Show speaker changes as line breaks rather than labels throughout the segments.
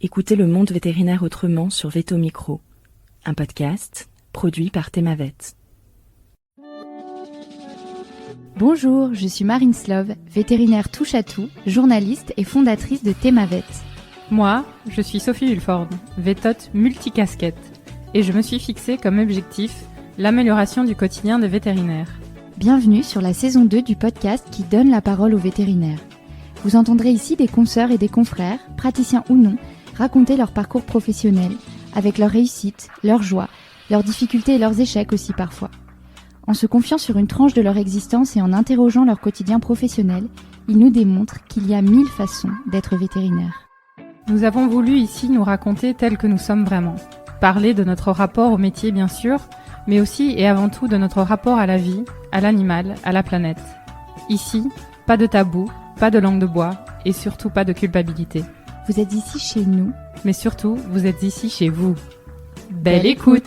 Écoutez le monde vétérinaire autrement sur Veto Micro, un podcast produit par Thémavet.
Bonjour, je suis Marine Slove, vétérinaire touche-à-tout, journaliste et fondatrice de Thémavet.
Moi, je suis Sophie Hulford, vétote multicasquette, et je me suis fixée comme objectif l'amélioration du quotidien des vétérinaires.
Bienvenue sur la saison 2 du podcast qui donne la parole aux vétérinaires. Vous entendrez ici des consoeurs et des confrères, praticiens ou non, raconter leur parcours professionnel, avec leurs réussites, leurs joies, leurs difficultés et leurs échecs aussi parfois. En se confiant sur une tranche de leur existence et en interrogeant leur quotidien professionnel, ils nous démontrent qu'il y a 1000 façons d'être vétérinaire.
Nous avons voulu ici nous raconter tels que nous sommes vraiment. Parler de notre rapport au métier bien sûr, mais aussi et avant tout de notre rapport à la vie, à l'animal, à la planète. Ici, pas de tabou, pas de langue de bois et surtout pas de culpabilité.
Vous êtes ici chez nous,
mais surtout, vous êtes ici chez vous. Belle écoute!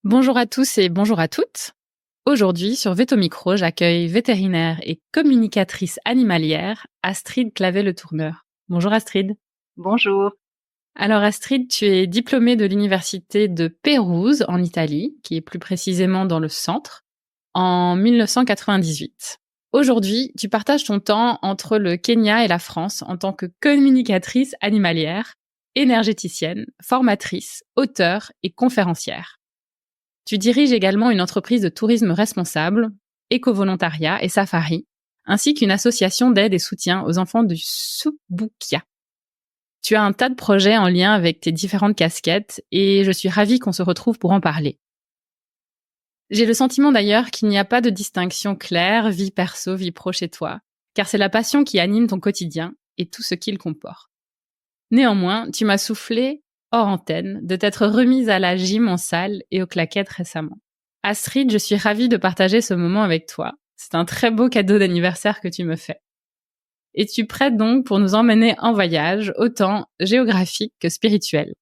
Bonjour à tous et bonjour à toutes. Aujourd'hui, sur Veto Micro, j'accueille vétérinaire et communicatrice animalière Astrid Clavet-Le Tourneur. Bonjour Astrid.
Bonjour.
Alors Astrid, tu es diplômée de l'université de Pérouse en Italie, qui est plus précisément dans le centre, en 1998. Aujourd'hui, tu partages ton temps entre le Kenya et la France en tant que communicatrice animalière, énergéticienne, formatrice, auteure et conférencière. Tu diriges également une entreprise de tourisme responsable, éco-volontariat et safari, ainsi qu'une association d'aide et soutien aux enfants du Subukia. Tu as un tas de projets en lien avec tes différentes casquettes et je suis ravie qu'on se retrouve pour en parler. J'ai le sentiment d'ailleurs qu'il n'y a pas de distinction claire, vie perso, vie pro chez toi, car c'est la passion qui anime ton quotidien et tout ce qu'il comporte. Néanmoins, tu m'as soufflé, hors antenne, de t'être remise à la gym en salle et aux claquettes récemment. Astrid, je suis ravie de partager ce moment avec toi. C'est un très beau cadeau d'anniversaire que tu me fais. Es-tu prête donc pour nous emmener en voyage, autant géographique que spirituel?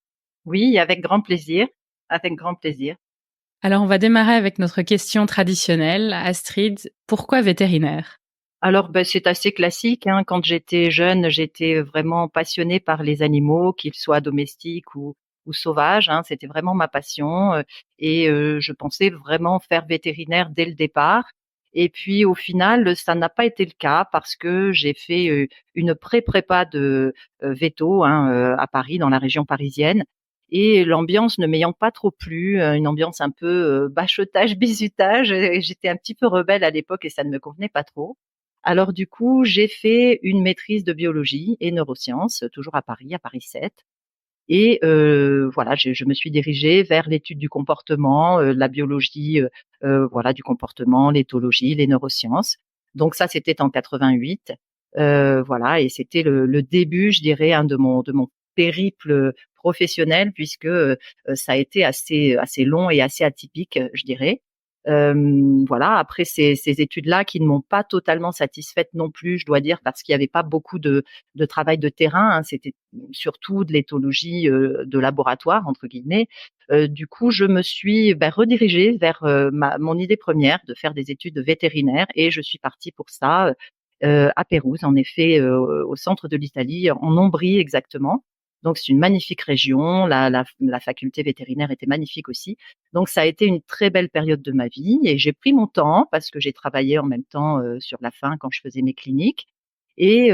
Oui, avec grand plaisir, avec grand plaisir.
Alors, on va démarrer avec notre question traditionnelle. Astrid, pourquoi vétérinaire?
Alors, c'est assez classique, hein. Quand j'étais jeune, j'étais vraiment passionnée par les animaux, qu'ils soient domestiques ou sauvages, hein. C'était vraiment ma passion, et je pensais vraiment faire vétérinaire dès le départ. Et puis, au final, ça n'a pas été le cas parce que j'ai fait une pré-prépa de véto, hein, à Paris, dans la région parisienne. Et l'ambiance ne m'ayant pas trop plu, une ambiance un peu bachotage, bizutage, j'étais un petit peu rebelle à l'époque et ça ne me convenait pas trop. Alors du coup, j'ai fait une maîtrise de biologie et neurosciences, toujours à Paris 7. Et voilà, je me suis dirigée vers l'étude du comportement, la biologie, voilà, du comportement, l'éthologie, les neurosciences. Donc ça, c'était en 88. Voilà, et c'était le début, je dirais, hein, de mon périple professionnel puisque ça a été assez long et assez atypique, je dirais. Voilà, après ces études-là qui ne m'ont pas totalement satisfaite non plus, je dois dire, parce qu'il y avait pas beaucoup de travail de terrain, hein. C'était surtout de l'éthologie de laboratoire entre guillemets. Du coup, je me suis redirigée vers mon idée première de faire des études de vétérinaire et je suis partie pour ça à Pérouse, en effet, au centre de l'Italie, en Ombrie exactement. Donc c'est une magnifique région, la faculté vétérinaire était magnifique aussi. Donc ça a été une très belle période de ma vie et j'ai pris mon temps parce que j'ai travaillé en même temps sur la fin quand je faisais mes cliniques et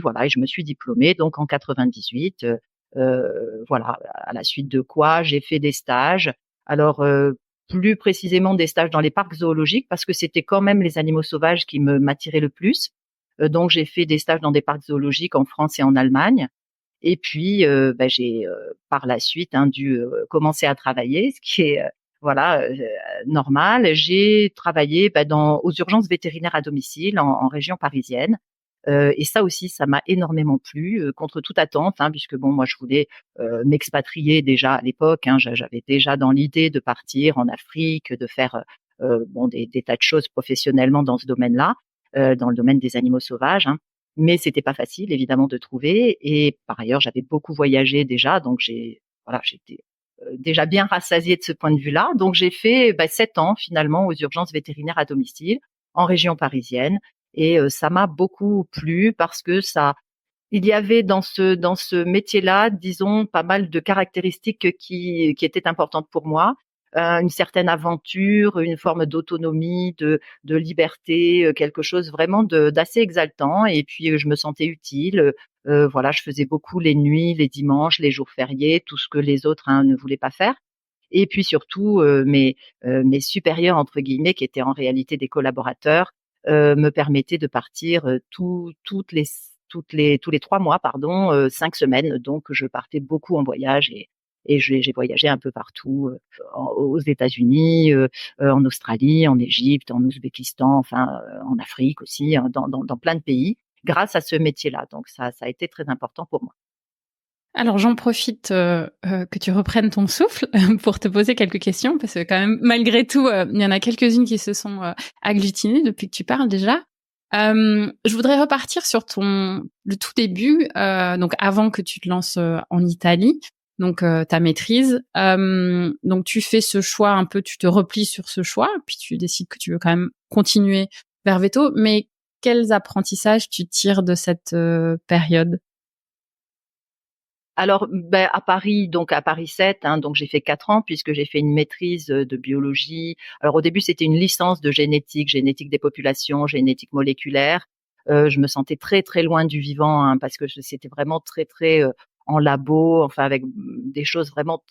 voilà, et je me suis diplômée donc en 98. Voilà, à la suite de quoi j'ai fait des stages. Alors plus précisément des stages dans les parcs zoologiques parce que c'était quand même les animaux sauvages qui m'attiraient le plus. Donc j'ai fait des stages dans des parcs zoologiques en France et en Allemagne. Et puis, j'ai, par la suite, hein, dû, commencer à travailler, ce qui est, voilà, normal. J'ai travaillé, aux urgences vétérinaires à domicile en région parisienne, et ça aussi, ça m'a énormément plu, contre toute attente, hein, puisque bon, moi, je voulais, m'expatrier déjà à l'époque, hein. J'avais déjà dans l'idée de partir en Afrique, de faire, bon, des tas de choses professionnellement dans ce domaine-là, dans le domaine des animaux sauvages, hein. Mais c'était pas facile évidemment de trouver et par ailleurs, j'avais beaucoup voyagé déjà, donc j'étais, déjà bien rassasiée de ce point de vue-là. Donc j'ai fait, 7 ans finalement aux urgences vétérinaires à domicile en région parisienne Et ça m'a beaucoup plu parce que il y avait dans ce métier-là, disons, pas mal de caractéristiques qui étaient importantes pour moi. Une certaine aventure, une forme d'autonomie, de liberté, quelque chose vraiment d'assez exaltant. Et puis je me sentais utile. Voilà, je faisais beaucoup les nuits, les dimanches, les jours fériés, tout ce que les autres ne voulaient pas faire. Et puis surtout, mes supérieurs entre guillemets, qui étaient en réalité des collaborateurs, me permettaient de partir tous les 3 mois, pardon, 5 semaines. Donc je partais beaucoup en voyage et j'ai voyagé un peu partout, aux États-Unis, en Australie, en Égypte, en Ouzbékistan, enfin en Afrique aussi, hein, dans plein de pays, grâce à ce métier-là. Donc ça a été très important pour moi.
Alors j'en profite que tu reprennes ton souffle pour te poser quelques questions parce que quand même malgré tout il y en a quelques-unes qui se sont agglutinées depuis que tu parles déjà. Je voudrais repartir sur le tout début, donc avant que tu te lances en Italie, donc ta maîtrise. Donc tu fais ce choix un peu, tu te replies sur ce choix, puis tu décides que tu veux quand même continuer vers Veto. Mais quels apprentissages tu tires de cette période?
Alors, à Paris, donc à Paris 7, hein, donc j'ai fait 4 ans puisque j'ai fait une maîtrise de biologie. Alors au début, c'était une licence de génétique des populations, génétique moléculaire. Je me sentais très très loin du vivant, hein, parce que c'était vraiment très très en labo, enfin avec des choses vraiment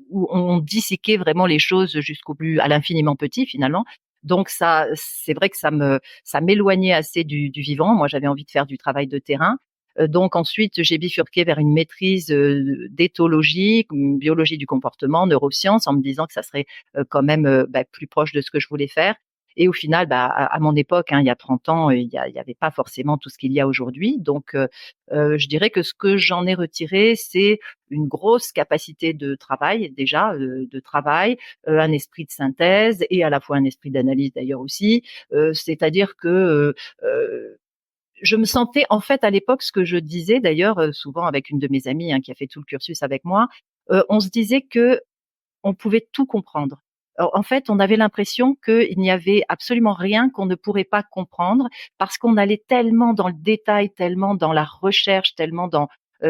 où on disséquait vraiment les choses jusqu'au plus à l'infiniment petit finalement. Donc ça, c'est vrai que ça m'éloignait assez du vivant. Moi, j'avais envie de faire du travail de terrain. Donc ensuite, j'ai bifurqué vers une maîtrise d'éthologie, biologie du comportement, neurosciences, en me disant que ça serait quand même plus proche de ce que je voulais faire. Et au final, à mon époque, hein, il y a 30 ans, il y avait pas forcément tout ce qu'il y a aujourd'hui. Donc, je dirais que ce que j'en ai retiré, c'est une grosse capacité de travail déjà, un esprit de synthèse et à la fois un esprit d'analyse d'ailleurs aussi. C'est-à-dire que je me sentais en fait à l'époque, ce que je disais d'ailleurs souvent avec une de mes amies, hein, qui a fait tout le cursus avec moi, on se disait que on pouvait tout comprendre. En fait, on avait l'impression qu'il n'y avait absolument rien qu'on ne pourrait pas comprendre parce qu'on allait tellement dans le détail, tellement dans la recherche, tellement dans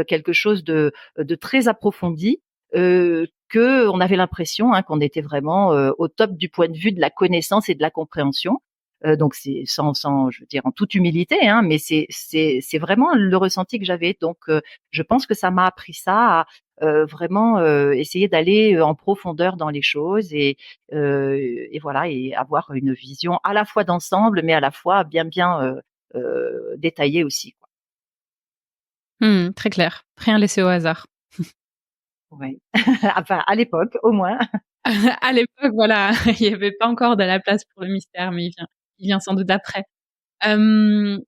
quelque chose de très approfondi, que on avait l'impression, hein, qu'on était vraiment au top du point de vue de la connaissance et de la compréhension. Donc c'est sans, je veux dire, en toute humilité, hein, mais c'est vraiment le ressenti que j'avais. Donc je pense que ça m'a appris ça, à vraiment essayer d'aller en profondeur dans les choses et voilà, et avoir une vision à la fois d'ensemble, mais à la fois bien détaillée aussi, quoi.
Très clair, rien laissé au hasard.
Ouais. Enfin, à l'époque, au moins.
À l'époque, voilà, il y avait pas encore de la place pour le mystère, mais il vient sans doute après. Hem,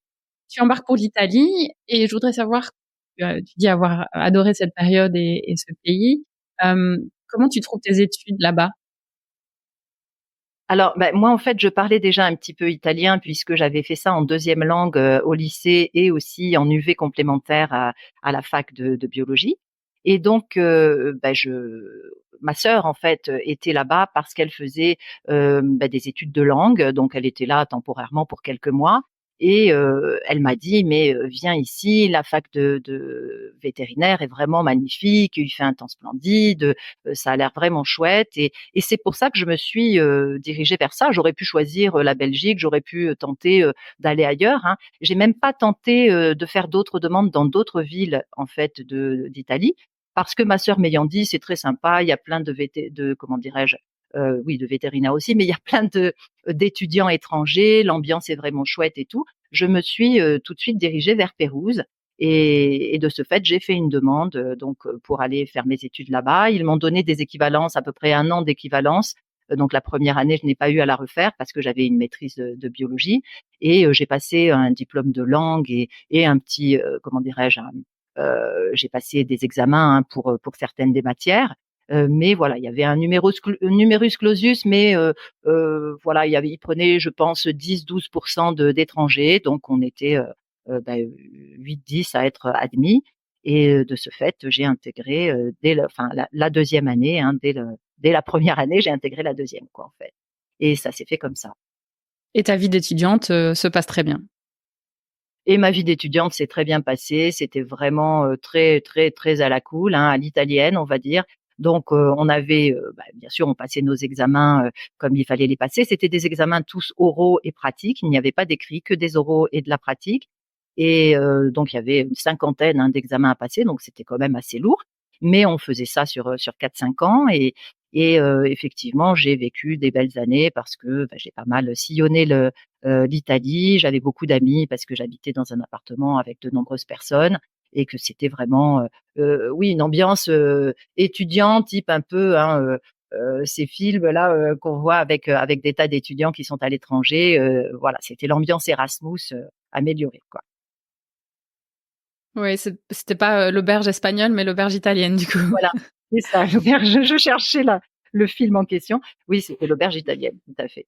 Tu embarques pour l'Italie et je voudrais savoir, tu dis avoir adoré cette période et ce pays. Comment tu trouves tes études là-bas?
Alors, moi, en fait, je parlais déjà un petit peu italien puisque j'avais fait ça en deuxième langue au lycée et aussi en UV complémentaire à la fac de biologie. Et donc, ma sœur, en fait, était là-bas parce qu'elle faisait des études de langue. Donc, elle était là temporairement pour quelques mois. Et elle m'a dit, mais viens ici, la fac de vétérinaire est vraiment magnifique, il fait un temps splendide, ça a l'air vraiment chouette. Et c'est pour ça que je me suis dirigée vers ça. J'aurais pu choisir la Belgique, j'aurais pu tenter d'aller ailleurs, hein. J'ai même pas tenté de faire d'autres demandes dans d'autres villes en fait d'Italie, parce que ma sœur m'ayant dit c'est très sympa, il y a plein de comment dirais-je, oui, de vétérinaires aussi, mais il y a plein d'étudiants étrangers, l'ambiance est vraiment chouette et tout. Je me suis tout de suite dirigée vers Pérouse. Et de ce fait, j'ai fait une demande pour aller faire mes études là-bas. Ils m'ont donné des équivalences, à peu près 1 an d'équivalence. Donc la première année, je n'ai pas eu à la refaire parce que j'avais une maîtrise de biologie. Et j'ai passé un diplôme de langue et un petit, comment dirais-je, j'ai passé des examens, hein, pour certaines des matières. Mais voilà, il y avait un numerus clausus, mais voilà, il prenait, je pense, 10-12% d'étrangers, donc on était 8-10 à être admis. Et de ce fait, j'ai intégré enfin la deuxième année, hein, dès la première année, j'ai intégré la deuxième, quoi, en fait. Et ça s'est fait comme ça.
Et ta vie d'étudiante se passe très bien?
Et ma vie d'étudiante s'est très bien passée. C'était vraiment très, très, très à la cool, hein, à l'italienne, on va dire. Donc, on avait, bien sûr, on passait nos examens comme il fallait les passer. C'était des examens tous oraux et pratiques. Il n'y avait pas d'écrit, que des oraux et de la pratique. Et donc, il y avait une cinquantaine, hein, d'examens à passer. Donc, c'était quand même assez lourd. Mais on faisait ça sur 4-5 ans. Et effectivement, j'ai vécu des belles années parce que j'ai pas mal sillonné l'Italie. J'avais beaucoup d'amis parce que j'habitais dans un appartement avec de nombreuses personnes et que c'était vraiment, oui, une ambiance étudiante, type un peu, hein, ces films-là qu'on voit avec des tas d'étudiants qui sont à l'étranger. Voilà, c'était l'ambiance Erasmus améliorée, quoi.
Ouais, c'était pas l'auberge espagnole, mais l'auberge italienne, du coup.
Voilà, c'est ça, l'auberge. Je cherchais le film en question. Oui, c'était l'auberge italienne, tout à fait.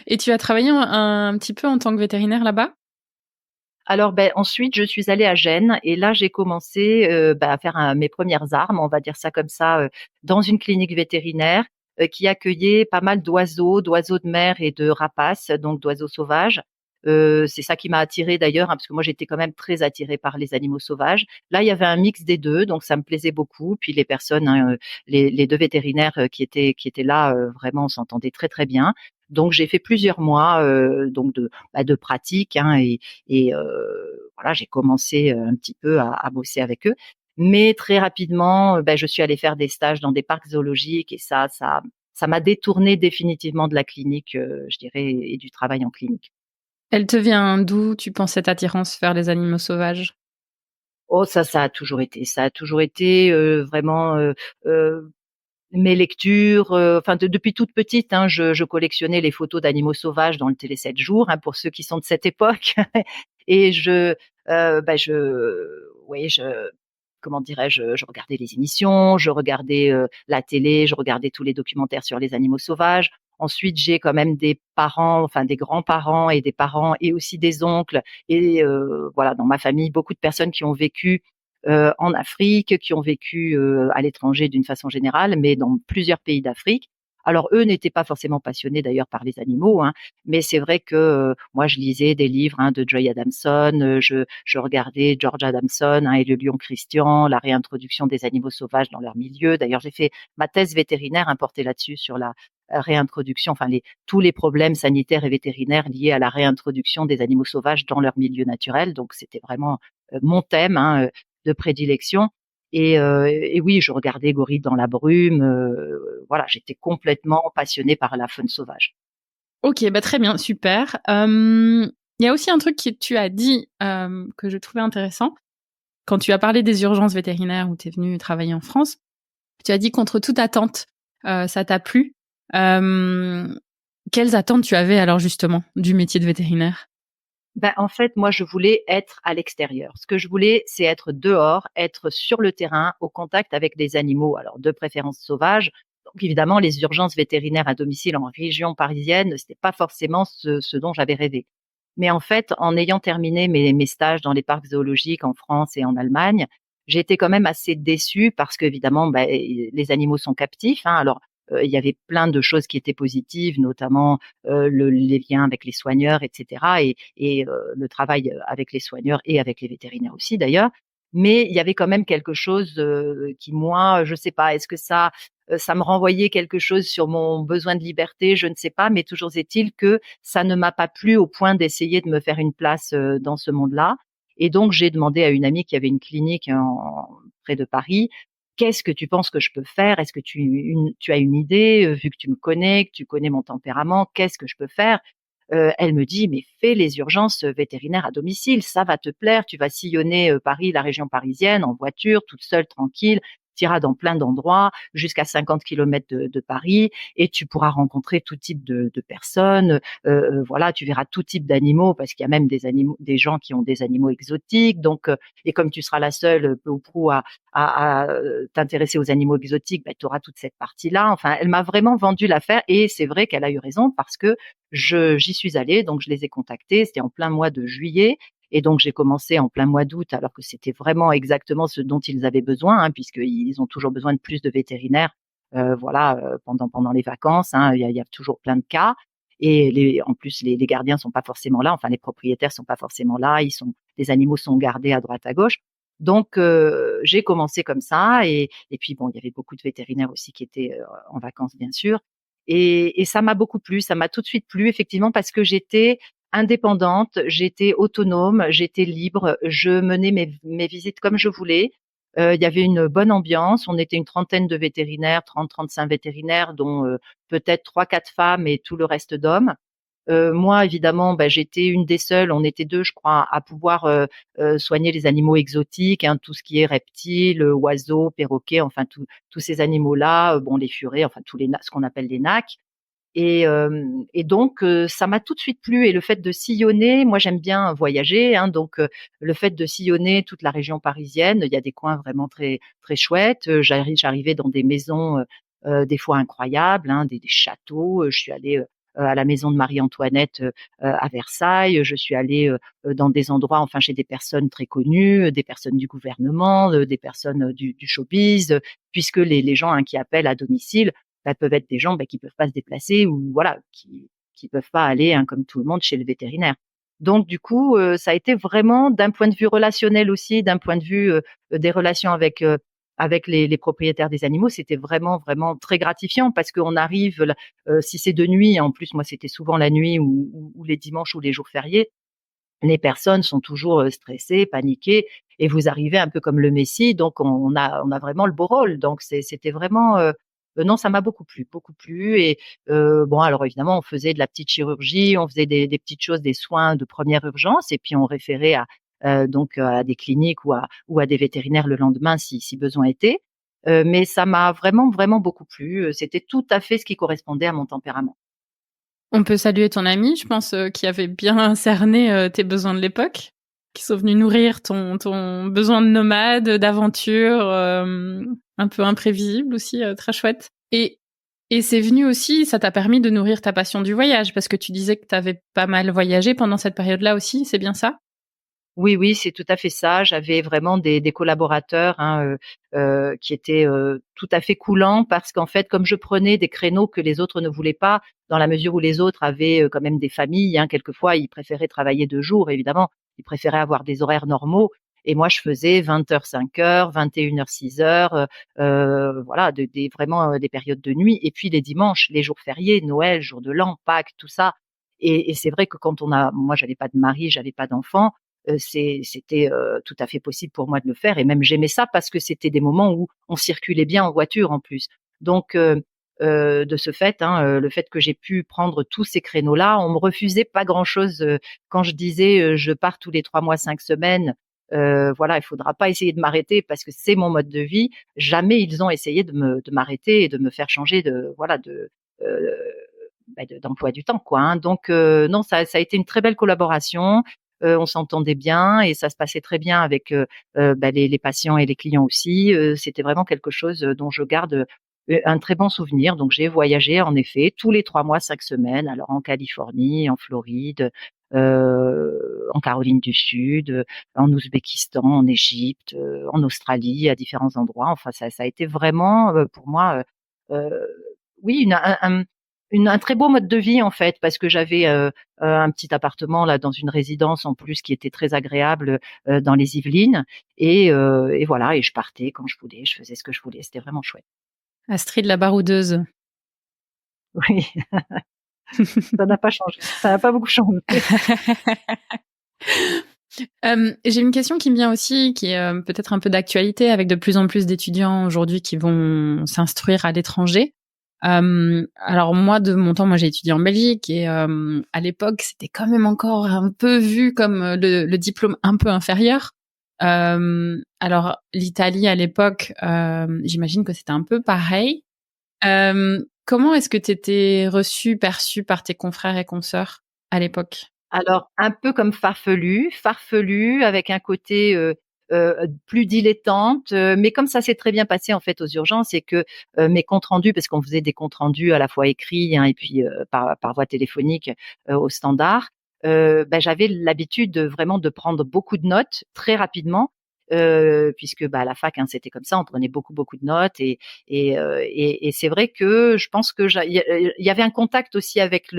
Et tu as travaillé un petit peu en tant que vétérinaire là-bas?
Alors, ensuite, je suis allée à Gênes et là, j'ai commencé à faire mes premières armes, on va dire ça comme ça, dans une clinique vétérinaire qui accueillait pas mal d'oiseaux de mer et de rapaces, donc d'oiseaux sauvages. C'est ça qui m'a attirée d'ailleurs, hein, parce que moi, j'étais quand même très attirée par les animaux sauvages. Là, il y avait un mix des 2, donc ça me plaisait beaucoup. Puis les personnes, hein, les 2 vétérinaires qui étaient là, vraiment, on s'entendait très, très bien. Donc j'ai fait plusieurs mois donc de pratique, hein, et voilà, j'ai commencé un petit peu à bosser avec eux. Mais très rapidement, je suis allée faire des stages dans des parcs zoologiques et ça m'a détournée définitivement de la clinique, je dirais, et du travail en clinique.
Elle te vient d'où, tu penses, cette attirance vers les animaux sauvages?
Oh ça a toujours été, vraiment, mes lectures, enfin depuis toute petite, hein, je collectionnais les photos d'animaux sauvages dans le Télé 7 jours, hein, pour ceux qui sont de cette époque. Et oui, comment dirais-je? Je regardais les émissions, je regardais, la télé, je regardais tous les documentaires sur les animaux sauvages. Ensuite, j'ai quand même des parents, enfin des grands-parents et des parents et aussi des oncles et voilà, dans ma famille, beaucoup de personnes qui ont vécu en Afrique, qui ont vécu à l'étranger d'une façon générale, mais dans plusieurs pays d'Afrique. Alors eux n'étaient pas forcément passionnés d'ailleurs par les animaux, hein, mais c'est vrai que moi je lisais des livres, hein, de Joy Adamson, je regardais George Adamson, hein, et le Lion Christian, la réintroduction des animaux sauvages dans leur milieu. D'ailleurs j'ai fait ma thèse vétérinaire, hein, portée là-dessus sur la réintroduction, enfin tous les problèmes sanitaires et vétérinaires liés à la réintroduction des animaux sauvages dans leur milieu naturel. Donc c'était vraiment mon thème, hein, de prédilection. Et oui, je regardais Gorille dans la brume. Voilà, j'étais complètement passionnée par la faune sauvage.
OK, très bien, super. Il y a aussi un truc que tu as dit, que je trouvais intéressant. Quand tu as parlé des urgences vétérinaires où tu es venue travailler en France, tu as dit: «Contre toute attente, ça t'a plu». Quelles attentes tu avais alors justement du métier de vétérinaire?
En fait, moi, je voulais être à l'extérieur. Ce que je voulais, c'est être dehors, être sur le terrain, au contact avec des animaux, alors de préférence sauvages. Donc évidemment, les urgences vétérinaires à domicile en région parisienne, c'était pas forcément ce dont j'avais rêvé. Mais en fait, en ayant terminé mes stages dans les parcs zoologiques en France et en Allemagne, j'ai été quand même assez déçue parce qu'évidemment, les animaux sont captifs, hein. Alors, il y avait plein de choses qui étaient positives, notamment, les liens avec les soigneurs et cetera et le travail avec les soigneurs et avec les vétérinaires aussi d'ailleurs. Mais il y avait quand même quelque chose, qui moi, je sais pas, est-ce que ça me renvoyait quelque chose sur mon besoin de liberté? Je ne sais pas, mais toujours est-il que ça ne m'a pas plu au point d'essayer de me faire une place, dans ce monde-là. Et donc j'ai demandé à une amie qui avait une clinique près de Paris: «Qu'est-ce que tu penses que je peux faire? Est-ce que tu as une idée, vu que tu me connais, que tu connais mon tempérament, qu'est-ce que je peux faire?» Elle me dit: «Mais fais les urgences vétérinaires à domicile, ça va te plaire, tu vas sillonner, Paris, la région parisienne en voiture, toute seule, tranquille. Tu iras dans plein d'endroits, jusqu'à 50 kilomètres de Paris et tu pourras rencontrer tout type de personnes, voilà, tu verras tout type d'animaux parce qu'il y a même des gens qui ont des animaux exotiques donc et comme tu seras la seule, peu ou prou à t'intéresser aux animaux exotiques, tu auras toute cette partie-là». Enfin, elle m'a vraiment vendu l'affaire et c'est vrai qu'elle a eu raison parce que j'y suis allée, donc je les ai contactés, c'était en plein mois de juillet et donc j'ai commencé en plein mois d'août alors que c'était vraiment exactement ce dont ils avaient besoin, hein, puisqu'ils ont toujours besoin de plus de vétérinaires, voilà, pendant les vacances, hein, il y a toujours plein de cas et en plus les gardiens sont pas forcément là, enfin les propriétaires sont pas forcément là, les animaux sont gardés à droite à gauche. Donc j'ai commencé comme ça et puis bon, il y avait beaucoup de vétérinaires aussi qui étaient en vacances bien sûr et ça m'a beaucoup plu, ça m'a tout de suite plu effectivement parce que j'étais indépendante, j'étais autonome, j'étais libre, je menais mes visites comme je voulais. Il y avait une bonne ambiance, on était une trentaine de vétérinaires, 30-35 vétérinaires dont peut-être 3-4 femmes et tout le reste d'hommes. Moi, évidemment, j'étais une des seules, on était 2, je crois, à pouvoir soigner les animaux exotiques, hein, tout ce qui est reptiles, oiseaux, perroquets, enfin tous ces animaux-là, bon les furets, enfin ce qu'on appelle les nacs. Et donc ça m'a tout de suite plu et le fait de sillonner, moi j'aime bien voyager, hein, donc le fait de sillonner toute la région parisienne, il y a des coins vraiment très très chouettes. J'arrivais dans des maisons des fois incroyables, hein, des châteaux. Je suis allée à la maison de Marie-Antoinette à Versailles. Je suis allée dans des endroits, enfin chez des personnes très connues, des personnes du gouvernement, des personnes du showbiz, puisque les gens hein, qui appellent à domicile peuvent être des gens qui peuvent pas se déplacer ou voilà, qui peuvent pas aller hein, comme tout le monde chez le vétérinaire. Donc du coup, ça a été vraiment d'un point de vue relationnel aussi, d'un point de vue des relations avec les propriétaires des animaux, c'était vraiment vraiment très gratifiant parce qu'on arrive, si c'est de nuit, en plus moi c'était souvent la nuit ou les dimanches ou les jours fériés, les personnes sont toujours stressées, paniquées, et vous arrivez un peu comme le Messie, donc on a vraiment le beau rôle. Donc c'était vraiment non, ça m'a beaucoup plu. Et bon, alors évidemment, on faisait de la petite chirurgie, on faisait des petites choses, des soins de première urgence, et puis on référait donc à des cliniques ou à des vétérinaires le lendemain si besoin était. Mais ça m'a vraiment vraiment beaucoup plu. C'était tout à fait ce qui correspondait à mon tempérament.
On peut saluer ton ami, je pense, qui avait bien cerné tes besoins de l'époque, qui sont venus nourrir ton besoin de nomade, d'aventure, un peu imprévisible aussi, très chouette. Et c'est venu aussi, ça t'a permis de nourrir ta passion du voyage, parce que tu disais que t'avais pas mal voyagé pendant cette période-là aussi, c'est bien ça?
Oui, oui, c'est tout à fait ça. J'avais vraiment des collaborateurs hein, qui étaient tout à fait coulants parce qu'en fait, comme je prenais des créneaux que les autres ne voulaient pas, dans la mesure où les autres avaient quand même des familles, hein, quelquefois ils préféraient travailler 2 jours, évidemment, ils préféraient avoir des horaires normaux. Et moi, je faisais 20h 5h, 21h 6h, voilà, vraiment des périodes de nuit. Et puis les dimanches, les jours fériés, Noël, jour de l'an, Pâques, tout ça. Et c'est vrai que moi, j'avais pas de mari, j'avais pas d'enfant. C'était tout à fait possible pour moi de le faire et même j'aimais ça parce que c'était des moments où on circulait bien en voiture en plus. Donc de ce fait, hein, le fait que j'ai pu prendre tous ces créneaux-là, on me refusait pas grand-chose quand je disais je pars tous les 3 mois, 5 semaines. Voilà, il faudra pas essayer de m'arrêter parce que c'est mon mode de vie. Jamais ils ont essayé de m'arrêter et de me faire changer de voilà euh, d'emploi du temps quoi. Hein. Donc non, ça a été une très belle collaboration. On s'entendait bien et ça se passait très bien avec les patients et les clients aussi. C'était vraiment quelque chose dont je garde un très bon souvenir. Donc j'ai voyagé en effet tous les 3 mois, 5 semaines. Alors en Californie, en Floride, en Caroline du Sud, en Ouzbékistan, en Égypte, en Australie, à différents endroits. Enfin ça a été vraiment pour moi oui un très beau mode de vie en fait parce que j'avais un petit appartement là dans une résidence en plus qui était très agréable dans les Yvelines et voilà et je partais quand je voulais, je faisais ce que je voulais, c'était vraiment chouette.
Astrid la baroudeuse.
Oui, ça n'a pas changé, ça n'a pas beaucoup changé.
J'ai une question qui me vient aussi, qui est peut-être un peu d'actualité, avec de plus en plus d'étudiants aujourd'hui qui vont s'instruire à l'étranger. Alors moi, de mon temps, moi j'ai étudié en Belgique et à l'époque, c'était quand même encore un peu vu comme le diplôme un peu inférieur. Alors l'Italie à l'époque, j'imagine que c'était un peu pareil. Comment est-ce que t'étais reçue, perçue par tes confrères et consoeurs à l'époque?
Alors un peu comme farfelu avec un côté plus dilettante, mais comme ça s'est très bien passé en fait aux urgences et que mes comptes rendus, parce qu'on faisait des comptes rendus à la fois écrits hein, et puis par voie téléphonique au standard, j'avais l'habitude vraiment de prendre beaucoup de notes très rapidement puisque à la fac, hein, c'était comme ça, on prenait beaucoup de notes et c'est vrai que je pense que il y avait un contact aussi avec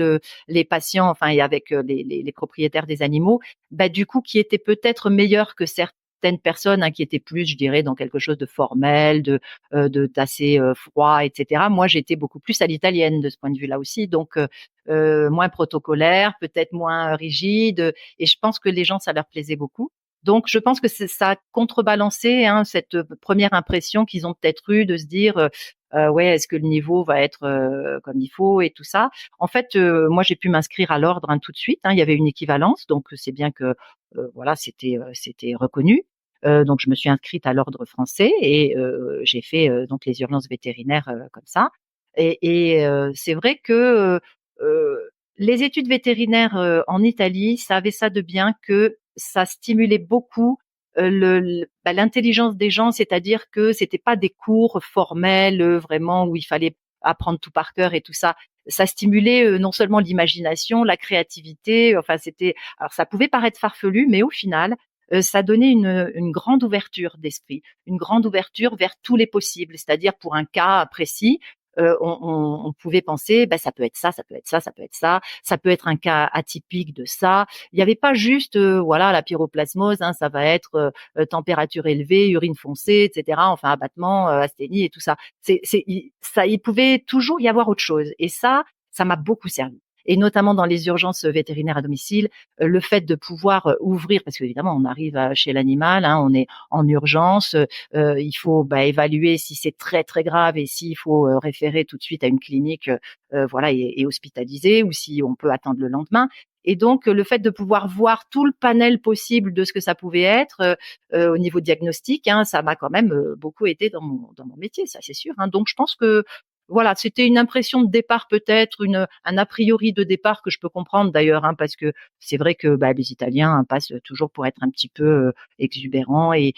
les patients, enfin et avec les propriétaires des animaux, du coup qui était peut-être meilleur que certaines personnes, hein, qui étaient plus, je dirais, dans quelque chose de formel, de d'assez froid, etc. Moi, j'étais beaucoup plus à l'italienne de ce point de vue-là aussi, donc moins protocolaire, peut-être moins rigide, et je pense que les gens, ça leur plaisait beaucoup. Donc, je pense que ça a contrebalancé, hein, cette première impression qu'ils ont peut-être eue de se dire, ouais, est-ce que le niveau va être comme il faut et tout ça. En fait, moi, j'ai pu m'inscrire à l'ordre, hein, tout de suite, hein, il y avait une équivalence, donc c'est bien que voilà, c'était reconnu. Donc, je me suis inscrite à l'ordre français et j'ai fait donc les urgences vétérinaires comme ça. Et c'est vrai que les études vétérinaires en Italie, ça avait ça de bien que ça stimulait beaucoup l'intelligence des gens, c'est-à-dire que c'était pas des cours formels vraiment où il fallait apprendre tout par cœur et tout ça. Ça stimulait non seulement l'imagination, la créativité. Enfin, alors ça pouvait paraître farfelu, mais au final, ça donnait une grande ouverture d'esprit, une grande ouverture vers tous les possibles. C'est-à-dire pour un cas précis, on pouvait penser, ça peut être ça, ça peut être ça, ça peut être ça, ça peut être un cas atypique de ça. Il n'y avait pas juste, voilà, la pyroplasmose, hein, ça va être température élevée, urine foncée, etc. Enfin, abattement, asthénie et tout ça. Il pouvait toujours y avoir autre chose. Et ça m'a beaucoup servi. Et notamment dans les urgences vétérinaires à domicile, le fait de pouvoir ouvrir, parce qu'évidemment, on arrive chez l'animal, hein, on est en urgence, il faut évaluer si c'est très très grave et s'il faut référer tout de suite à une clinique, voilà, et hospitaliser, ou si on peut attendre le lendemain. Et donc le fait de pouvoir voir tout le panel possible de ce que ça pouvait être au niveau diagnostic, hein, ça m'a quand même beaucoup aidé dans mon métier, ça c'est sûr, hein. Donc je pense que voilà, c'était une impression de départ peut-être, un a priori de départ que je peux comprendre d'ailleurs, hein, parce que c'est vrai que les Italiens, hein, passent toujours pour être un petit peu exubérants et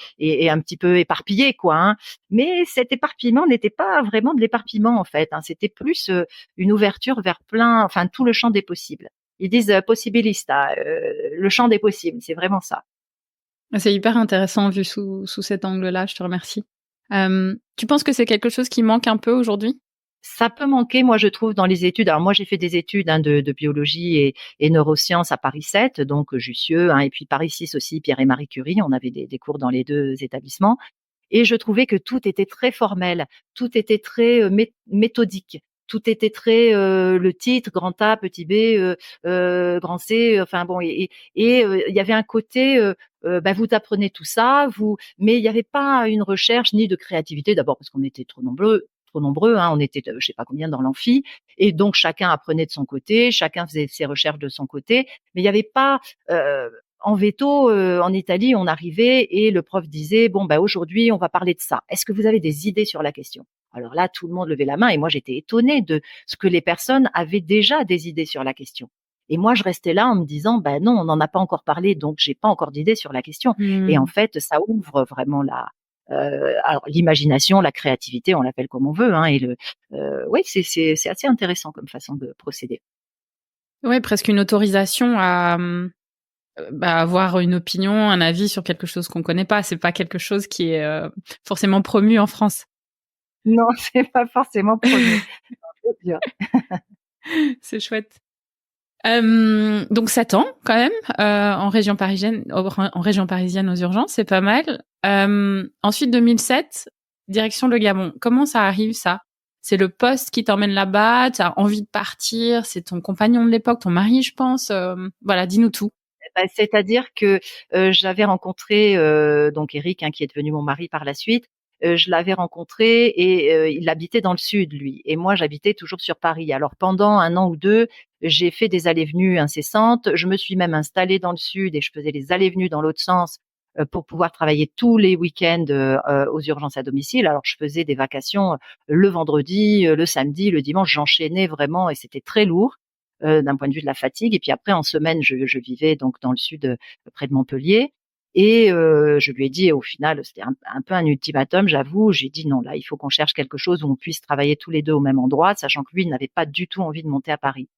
un petit peu éparpillés, quoi, hein. Mais cet éparpillement n'était pas vraiment de l'éparpillement en fait, hein. C'était plus une ouverture vers enfin tout le champ des possibles. Ils disent possibilista, le champ des possibles, c'est vraiment ça.
C'est hyper intéressant vu sous cet angle-là, je te remercie. Tu penses que c'est quelque chose qui manque un peu aujourd'hui?
Ça peut manquer, moi je trouve, dans les études. Alors moi j'ai fait des études, hein, de biologie et neurosciences à Paris 7, donc Jussieu, hein, et puis Paris 6 aussi, Pierre et Marie Curie. On avait des cours dans les deux établissements. Et je trouvais que tout était très formel, tout était très méthodique, tout était très le titre, grand A, petit B, grand C, enfin bon, il y avait un côté, vous apprenez tout ça, mais il n'y avait pas une recherche ni de créativité, d'abord parce qu'on était trop nombreux, hein, on était je sais pas combien dans l'amphi, et donc chacun apprenait de son côté, chacun faisait ses recherches de son côté, mais il n'y avait pas en veto, en Italie, on arrivait et le prof disait: «Bon, aujourd'hui, on va parler de ça. Est-ce que vous avez des idées sur la question?» Alors là, tout le monde levait la main et moi, j'étais étonnée de ce que les personnes avaient déjà des idées sur la question. Et moi, je restais là en me disant: non, on n'en a pas encore parlé, donc j'ai pas encore d'idées sur la question». Et en
Mmh.
fait, ça ouvre vraiment alors l'imagination, la créativité, on l'appelle comme on veut, hein, oui, c'est assez intéressant comme façon de procéder.
Ouais, presque une autorisation à, avoir une opinion, un avis sur quelque chose qu'on connaît pas. C'est pas quelque chose qui est, forcément promu en France.
Non, c'est pas forcément promu, c'est sûr.
C'est chouette. Donc 7 ans quand même, en région parisienne aux urgences, c'est pas mal. Ensuite 2007, direction le Gabon. Comment ça arrive ça? C'est le poste qui t'emmène là-bas, tu as envie de partir, c'est ton compagnon de l'époque, ton mari je pense, voilà, dis-nous tout.
C'est-à-dire que j'avais rencontré donc Eric, hein, qui est devenu mon mari par la suite. Je l'avais rencontré et il habitait dans le sud, lui. Et moi, j'habitais toujours sur Paris. Alors pendant 1 an ou 2, j'ai fait des allées-venues incessantes. Je me suis même installée dans le sud et je faisais les allées-venues dans l'autre sens pour pouvoir travailler tous les week-ends aux urgences à domicile. Alors je faisais des vacations le vendredi, le samedi, le dimanche. J'enchaînais vraiment et c'était très lourd d'un point de vue de la fatigue. Et puis après, en semaine, je vivais donc dans le sud, près de Montpellier. Et je lui ai dit, au final, c'était un peu un ultimatum, j'avoue. J'ai dit non, là, il faut qu'on cherche quelque chose où on puisse travailler tous les deux au même endroit, sachant que lui, il n'avait pas du tout envie de monter à Paris.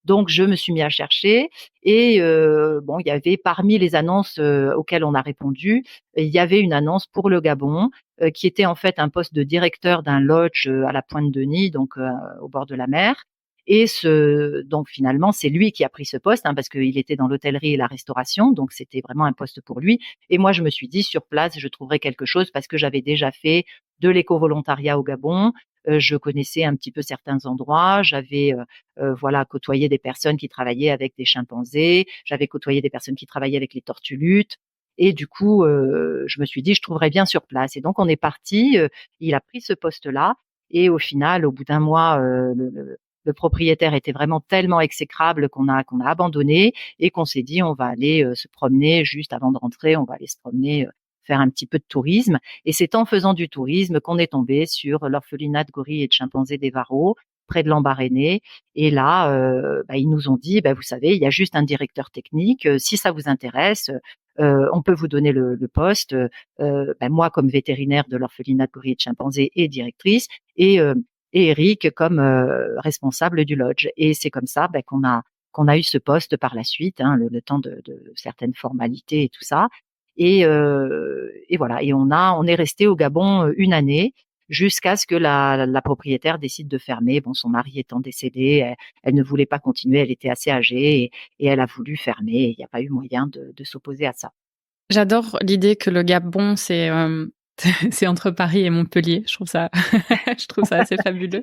Donc je me suis mis à chercher et bon, il y avait parmi les annonces auxquelles on a répondu, il y avait une annonce pour le Gabon qui était en fait un poste de directeur d'un lodge à la Pointe-Denis, donc au bord de la mer. Et donc finalement, c'est lui qui a pris ce poste, hein, parce qu'il était dans l'hôtellerie et la restauration, donc c'était vraiment un poste pour lui. Et moi, je me suis dit, sur place, je trouverai quelque chose parce que j'avais déjà fait de l'éco-volontariat au Gabon. Je connaissais un petit peu certains endroits. J'avais voilà côtoyé des personnes qui travaillaient avec des chimpanzés. J'avais côtoyé des personnes qui travaillaient avec les tortues luttes. Et du coup, je me suis dit, je trouverais bien sur place. Et donc, on est parti. Il a pris ce poste-là. Et au final, au bout d'un mois, le propriétaire était vraiment tellement exécrable qu'on a abandonné et qu'on s'est dit on va aller se promener juste avant de rentrer, on va aller se promener, faire un petit peu de tourisme. Et c'est en faisant du tourisme qu'on est tombé sur l'orphelinat de gorilles et de chimpanzés des Varros, près de Lambaréné. Et là, ils nous ont dit, vous savez, il y a juste un directeur technique. Si ça vous intéresse, on peut vous donner le poste. Moi, comme vétérinaire de l'orphelinat de gorilles et de chimpanzés et directrice, et Eric comme responsable du lodge. Et c'est comme ça qu'on a eu ce poste par la suite, hein, le temps de certaines formalités et tout ça. Et voilà. Et on est resté au Gabon une année jusqu'à ce que la propriétaire décide de fermer. Bon, son mari étant décédé, elle ne voulait pas continuer, elle était assez âgée et elle a voulu fermer. Il n'y a pas eu moyen de s'opposer à ça.
J'adore l'idée que le Gabon, c'est c'est entre Paris et Montpellier. Je trouve ça, je trouve ça assez fabuleux.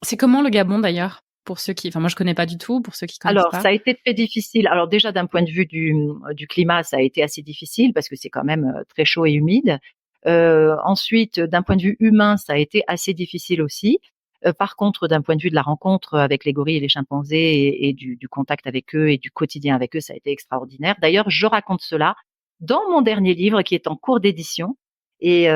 C'est comment le Gabon d'ailleurs pour ceux qui, enfin moi je connais pas du tout, pour ceux qui connaissent
Alors,
pas.
ça a été très difficile. Alors déjà, d'un point de vue du climat, ça a été assez difficile parce que c'est quand même très chaud et humide. Ensuite, d'un point de vue humain, ça a été assez difficile aussi. Par contre, d'un point de vue de la rencontre avec les gorilles et les chimpanzés et du contact avec eux et du quotidien avec eux, ça a été extraordinaire. D'ailleurs, je raconte cela dans mon dernier livre qui est en cours d'édition. Et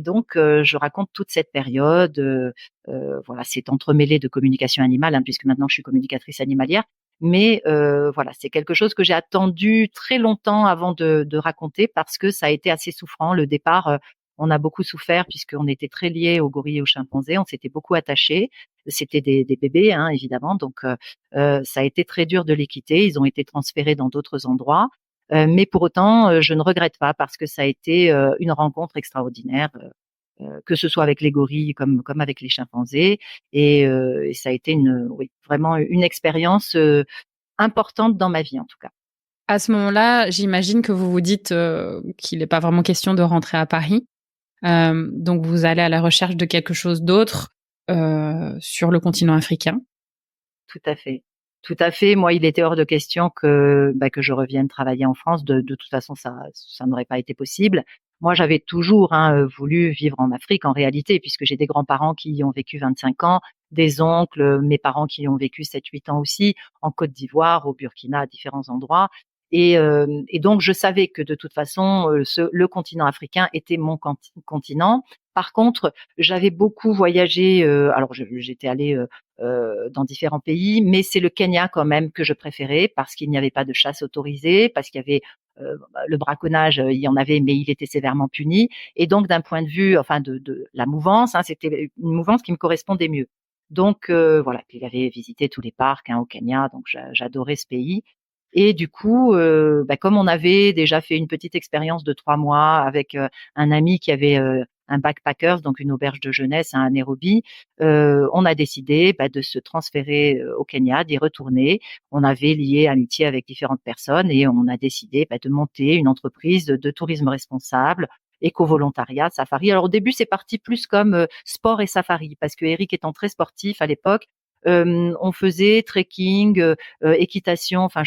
donc, je raconte toute cette période. Voilà, c'est entremêlé de communication animale, hein, puisque maintenant je suis communicatrice animalière. Mais voilà, c'est quelque chose que j'ai attendu très longtemps avant de raconter parce que ça a été assez souffrant. Le départ, on a beaucoup souffert puisqu'on était très liés aux gorilles et aux chimpanzés. On s'était beaucoup attachés. C'était des bébés, hein, évidemment. Donc, ça a été très dur de les quitter. Ils ont été transférés dans d'autres endroits. Mais pour autant, je ne regrette pas parce que ça a été une rencontre extraordinaire, que ce soit avec les gorilles comme avec les chimpanzés. Et ça a été oui, vraiment une expérience importante dans ma vie en tout cas.
À ce moment-là, j'imagine que vous vous dites qu'il n'est pas vraiment question de rentrer à Paris. Donc vous allez à la recherche de quelque chose d'autre sur le continent africain.
Tout à fait. Tout à fait. Moi, il était hors de question que je revienne travailler en France. De toute façon, ça n'aurait pas été possible. Moi, j'avais toujours voulu vivre en Afrique en réalité, puisque j'ai des grands-parents qui y ont vécu 25 ans, des oncles, mes parents qui y ont vécu 7-8 ans aussi, en Côte d'Ivoire, au Burkina, à différents endroits. Et donc, je savais que de toute façon, le continent africain était mon continent. Par contre, j'avais beaucoup voyagé. Alors, j'étais allée dans différents pays, mais c'est le Kenya quand même que je préférais parce qu'il n'y avait pas de chasse autorisée, parce qu'il y avait le braconnage, il y en avait, mais il était sévèrement puni. Et donc, d'un point de vue, enfin, de la mouvance, hein, c'était une mouvance qui me correspondait mieux. Donc, voilà. Puis, il avait visité tous les parcs, hein, au Kenya, donc j'adorais ce pays. Et du coup, comme on avait déjà fait une petite expérience de 3 mois avec un ami qui avait un backpackers, donc une auberge de jeunesse à Nairobi, on a décidé de se transférer au Kenya, d'y retourner. On avait lié amitié avec différentes personnes et on a décidé de monter une entreprise de tourisme responsable, éco-volontariat, safari. Alors au début, c'est parti plus comme sport et safari, parce que Eric étant très sportif à l'époque, on faisait trekking, équitation, enfin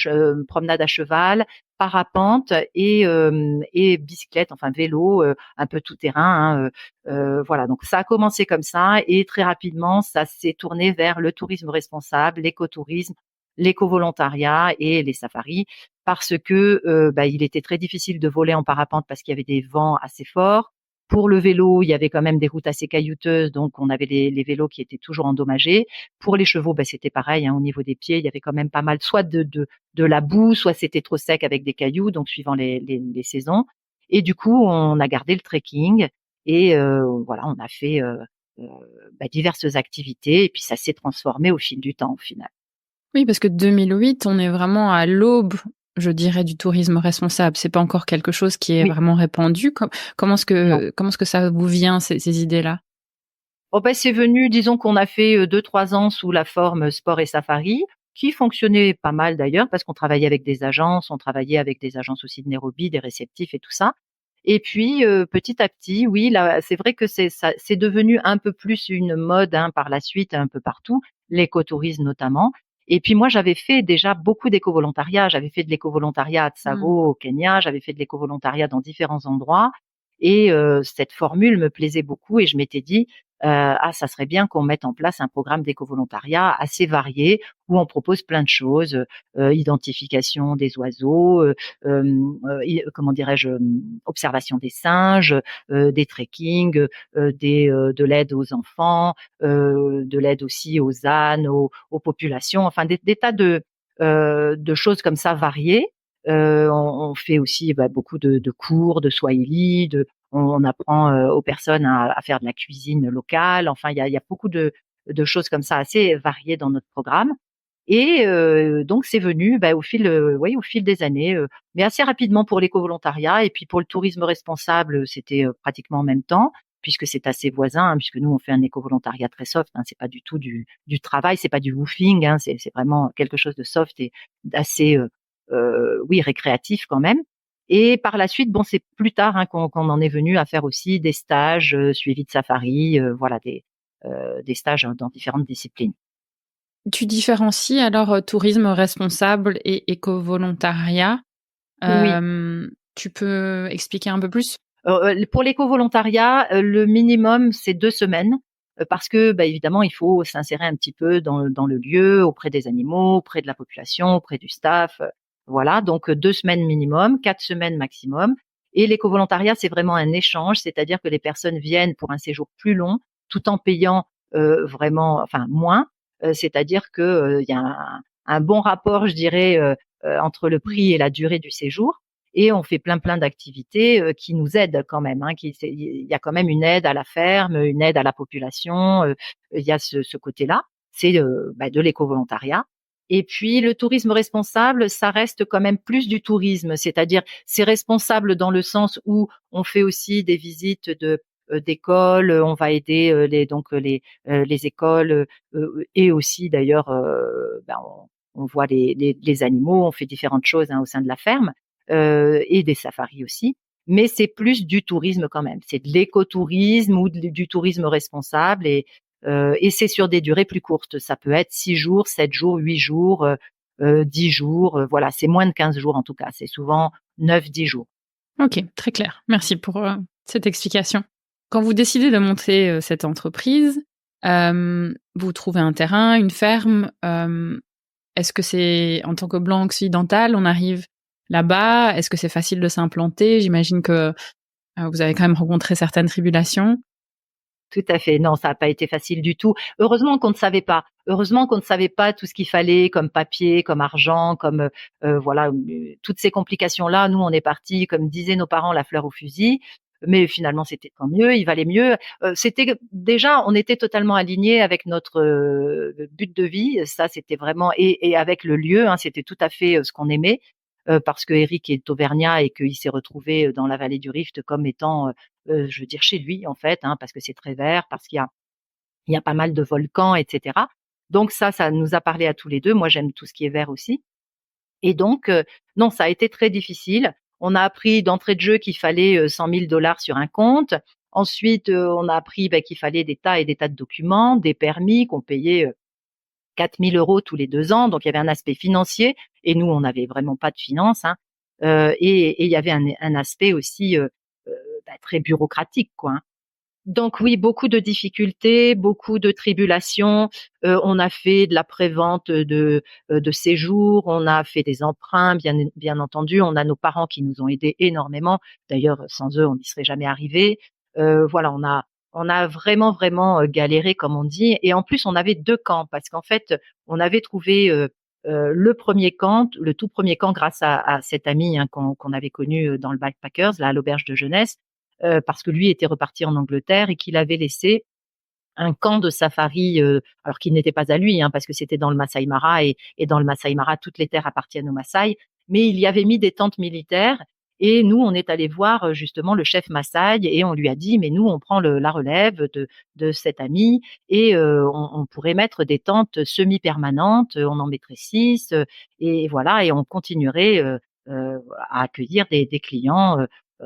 promenade à cheval, parapente et bicyclette, enfin vélo, un peu tout terrain. Hein, voilà, donc ça a commencé comme ça et très rapidement ça s'est tourné vers le tourisme responsable, l'écotourisme, l'éco-volontariat et les safaris parce que il était très difficile de voler en parapente parce qu'il y avait des vents assez forts. Pour le vélo, il y avait quand même des routes assez caillouteuses, donc on avait les vélos qui étaient toujours endommagés. Pour les chevaux, c'était pareil, hein, au niveau des pieds, il y avait quand même pas mal, soit de la boue, soit c'était trop sec avec des cailloux, donc suivant les saisons. Et du coup, on a gardé le trekking et voilà, on a fait diverses activités et puis ça s'est transformé au fil du temps au final.
Oui, parce que 2008, on est vraiment à l'aube, je dirais, du tourisme responsable. C'est pas encore quelque chose qui est
Oui,
vraiment répandu. Comment est-ce
non.
que ça vous vient, ces idées-là?
Oh c'est venu, disons qu'on a fait 2-3 ans sous la forme sport et safari, qui fonctionnait pas mal d'ailleurs parce qu'on travaillait avec des agences, on travaillait avec des agences aussi de Nairobi, des réceptifs et tout ça. Et puis petit à petit, oui, là, c'est vrai que c'est devenu un peu plus une mode par la suite, un peu partout, l'écotourisme notamment. Et puis moi, j'avais fait déjà beaucoup d'éco-volontariat. J'avais fait de l'éco-volontariat à
Mmh.
Tsavo au Kenya, j'avais fait de l'éco-volontariat dans différents endroits. Et cette formule me plaisait beaucoup et je m'étais dit ça serait bien qu'on mette en place un programme d'éco-volontariat assez varié où on propose plein de choses, identification des oiseaux, comment dirais-je, observation des singes, des trekking, de l'aide aux enfants, de l'aide aussi aux ânes, aux populations, enfin des tas de choses comme ça variées. On fait aussi beaucoup de cours de swahili, on apprend aux personnes à faire de la cuisine locale. Enfin, il y a beaucoup de choses comme ça assez variées dans notre programme. Et donc c'est venu au fil des années, mais assez rapidement pour l'éco-volontariat et puis pour le tourisme responsable, c'était pratiquement en même temps puisque c'est assez voisin, puisque nous on fait un éco-volontariat très soft, c'est pas du tout du travail, c'est pas du woofing, c'est vraiment quelque chose de soft et d'assez oui récréatif quand même. Et par la suite, bon, c'est plus tard qu'on en est venu à faire aussi des stages suivis de safari, voilà des stages dans différentes disciplines.
Tu différencies alors, tourisme responsable et éco-volontariat.
Oui.
Tu peux expliquer un peu plus?
Pour l'éco-volontariat, le minimum, c'est 2 semaines, parce que, évidemment, il faut s'insérer un petit peu dans le lieu, auprès des animaux, auprès de la population, auprès du staff, voilà. Donc 2 semaines minimum, 4 semaines maximum. Et l'éco-volontariat, c'est vraiment un échange, c'est-à-dire que les personnes viennent pour un séjour plus long, tout en payant, vraiment enfin moins. C'est-à-dire que, il y a un bon rapport, je dirais, entre le prix et la durée du séjour. Et on fait plein d'activités qui nous aident quand même. Il y a quand même une aide à la ferme, une aide à la population. Il y a ce côté-là. C'est de l'éco-volontariat. Et puis le tourisme responsable, ça reste quand même plus du tourisme, c'est-à-dire c'est responsable dans le sens où on fait aussi des visites d'écoles, on va aider les écoles et aussi d'ailleurs on voit les animaux, on fait différentes choses au sein de la ferme et des safaris aussi. Mais c'est plus du tourisme quand même. C'est de l'écotourisme ou du tourisme responsable et c'est sur des durées plus courtes. Ça peut être 6 jours, 7 jours, 8 jours, 10 jours. Voilà, c'est moins de 15 jours en tout cas. C'est souvent 9-10 jours.
OK, très clair. Merci pour, cette explication. Quand vous décidez de monter, cette entreprise, vous trouvez un terrain, une ferme, est-ce que c'est en tant que blanc occidental, on arrive là-bas? Est-ce que c'est facile de s'implanter? J'imagine que, vous avez quand même rencontré certaines tribulations.
Tout à fait. Non, ça n'a pas été facile du tout. Heureusement qu'on ne savait pas. Heureusement qu'on ne savait pas tout ce qu'il fallait comme papier, comme argent, comme voilà, toutes ces complications-là. Nous, on est partis, comme disaient nos parents, la fleur au fusil. Mais finalement, c'était tant mieux, il valait mieux. C'était déjà, on était totalement alignés avec notre but de vie. Ça, c'était vraiment et avec le lieu, c'était tout à fait ce qu'on aimait. Parce que Eric est auvergnat et qu'il s'est retrouvé dans la vallée du Rift comme étant, je veux dire chez lui en fait, parce que c'est très vert, parce qu'il y a pas mal de volcans et cetera. Donc ça nous a parlé à tous les 2. Moi, j'aime tout ce qui est vert aussi et donc non, ça a été très difficile. On a appris d'entrée de jeu qu'il fallait, 100 000 $ sur un compte. Ensuite, on a appris, qu'il fallait des tas et des tas de documents, des permis qu'on payait, 4 000 € tous les 2 ans. Donc il y avait un aspect financier et nous, on n'avait vraiment pas de finances, et il y avait un aspect aussi, très bureaucratique, quoi. Donc oui, beaucoup de difficultés, beaucoup de tribulations. On a fait de la prévente de séjours, on a fait des emprunts, bien entendu. On a nos parents qui nous ont aidés énormément. D'ailleurs, sans eux, on n'y serait jamais arrivé. Voilà, on a vraiment galéré comme on dit. Et en plus, on avait 2 camps parce qu'en fait, on avait trouvé le premier camp, le tout premier camp grâce à cet ami qu'on avait connu dans le backpackers, là à l'auberge de jeunesse parce que lui était reparti en Angleterre et qu'il avait laissé un camp de safari, alors qu'il n'était pas à lui, hein, parce que c'était dans le Masai Mara et dans le Masai Mara, toutes les terres appartiennent aux Maasai. Mais il y avait mis des tentes militaires et nous, on est allé voir justement le chef Maasai et on lui a dit, mais nous, on prend la relève de cet ami et on pourrait mettre des tentes semi-permanentes, on en mettrait 6 et voilà, et on continuerait à accueillir des clients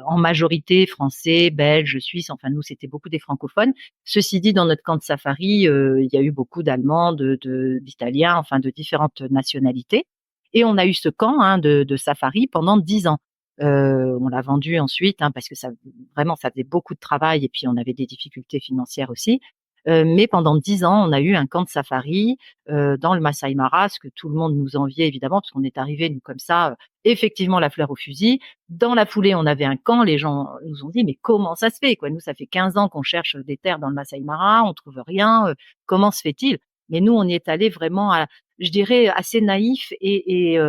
en majorité français, belges, suisses. Enfin, nous, c'était beaucoup des francophones. Ceci dit, dans notre camp de safari, il y a eu beaucoup d'Allemands, d'Italiens, enfin de différentes nationalités. Et on a eu ce camp de safari pendant 10 ans. On l'a vendu ensuite parce que ça faisait beaucoup de travail et puis on avait des difficultés financières aussi. Mais pendant 10 ans, on a eu un camp de safari dans le Masai Mara, ce que tout le monde nous enviait évidemment, parce qu'on est arrivés nous comme ça, effectivement la fleur au fusil. Dans la foulée, on avait un camp. Les gens nous ont dit mais comment ça se fait quoi? Nous, ça fait 15 ans qu'on cherche des terres dans le Masai Mara, on trouve rien. Comment se fait-il? Mais nous, on y est allés vraiment, je dirais, assez naïf et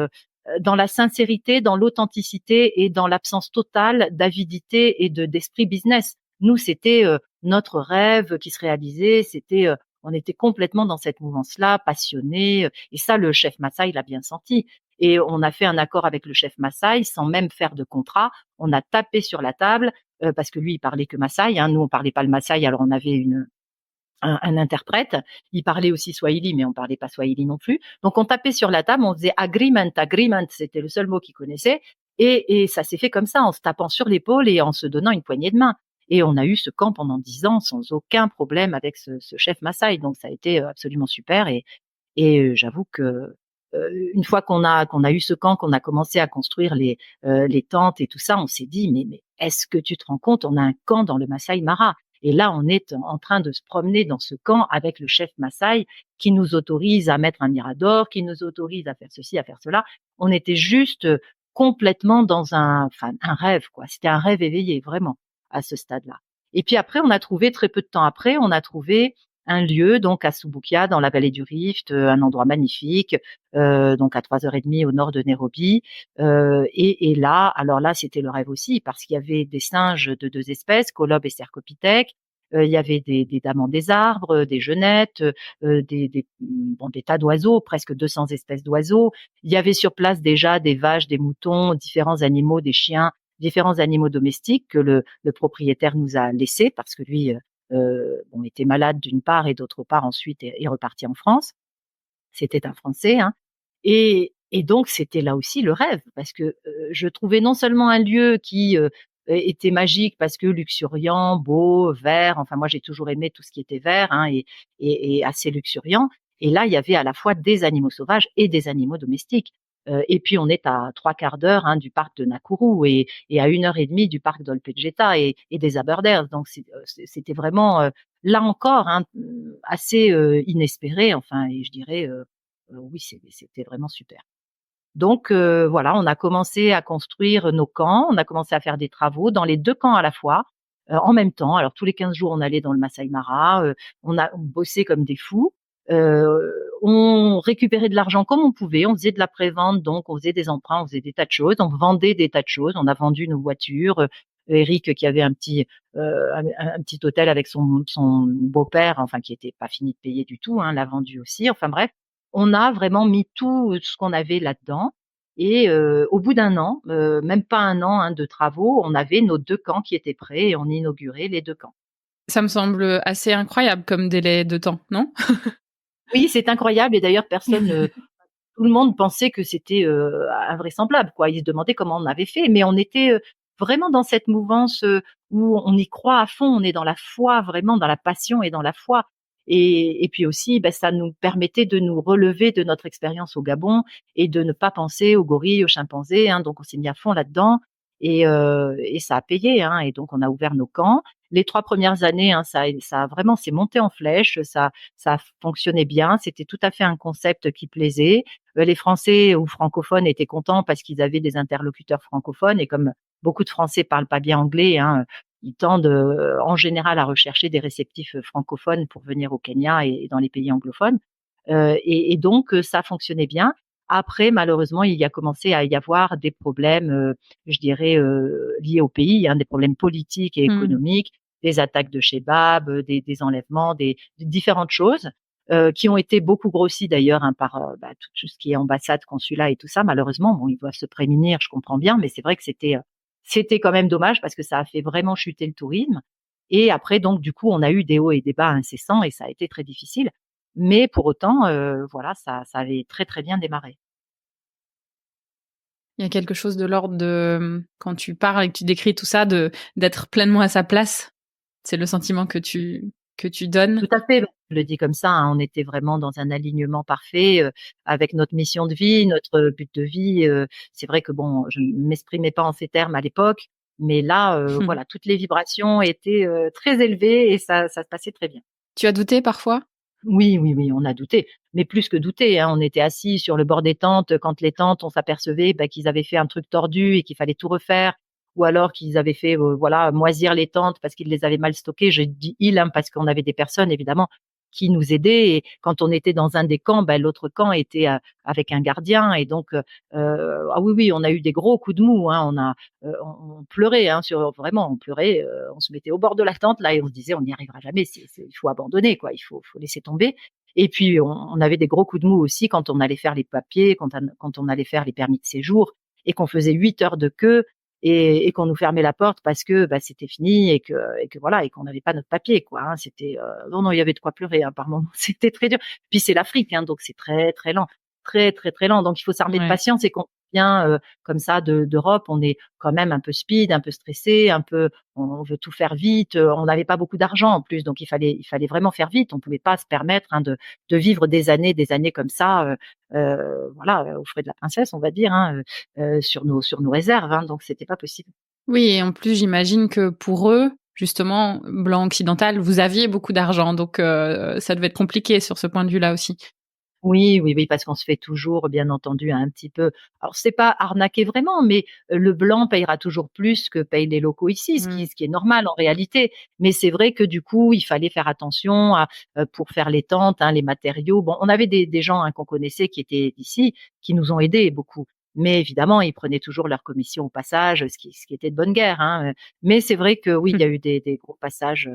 dans la sincérité, dans l'authenticité et dans l'absence totale d'avidité et d'esprit business. Nous, c'était notre rêve qui se réalisait. On était complètement dans cette mouvance-là, passionnés. Et ça, le chef Maasai l'a bien senti. Et on a fait un accord avec le chef Maasai sans même faire de contrat. On a tapé sur la table parce que lui, il parlait que Maasai. Nous, on parlait pas le Maasai, alors on avait un interprète. Il parlait aussi Swahili, mais on parlait pas Swahili non plus. Donc on tapait sur la table, on faisait agreement, c'était le seul mot qu'il connaissait. Et ça s'est fait comme ça, en se tapant sur l'épaule et en se donnant une poignée de main. Et on a eu ce camp pendant 10 ans sans aucun problème avec ce chef Maasai. Donc ça a été absolument super. Et j'avoue que une fois qu'on a eu ce camp, qu'on a commencé à construire les tentes et tout ça, on s'est dit mais est-ce que tu te rends compte, on a un camp dans le Masai Mara. Et là, on est en train de se promener dans ce camp avec le chef Maasai qui nous autorise à mettre un mirador, qui nous autorise à faire ceci, à faire cela. On était juste complètement dans un rêve, quoi. C'était un rêve éveillé, vraiment, à ce stade-là. Et puis après, on a trouvé, très peu de temps après, on a trouvé un lieu, donc à Subukia, dans la vallée du Rift, un endroit magnifique, donc à 3h30 au nord de Nairobi. Et là, alors là, c'était le rêve aussi, parce qu'il y avait des singes de 2 espèces, Colobe et Cercopithèque. Il y avait des damans des arbres, des genettes, des tas d'oiseaux, presque 200 espèces d'oiseaux. Il y avait sur place déjà des vaches, des moutons, différents animaux, des chiens, différents animaux domestiques que le propriétaire nous a laissés parce que lui était malade d'une part et d'autre part ensuite est reparti en France. C'était un Français, et donc c'était là aussi le rêve parce que je trouvais non seulement un lieu qui était magique parce que luxuriant, beau, vert. Enfin moi j'ai toujours aimé tout ce qui était vert et assez luxuriant. Et là il y avait à la fois des animaux sauvages et des animaux domestiques. Et puis on est à 3/4 d'heure du parc de Nakuru et à 1h30 du parc d'Olpejeta et des Aberders. Donc c'était vraiment là encore assez inespéré. Enfin, et je dirais oui, c'était vraiment super. Donc voilà, on a commencé à construire nos camps, on a commencé à faire des travaux dans les 2 camps à la fois, en même temps. Alors tous les 15 jours, on allait dans le Masai Mara, on bossait comme des fous. On récupérait de l'argent comme on pouvait, on faisait de la prévente, donc on faisait des emprunts, on faisait des tas de choses, on vendait des tas de choses, on a vendu nos voitures. Eric qui avait un petit hôtel avec son beau-père, enfin qui était pas fini de payer du tout, l'a vendu aussi. Enfin bref, on a vraiment mis tout ce qu'on avait là-dedans. Et au bout d'un an, même pas un an de travaux, on avait nos 2 camps qui étaient prêts et on inaugurait les 2 camps.
Ça me semble assez incroyable comme délai de temps, non?
Oui, c'est incroyable et d'ailleurs personne, tout le monde pensait que c'était invraisemblable, quoi. Ils se demandaient comment on avait fait, mais on était vraiment dans cette mouvance où on y croit à fond, on est dans la foi, vraiment dans la passion et dans la foi. Et puis aussi, ça nous permettait de nous relever de notre expérience au Gabon et de ne pas penser aux gorilles, aux chimpanzés. Donc on s'est mis à fond là-dedans et ça a payé. Et donc on a ouvert nos camps. Les 3 premières années, ça a vraiment c'est monté en flèche, ça a fonctionné bien. C'était tout à fait un concept qui plaisait. Les Français ou francophones étaient contents parce qu'ils avaient des interlocuteurs francophones et comme beaucoup de Français parlent pas bien anglais, ils tendent en général à rechercher des réceptifs francophones pour venir au Kenya et dans les pays anglophones. Et donc ça fonctionnait bien. Après, malheureusement, il y a commencé à y avoir des problèmes, je dirais, liés au pays, des problèmes politiques et économiques. des attaques de Chebab, des enlèvements, des différentes choses qui ont été beaucoup grossies d'ailleurs par tout ce qui est ambassade, consulat et tout ça. Malheureusement, bon, ils doivent se prémunir, je comprends bien, mais c'est vrai que c'était quand même dommage parce que ça a fait vraiment chuter le tourisme. Et après, donc, du coup, on a eu des hauts et des bas incessants et ça a été très difficile. Mais pour autant, voilà, ça avait très, très bien démarré.
Il y a quelque chose de l'ordre de, quand tu parles et que tu décris tout ça, d'être pleinement à sa place. C'est le sentiment que tu donnes.
Tout à fait, je le dis comme ça, hein, on était vraiment dans un alignement parfait, avec notre mission de vie, notre but de vie, c'est vrai que bon, je ne m'exprimais pas en ces termes à l'époque, mais là, voilà, toutes les vibrations étaient, très élevées et ça se passait très bien.
Tu as douté parfois?
Oui, oui, oui, on a douté, mais plus que douté, hein. On était assis sur le bord des tentes, quand les tentes, on s'apercevait, qu'ils avaient fait un truc tordu et qu'il fallait tout refaire ou alors qu'ils avaient fait, voilà, moisir les tentes parce qu'ils les avaient mal stockées. Je dis «ils», hein, parce qu'on avait des personnes évidemment qui nous aidaient et quand on était dans un des camps, l'autre camp était, avec un gardien et donc ah oui, oui, on a eu des gros coups de mou, hein. On pleurait, hein, vraiment, on pleurait, on se mettait au bord de la tente là et on se disait: «On n'y arrivera jamais, il faut abandonner quoi, il faut laisser tomber» et puis on avait des gros coups de mou aussi quand on allait faire les papiers, quand on allait faire les permis de séjour et qu'on faisait 8 heures de queue et qu'on nous fermait la porte parce que, c'était fini et que voilà et qu'on n'avait pas notre papier quoi, hein. C'était, non, non, il y avait de quoi pleurer, hein, par moments. C'était très dur. Puis c'est l'Afrique, hein, donc c'est très, très lent. Très, très, très lent. Donc il faut s'armer de
Ouais.
patience et quand on vient, comme ça d'Europe, on est quand même un peu speed, un peu stressé, un peu on veut tout faire vite, on n'avait pas beaucoup d'argent en plus, donc il fallait vraiment faire vite. On pouvait pas se permettre, hein, de vivre des années comme ça, voilà, aux frais de la princesse, on va dire, hein, sur nos réserves, hein, donc c'était pas possible.
Oui, et en plus, j'imagine que pour eux, justement, blanc occidental, vous aviez beaucoup d'argent, donc ça devait être compliqué sur ce point de vue-là aussi.
Oui, oui, oui, parce qu'on se fait toujours, bien entendu, un petit peu alors c'est pas arnaquer vraiment, mais le blanc payera toujours plus que payent les locaux ici, ce qui
Mmh.
ce qui est normal en réalité. Mais c'est vrai que du coup, il fallait faire attention pour faire les tentes, hein, les matériaux. Bon, on avait des gens, hein, qu'on connaissait qui étaient ici, qui nous ont aidés beaucoup. Mais évidemment, ils prenaient toujours leur commission au passage, ce qui était de bonne guerre, hein, mais c'est vrai que oui, il y a eu des gros passages,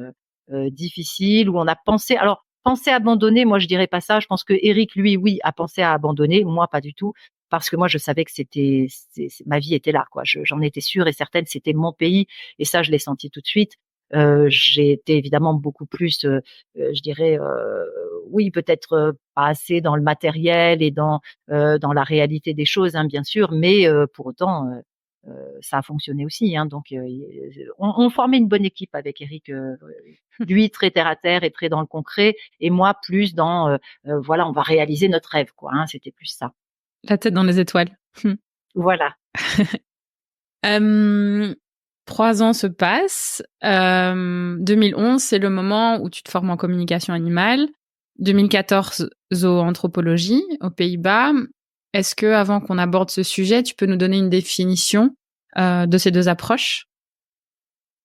difficiles où on a pensé alors penser à abandonner, moi je dirais pas ça. Je pense que Eric, lui, oui, a pensé à abandonner. Moi, pas du tout, parce que moi je savais que ma vie était là, quoi. J'en étais sûre et certaine. C'était mon pays et ça, je l'ai senti tout de suite. J'ai été évidemment beaucoup plus, je dirais, oui, peut-être pas assez dans le matériel et dans la réalité des choses, hein, bien sûr, mais pour autant, ça a fonctionné aussi, hein, donc on formait une bonne équipe avec Eric, lui très terre à terre et très dans le concret et moi plus dans, voilà, on va réaliser notre rêve quoi, hein, c'était plus ça.
La tête dans les étoiles.
Voilà.
Hem, 3 ans se passent. 2011, c'est le moment où tu te formes en communication animale. 2014, zooanthropologie aux Pays-Bas. Est-ce que, avant qu'on aborde ce sujet, tu peux nous donner une définition, de ces 2 approches?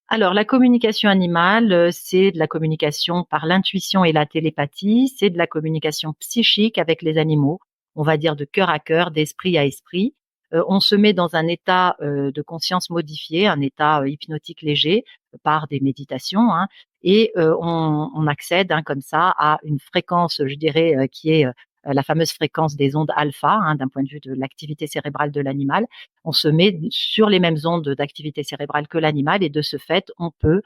Alors la communication animale, c'est de la communication par l'intuition et la télépathie, c'est de la communication psychique avec les animaux, on va dire de cœur à cœur, d'esprit à esprit. On se met dans un état, de conscience modifié, un état, hypnotique léger, par des méditations, hein et on accède, hein, comme ça à une fréquence, je dirais, qui est, la fameuse fréquence des ondes alpha, hein, d'un point de vue de l'activité cérébrale de l'animal. On se met sur les mêmes ondes d'activité cérébrale que l'animal et de ce fait, on peut,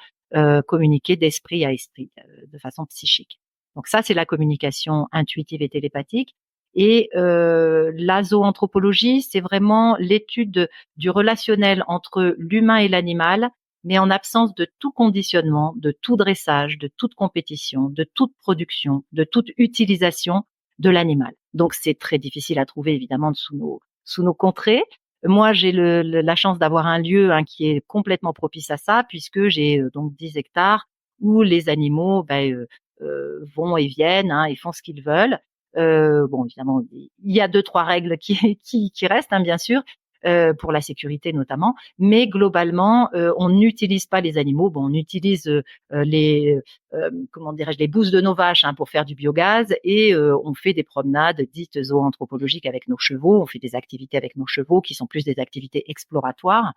communiquer d'esprit à esprit, de façon psychique. Donc ça, c'est la communication intuitive et télépathique et la zooanthropologie, c'est vraiment l'étude du relationnel entre l'humain et l'animal, mais en absence de tout conditionnement, de tout dressage, de toute compétition, de toute production, de toute utilisation de l'animal. Donc c'est très difficile à trouver évidemment sous nos contrées. Moi, j'ai la chance d'avoir un lieu, hein, qui est complètement propice à ça puisque j'ai, donc 10 hectares où les animaux, vont et viennent, hein, et font ce qu'ils veulent. Bon évidemment, il y a 2-3 règles qui qui restent, hein, bien sûr, pour la sécurité notamment, mais globalement, on n'utilise pas les animaux. Bon, on utilise, les, comment dirais-je? Les bousses de nos vaches, hein, pour faire du biogaz et on fait des promenades dites zooanthropologiques avec nos chevaux. On fait des activités avec nos chevaux qui sont plus des activités exploratoires.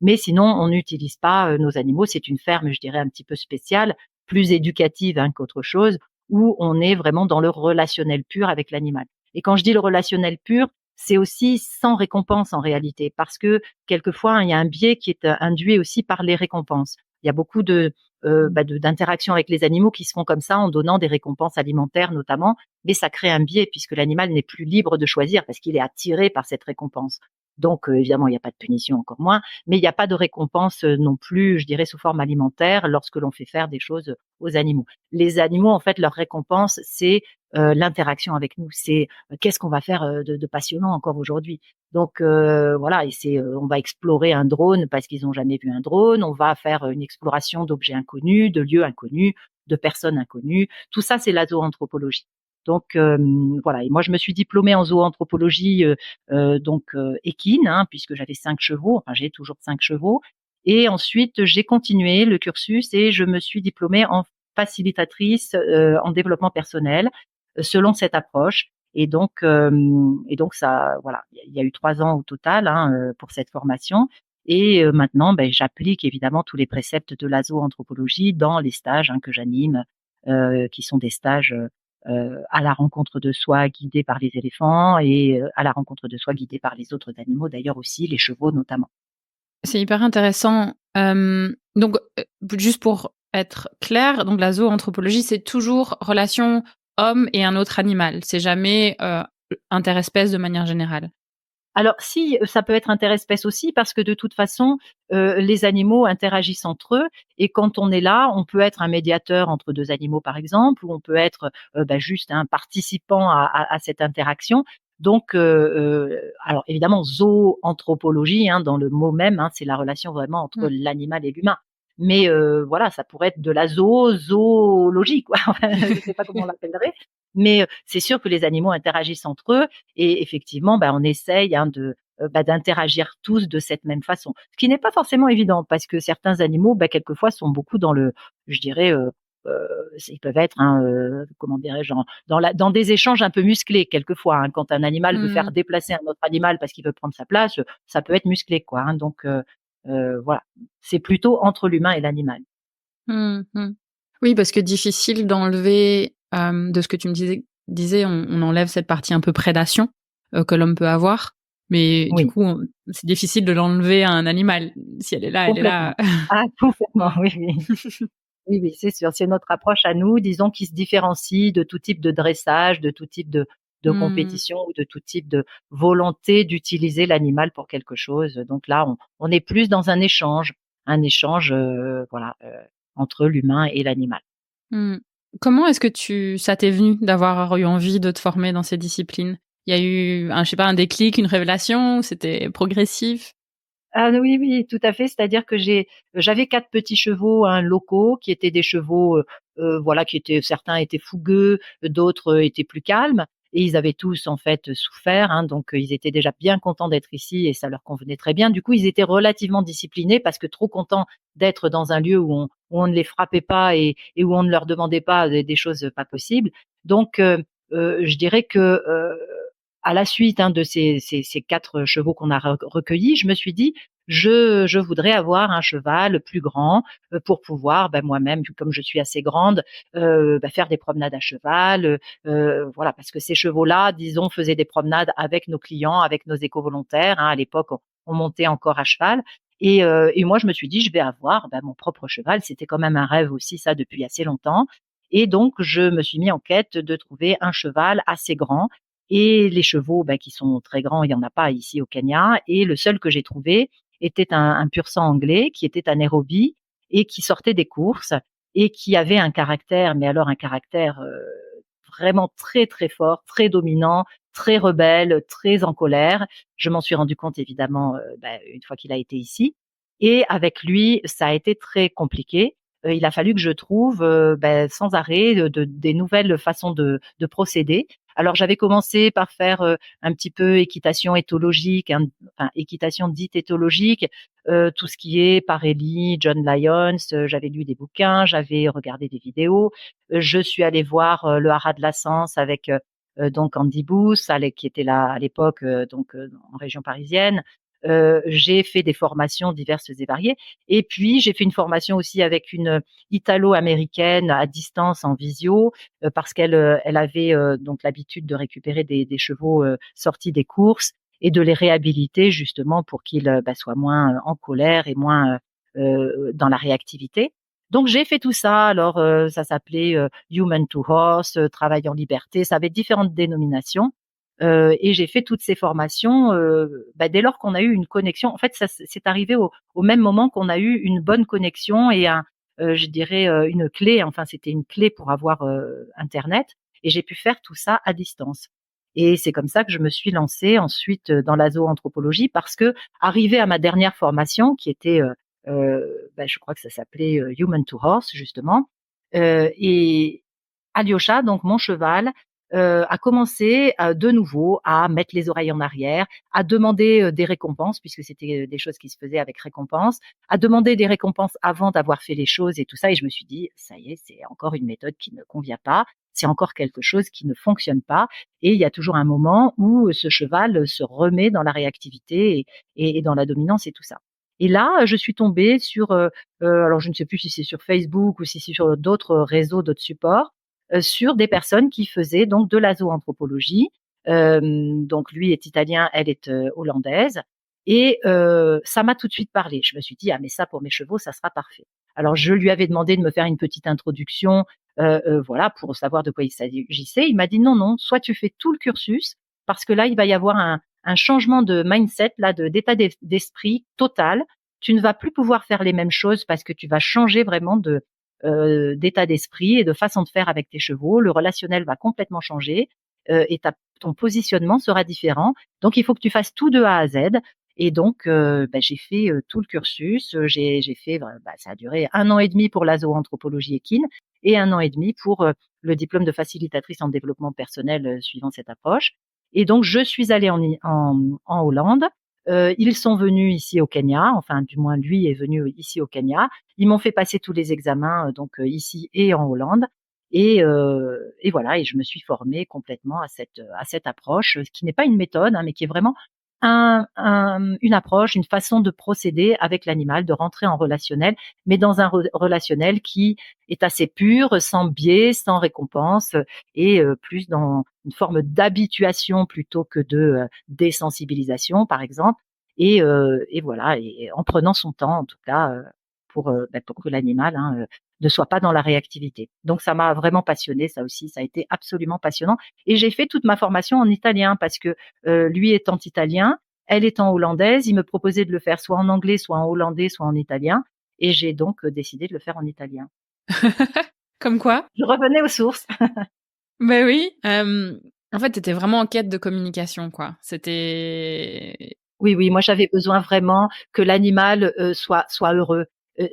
Mais sinon, on n'utilise pas nos animaux. C'est une ferme, je dirais, un petit peu spéciale, plus éducative qu'autre chose, où on est vraiment dans le relationnel pur avec l'animal. Et quand je dis le relationnel pur, c'est aussi sans récompense en réalité, parce que quelquefois, il y a un biais qui est induit aussi par les récompenses. Il y a beaucoup d'interactions avec les animaux qui se font comme ça en donnant des récompenses alimentaires notamment, mais ça crée un biais puisque l'animal n'est plus libre de choisir parce qu'il est attiré par cette récompense. Donc évidemment, il n'y a pas de punition, encore moins, mais il n'y a pas de récompense non plus, je dirais, sous forme alimentaire lorsque l'on fait faire des choses aux animaux. Les animaux, en fait, leur récompense, c'est l'interaction avec nous. C'est qu'est-ce qu'on va faire de passionnant encore aujourd'hui. Donc voilà, et c'est on va explorer un drone parce qu'ils n'ont jamais vu un drone. On va faire une exploration d'objets inconnus, de lieux inconnus, de personnes inconnues. Tout ça, c'est la zooanthropologie. Donc voilà. Et moi, je me suis diplômée en zooanthropologie équine, puisque j'avais 5 chevaux. Enfin, j'ai toujours 5 chevaux. Et ensuite, j'ai continué le cursus et je me suis diplômée en facilitatrice en développement personnel selon cette approche. Et donc ça, voilà, il y a eu 3 ans au total pour cette formation. Et maintenant, j'applique évidemment tous les préceptes de la zooanthropologie dans les stages que j'anime, qui sont des stages à la rencontre de soi guidés par les éléphants et à la rencontre de soi guidés par les autres animaux, d'ailleurs aussi les chevaux notamment.
C'est hyper intéressant. Donc, juste pour être clair, donc la zooanthropologie, c'est toujours relation homme et un autre animal. C'est jamais interespèce de manière générale.
Alors si, ça peut être interespèce aussi parce que de toute façon, les animaux interagissent entre eux et quand on est là, on peut être un médiateur entre 2 animaux par exemple ou on peut être, juste un participant à cette interaction. Donc alors évidemment zooanthropologie dans le mot même, c'est la relation vraiment entre l'animal et l'humain. Mais voilà, ça pourrait être de la zoologie quoi. Je ne sais pas comment on l'appellerait, mais c'est sûr que les animaux interagissent entre eux et effectivement, on essaye d'interagir tous de cette même façon. Ce qui n'est pas forcément évident parce que certains animaux, quelquefois, sont beaucoup dans le, je dirais, ils peuvent être, comment dirais-je, dans des échanges un peu musclés quelquefois. Quand un animal veut faire déplacer un autre animal parce qu'il veut prendre sa place, ça peut être musclé, quoi. Donc voilà, c'est plutôt entre l'humain et l'animal.
Oui, parce que difficile d'enlever, de ce que tu me disais, on enlève cette partie un peu prédation que l'homme peut avoir, mais du
Oui.
coup, c'est difficile de l'enlever à un animal. Si elle est là, elle est là.
Ah complètement, oui, oui. Oui, oui, c'est sûr. C'est notre approche à nous, disons, qui se différencie de tout type de dressage, de tout type de compétition ou de tout type de volonté d'utiliser l'animal pour quelque chose. Donc là, on est plus dans un échange voilà, entre l'humain et l'animal.
Comment est-ce que ça t'est venu d'avoir eu envie de te former dans ces disciplines? Il y a eu je sais pas, un déclic, une révélation? C'était progressif?
Ah oui, oui, tout à fait. C'est-à-dire que j'avais 4 petits chevaux, locaux, qui étaient des chevaux, voilà, certains étaient fougueux, d'autres étaient plus calmes et ils avaient tous en fait souffert, donc ils étaient déjà bien contents d'être ici et ça leur convenait très bien. Du coup, ils étaient relativement disciplinés parce que trop contents d'être dans un lieu où on ne les frappait pas et où on ne leur demandait pas des choses pas possibles. Donc je dirais que, à la suite de ces 4 chevaux qu'on a recueillis, je me suis dit: «Je voudrais avoir un cheval plus grand, pour pouvoir, moi-même, comme je suis assez grande, faire des promenades à cheval», voilà, parce que ces chevaux-là, disons, faisaient des promenades avec nos clients, avec nos éco-volontaires, À l'époque, on montait encore à cheval et moi, je me suis dit: «Je vais avoir, mon propre cheval». C'était quand même un rêve aussi ça depuis assez longtemps et donc je me suis mis en quête de trouver un cheval assez grand et les chevaux, qui sont très grands, il y en a pas ici au Kenya et le seul que j'ai trouvé était un pur sang anglais qui était un Nairobi et qui sortait des courses et qui avait un caractère, mais alors un caractère, vraiment très, très fort, très dominant, très rebelle, très en colère. Je m'en suis rendu compte évidemment, une fois qu'il a été ici et avec lui, ça a été très compliqué. Il a fallu que je trouve, sans arrêt des nouvelles façons de procéder. Alors j'avais commencé par faire, un petit peu équitation éthologique, enfin équitation dite éthologique, tout ce qui est Parelli, John Lyons, j'avais lu des bouquins, j'avais regardé des vidéos. Je suis allée voir, le haras de la Sens avec, donc Andy Booth, qui était là à l'époque, en région parisienne. j'ai fait des formations diverses et variées. Et puis, j'ai fait une formation aussi avec une italo-américaine à distance en visio, parce qu'elle avait donc l'habitude de récupérer des chevaux sortis des courses et de les réhabiliter justement pour qu'ils soient moins en colère et moins dans la réactivité. Donc j'ai fait tout ça. Alors ça s'appelait Human to Horse, Travail en liberté. Ça avait différentes dénominations. Et j'ai fait toutes ces formations dès lors qu'on a eu une connexion. En fait, ça c'est arrivé au même moment qu'on a eu une bonne connexion et je dirais une clé. Enfin, c'était une clé pour avoir Internet. Et j'ai pu faire tout ça à distance. Et c'est comme ça que je me suis lancée ensuite dans la zoanthropologie parce que arrivé à ma dernière formation, qui était, je crois que ça s'appelait Human to Horse justement, et Alyosha, donc mon cheval, a commencé de nouveau à mettre les oreilles en arrière, à demander des récompenses, puisque c'était des choses qui se faisaient avec récompense, à demander des récompenses avant d'avoir fait les choses et tout ça. Et je me suis dit, ça y est, c'est encore une méthode qui ne convient pas, c'est encore quelque chose qui ne fonctionne pas. Et il y a toujours un moment où ce cheval se remet dans la réactivité et dans la dominance et tout ça. Et là, je suis tombée sur, alors je ne sais plus si c'est sur Facebook ou si c'est sur d'autres réseaux, d'autres supports, sur des personnes qui faisaient donc de la zoanthropologie. Donc lui est italien, elle est hollandaise. Et ça m'a tout de suite parlé. Je me suis dit, ah mais ça pour mes chevaux, ça sera parfait. Alors je lui avais demandé de me faire une petite introduction, voilà, pour savoir de quoi il s'agissait. Il m'a dit non, non, soit tu fais tout le cursus, parce que là il va y avoir un changement de mindset, là, d'état d'esprit total. Tu ne vas plus pouvoir faire les mêmes choses parce que tu vas changer vraiment d'état d'esprit et de façon de faire avec tes chevaux. Le relationnel va complètement changer et ton positionnement sera différent. Donc, il faut que tu fasses tout de A à Z. Et donc, j'ai fait tout le cursus. J'ai fait, ça a duré 1 an et demi pour la zoanthropologie équine et 1 an et demi pour le diplôme de facilitatrice en développement personnel suivant cette approche. Et donc, je suis allée en Hollande. Ils sont venus ici au Kenya, enfin, du moins, lui est venu ici au Kenya. Ils m'ont fait passer tous les examens, donc ici et en Hollande. Et voilà, et je me suis formée complètement à cette approche, qui n'est pas une méthode, hein, mais qui est vraiment une approche, une façon de procéder avec l'animal, de rentrer en relationnel, mais dans un relationnel qui est assez pur, sans biais, sans récompense, et plus dans une forme d'habituation plutôt que de désensibilisation, par exemple. Et voilà, et en prenant son temps, en tout cas, pour que l'animal ne soit pas dans la réactivité. Donc ça m'a vraiment passionnée, ça aussi, ça a été absolument passionnant. Et j'ai fait toute ma formation en italien parce que lui étant italien, elle étant hollandaise, il me proposait de le faire soit en anglais, soit en hollandais, soit en italien. Et j'ai donc décidé de le faire en italien.
Comme quoi?
Je revenais aux sources.
Ben oui. En fait, t'étais vraiment en quête de communication, quoi. C'était...
Oui, moi j'avais besoin vraiment que l'animal soit heureux.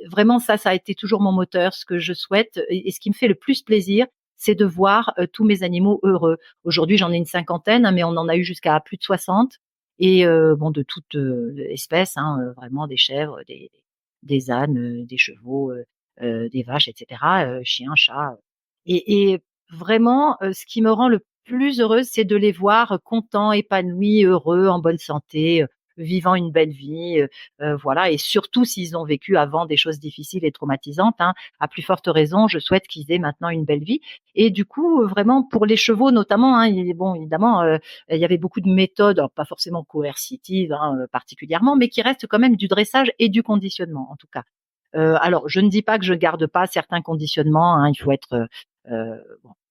Vraiment ça a été toujours mon moteur. Ce que je souhaite et ce qui me fait le plus plaisir, c'est de voir tous mes animaux heureux. Aujourd'hui, j'en ai une cinquantaine, hein, mais on en a eu jusqu'à plus de 60. Et de toutes espèces, vraiment des chèvres, des ânes, des chevaux, des vaches, etc., chiens, chats. Et vraiment, ce qui me rend le plus heureuse, c'est de les voir contents, épanouis, heureux, en bonne santé, vivant une belle vie, voilà. Et surtout s'ils ont vécu avant des choses difficiles et traumatisantes, hein. À plus forte raison, je souhaite qu'ils aient maintenant une belle vie. Et du coup, vraiment pour les chevaux notamment, hein, évidemment, il y avait beaucoup de méthodes, alors pas forcément coercitives, hein, particulièrement, mais qui restent quand même du dressage et du conditionnement, en tout cas. Alors, je ne dis pas que je garde pas certains conditionnements, hein, il faut être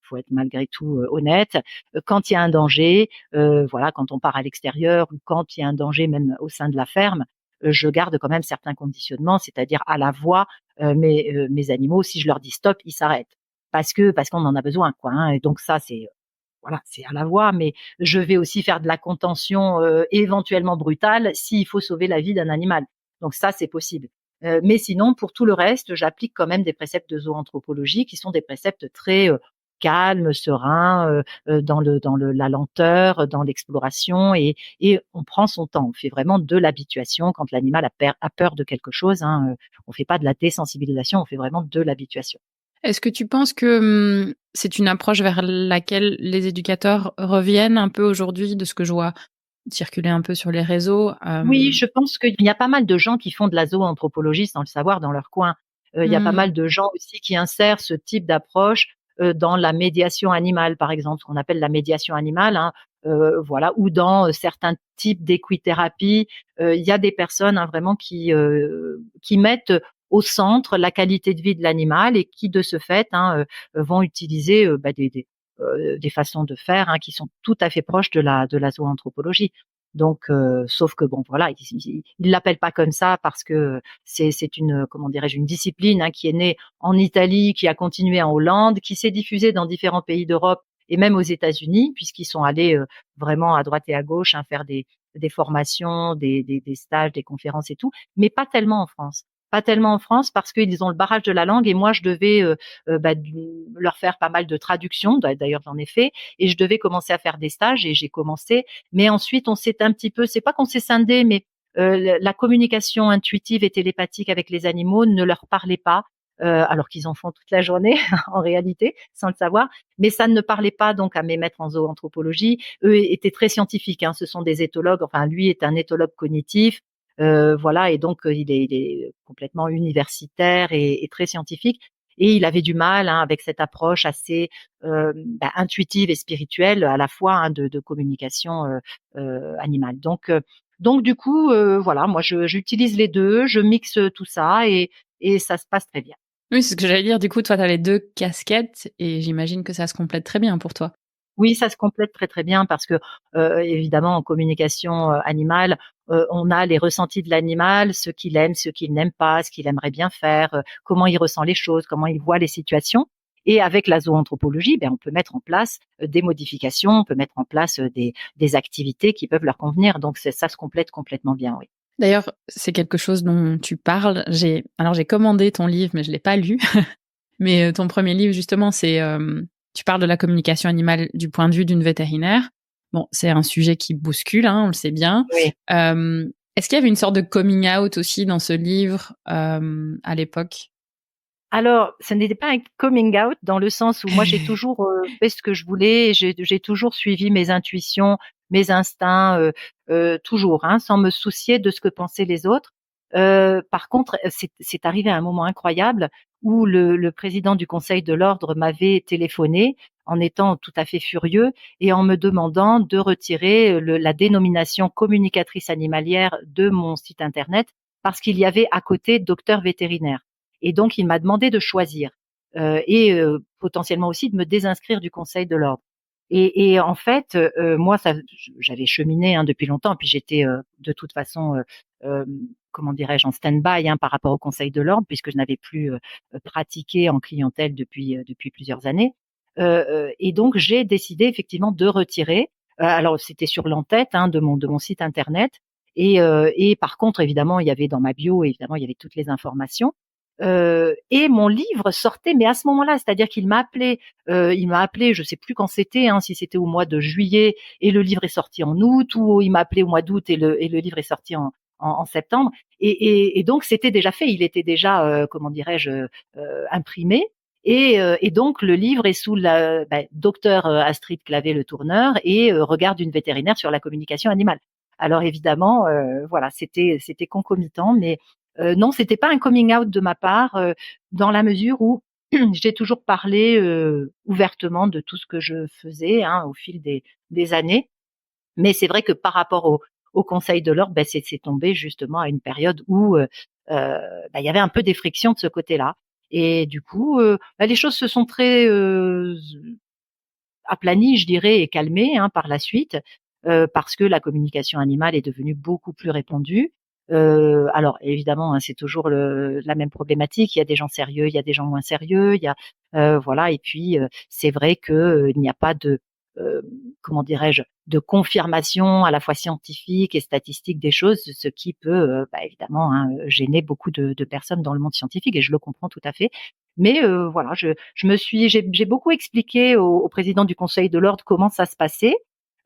faut être malgré tout honnête. Quand il y a un danger, voilà, quand on part à l'extérieur ou quand il y a un danger même au sein de la ferme, je garde quand même certains conditionnements, c'est-à-dire à la voix, mes animaux, si je leur dis stop, ils s'arrêtent parce qu'on en a besoin, quoi. Hein, et donc ça, c'est voilà, c'est à la voix, mais je vais aussi faire de la contention éventuellement brutale s'il faut sauver la vie d'un animal. Donc ça, c'est possible. Mais sinon, pour tout le reste, j'applique quand même des préceptes de zoanthropologie qui sont des préceptes très calmes, sereins, dans la lenteur, dans l'exploration, et on prend son temps. On fait vraiment de l'habituation quand l'animal a peur de quelque chose. Hein, on fait pas de la désensibilisation, on fait vraiment de l'habituation.
Est-ce que tu penses que c'est une approche vers laquelle les éducateurs reviennent un peu aujourd'hui, de ce que je vois circuler un peu sur les réseaux.
Oui, je pense qu'il y a pas mal de gens qui font de la zoanthropologie sans le savoir dans leur coin. Il y a pas
Mmh.
mal de gens aussi qui insèrent ce type d'approche, dans la médiation animale, par exemple, ce qu'on appelle la médiation animale, hein, voilà, ou dans, certains types d'équithérapie. Il y a des personnes, hein, vraiment qui mettent au centre la qualité de vie de l'animal et qui, de ce fait, hein, vont utiliser, des façons de faire, hein, qui sont tout à fait proches de la zoanthropologie. Donc, sauf que bon, voilà, ils l'appellent pas comme ça parce que c'est une, comment dirais-je, une discipline, hein, qui est née en Italie, qui a continué en Hollande, qui s'est diffusée dans différents pays d'Europe et même aux États-Unis, puisqu'ils sont allés vraiment à droite et à gauche, hein, faire des formations, des stages, des conférences et tout, mais pas tellement en France. Pas tellement en France parce qu'ils ont le barrage de la langue et moi je devais leur faire pas mal de traductions. D'ailleurs j'en ai fait et je devais commencer à faire des stages et j'ai commencé, mais ensuite, on s'est un petit peu, c'est pas qu'on s'est scindé, mais la communication intuitive et télépathique avec les animaux ne leur parlait pas, alors qu'ils en font toute la journée en réalité, sans le savoir. Mais ça ne parlait pas donc à mes maîtres en zoanthropologie. Eux étaient très scientifiques, hein, ce sont des éthologues. Enfin, lui est un éthologue cognitif, voilà, et donc il est complètement universitaire et très scientifique. Et il avait du mal, hein, avec cette approche assez intuitive et spirituelle à la fois, hein, de communication animale. Donc du coup, voilà, moi j'utilise les deux, je mixe tout ça et ça se passe très bien.
Oui, c'est ce que j'allais dire. Du coup, toi, tu as les 2 casquettes et j'imagine que ça se complète très bien pour toi.
Oui, ça se complète très, très bien parce que, évidemment, en communication, animale, on a les ressentis de l'animal, ce qu'il aime, ce qu'il n'aime pas, ce qu'il aimerait bien faire, comment il ressent les choses, comment il voit les situations et avec la zoanthropologie, on peut mettre en place, des modifications, on peut mettre en place, des activités qui peuvent leur convenir donc ça se complète complètement bien, oui.
D'ailleurs, c'est quelque chose dont tu parles. J'ai commandé ton livre, mais je l'ai pas lu. Mais, ton premier livre, justement, tu parles de la communication animale du point de vue d'une vétérinaire. Bon, c'est un sujet qui bouscule, hein, on le sait bien.
Oui.
Est-ce qu'il y avait une sorte de coming out aussi dans ce livre, à l'époque?
Alors, ce n'était pas un coming out dans le sens où moi j'ai toujours, fait ce que je voulais et j'ai toujours suivi mes intuitions, mes instincts, toujours, hein, sans me soucier de ce que pensaient les autres. Par contre, c'est arrivé à un moment incroyable où le président du conseil de l'ordre m'avait téléphoné en étant tout à fait furieux et en me demandant de retirer, la dénomination communicatrice animalière de mon site internet parce qu'il y avait à côté docteur vétérinaire. Et donc, il m'a demandé de choisir et potentiellement aussi de me désinscrire du conseil de l'ordre. Et en fait, moi, j'avais cheminé, hein, depuis longtemps, puis j'étais de toute façon, comment dirais-je, en stand-by, hein, par rapport au conseil de l'ordre, puisque je n'avais plus pratiqué en clientèle depuis plusieurs années. Et donc, j'ai décidé effectivement de retirer. Alors, c'était sur l'entête, hein, de mon site internet. Et par contre, évidemment, il y avait dans ma bio, évidemment, il y avait toutes les informations. Et mon livre sortait, mais à ce moment-là, c'est-à-dire qu'il m'a appelé, je sais plus quand c'était, hein, si c'était au mois de juillet et le livre est sorti en août, ou il m'a appelé au mois d'août et le livre est sorti en septembre. Et donc c'était déjà fait, il était déjà, comment dirais-je, imprimé. Et donc le livre est sous la docteur Astrid Clavé Le Tourneur et regard d'une vétérinaire sur la communication animale. Alors évidemment, voilà, c'était concomitant, mais non, c'était pas un coming out de ma part, dans la mesure où j'ai toujours parlé, ouvertement de tout ce que je faisais, hein, au fil des années. Mais c'est vrai que par rapport au conseil de l'ordre, c'est tombé justement à une période où, il y avait un peu des frictions de ce côté-là. Et du coup, les choses se sont très, aplanies, je dirais, et calmées, hein, par la suite, parce que la communication animale est devenue beaucoup plus répandue. Alors évidemment, hein, c'est toujours la même problématique. Il y a des gens sérieux, il y a des gens moins sérieux, il y a, voilà. Et puis, c'est vrai que, il n'y a pas de, heu, comment dirais-je? De confirmation à la fois scientifique et statistique des choses, ce qui peut, évidemment, hein, gêner beaucoup de personnes dans le monde scientifique et je le comprends tout à fait. Mais, voilà, j'ai beaucoup expliqué au président du conseil de l'ordre comment ça se passait,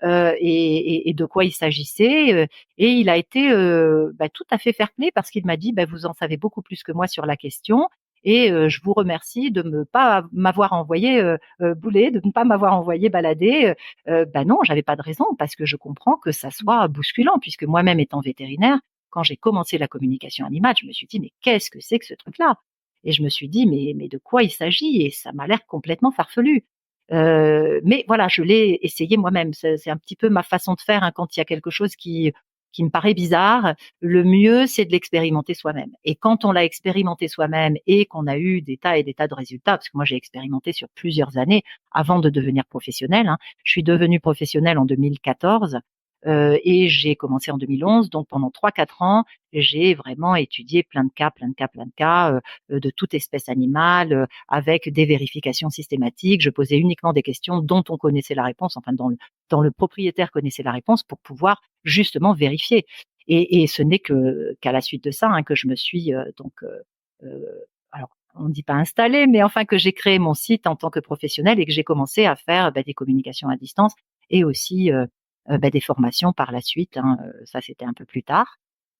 et de quoi il s'agissait, et il a été, tout à fait fair-play parce qu'il m'a dit: «Vous en savez beaucoup plus que moi sur la question et je vous remercie de ne pas m'avoir envoyé bouler, de ne pas m'avoir envoyé balader. Non, j'avais pas de raison parce que je comprends que ça soit bousculant puisque moi-même étant vétérinaire, quand j'ai commencé la communication animale, je me suis dit mais qu'est-ce que c'est que ce truc-là? Et je me suis dit mais de quoi il s'agit? Et ça m'a l'air complètement farfelu. Mais voilà, je l'ai essayé moi-même. C'est un petit peu ma façon de faire, hein, quand il y a quelque chose qui me paraît bizarre. Le mieux, c'est de l'expérimenter soi-même. Et quand on l'a expérimenté soi-même et qu'on a eu des tas et des tas de résultats, parce que moi j'ai expérimenté sur plusieurs années avant de devenir professionnelle, hein. Je suis devenue professionnelle en 2014 et j'ai commencé en 2011. Donc pendant 3-4 ans, j'ai vraiment étudié plein de cas de toute espèce animale avec des vérifications systématiques. Je posais uniquement des questions dont on connaissait la réponse, enfin dont le propriétaire connaissait la réponse pour pouvoir justement vérifier. Et ce n'est qu'à la suite de ça, hein, que je me suis alors on ne dit pas installée, mais enfin que j'ai créé mon site en tant que professionnelle et que j'ai commencé à faire des communications à distance et aussi des formations par la suite, hein. Ça, c'était un peu plus tard.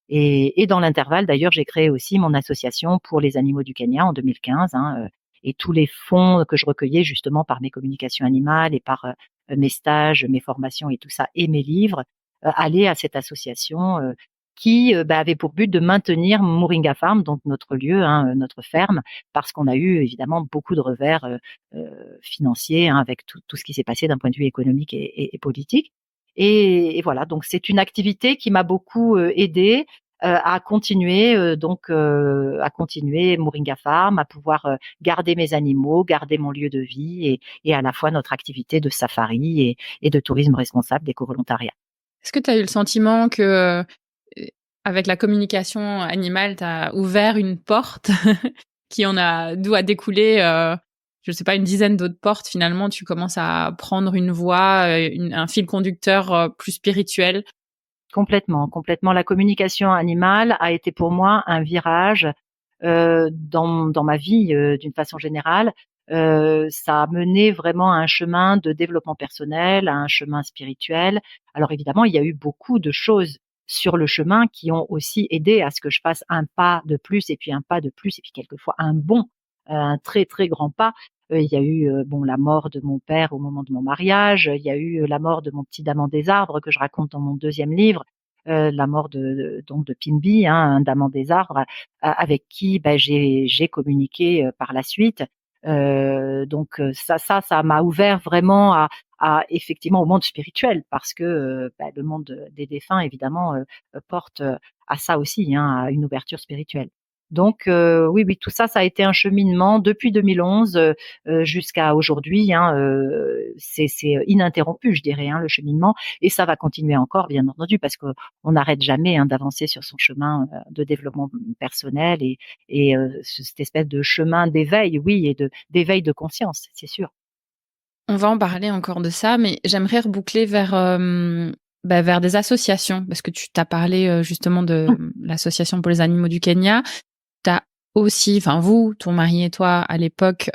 Et dans l'intervalle, d'ailleurs, j'ai créé aussi mon association pour les animaux du Kenya en 2015, hein, et tous les fonds que je recueillais justement par mes communications animales et par mes stages, mes formations et tout ça, et mes livres, allaient à cette association qui avait pour but de maintenir Moringa Farm, donc notre lieu, hein, notre ferme, parce qu'on a eu évidemment beaucoup de revers financiers, hein, avec tout ce qui s'est passé d'un point de vue économique et politique. Et voilà, donc c'est une activité qui m'a beaucoup aidée à continuer à continuer Moringa Farm, à pouvoir garder mes animaux, garder mon lieu de vie et à la fois notre activité de safari et de tourisme responsable d'éco-volontariat.
Est-ce que tu as eu le sentiment que avec la communication animale, tu as ouvert une porte d'où a découlé je sais pas, une dizaine d'autres portes? Finalement, tu commences à prendre une voie, un fil conducteur plus spirituel.
Complètement, complètement. La communication animale a été pour moi un virage dans ma vie d'une façon générale. Ça a mené vraiment à un chemin de développement personnel, à un chemin spirituel. Alors évidemment, il y a eu beaucoup de choses sur le chemin qui ont aussi aidé à ce que je fasse un pas de plus et puis un pas de plus et puis quelquefois un très très grand pas. Il y a eu la mort de mon père au moment de mon mariage. Il y a eu la mort de mon petit daman des arbres que je raconte dans mon deuxième livre. La mort donc de Pimby, hein, un daman des arbres, avec qui j'ai communiqué par la suite. Donc ça m'a ouvert vraiment à effectivement au monde spirituel parce que le monde des défunts évidemment porte à ça aussi, hein, à une ouverture spirituelle. Donc oui, tout ça, ça a été un cheminement depuis 2011 jusqu'à aujourd'hui, hein, c'est ininterrompu, je dirais, hein, le cheminement, et ça va continuer encore, bien entendu, parce qu'on n'arrête jamais, hein, d'avancer sur son chemin de développement personnel et cette espèce de chemin d'éveil, oui, et d'éveil de conscience, c'est sûr.
On va en parler encore de ça, mais j'aimerais reboucler vers des associations, parce que tu t'as parlé justement de l'association pour les animaux du Kenya. T'as aussi, enfin vous, ton mari et toi, à l'époque,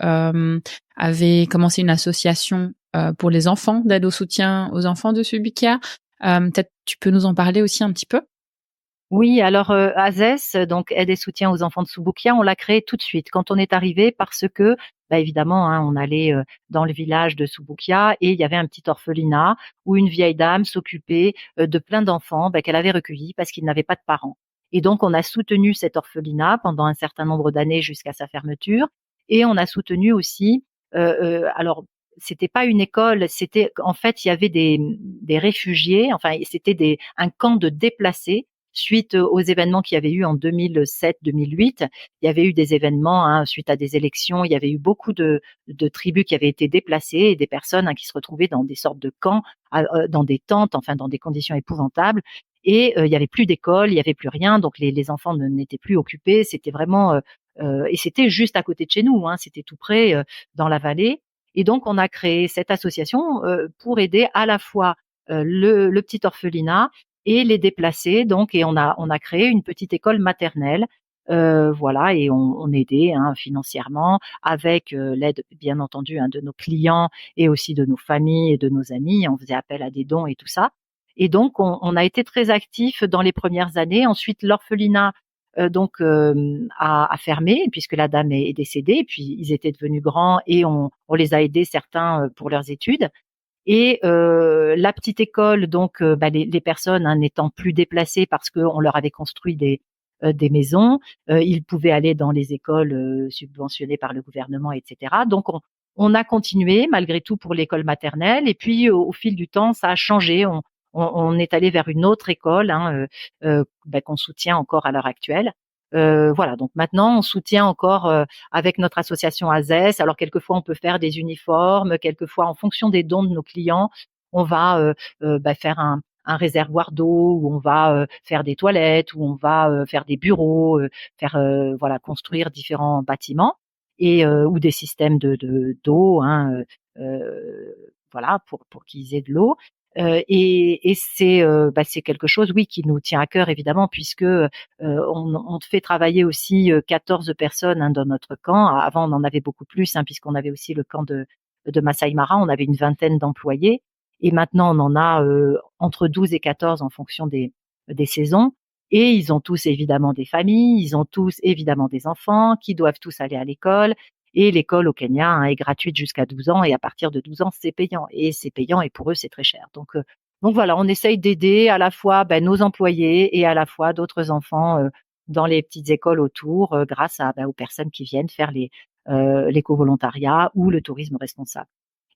avez commencé une association pour les enfants, d'aide au soutien aux enfants de Subukia. Peut-être tu peux nous en parler aussi un petit peu?
Oui, alors ASES, donc aide et soutien aux enfants de Subukia, on l'a créé tout de suite quand on est arrivé parce que, évidemment, hein, on allait dans le village de Subukia et il y avait un petit orphelinat où une vieille dame s'occupait de plein d'enfants qu'elle avait recueillis parce qu'ils n'avaient pas de parents. Et donc on a soutenu cet orphelinat pendant un certain nombre d'années jusqu'à sa fermeture et on a soutenu aussi alors c'était pas une école, c'était en fait il y avait des réfugiés, enfin c'était un camp de déplacés suite aux événements qu'il y avait eu en 2007-2008. Il y avait eu des événements, hein, suite à des élections. Il y avait eu beaucoup de tribus qui avaient été déplacées et des personnes, hein, qui se retrouvaient dans des sortes de camps, dans des tentes, enfin dans des conditions épouvantables. Et il y avait plus d'école, il y avait plus rien, donc les enfants n'étaient plus occupés. C'était vraiment et c'était juste à côté de chez nous, hein, c'était tout près dans la vallée. Et donc on a créé cette association pour aider à la fois le petit orphelinat et les déplacer, donc, et on a créé une petite école maternelle, voilà, et on aidait, hein, financièrement avec l'aide bien entendu, hein, de nos clients et aussi de nos familles et de nos amis. On faisait appel à des dons et tout ça. Et donc on a été très actifs dans les premières années. Ensuite l'orphelinat a fermé puisque la dame est décédée. Et puis ils étaient devenus grands et on les a aidés certains pour leurs études. Et la petite école, donc les personnes n'étant plus déplacées parce qu'on leur avait construit des maisons, ils pouvaient aller dans les écoles subventionnées par le gouvernement, etc. Donc on a continué malgré tout pour l'école maternelle. Et puis au fil du temps, ça a changé. On est allé vers une autre école qu'on soutient encore à l'heure actuelle. Voilà, donc maintenant on soutient encore avec notre association AZES. Alors quelquefois on peut faire des uniformes, quelquefois en fonction des dons de nos clients, on va faire un réservoir d'eau, où on va faire des toilettes, où on va faire des bureaux, construire différents bâtiments et ou des systèmes d'eau, voilà pour qu'ils aient de l'eau. Et c'est quelque chose, oui, qui nous tient à cœur évidemment, puisque on fait travailler aussi 14 personnes dans notre camp. Avant, on en avait beaucoup plus, puisqu'on avait aussi le camp de Masai Mara. On avait une vingtaine d'employés, et maintenant on en a entre 12 et 14 en fonction des saisons. Et ils ont tous évidemment des familles, ils ont tous évidemment des enfants qui doivent tous aller à l'école. Et l'école au Kenya est gratuite jusqu'à 12 ans, et à partir de 12 ans, c'est payant. Et c'est payant, et pour eux, c'est très cher. Donc voilà, on essaye d'aider à la fois nos employés et à la fois d'autres enfants dans les petites écoles autour, grâce aux personnes qui viennent faire l'éco-volontariat ou le tourisme responsable.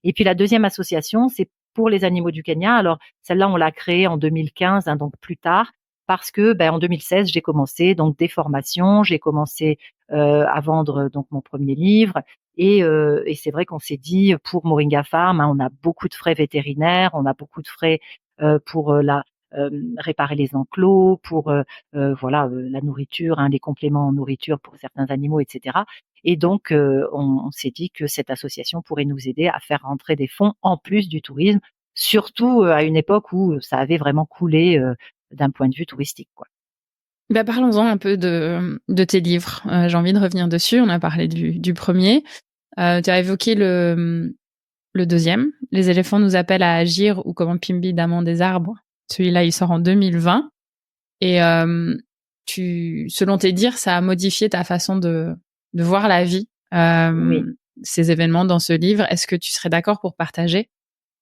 Et puis la deuxième association, c'est pour les animaux du Kenya. Alors celle-là, on l'a créée en 2015, donc plus tard, parce que en 2016, j'ai commencé donc des formations, j'ai commencé à vendre donc mon premier livre. Et c'est vrai qu'on s'est dit, pour Moringa Farm, on a beaucoup de frais vétérinaires, on a beaucoup de frais pour réparer les enclos, pour la nourriture, les compléments en nourriture pour certains animaux, etc. Et donc on s'est dit que cette association pourrait nous aider à faire rentrer des fonds en plus du tourisme, surtout à une époque où ça avait vraiment coulé d'un point de vue touristique, quoi.
Parlons-en un peu de tes livres. J'ai envie de revenir dessus. On a parlé du premier. Tu as évoqué le deuxième, Les éléphants nous appellent à agir, ou Comment Pimbi damant des arbres. Celui-là, il sort en 2020. Et selon tes dires, ça a modifié ta façon de voir la vie,
Oui.
ces événements dans ce livre. Est-ce que tu serais d'accord pour partager?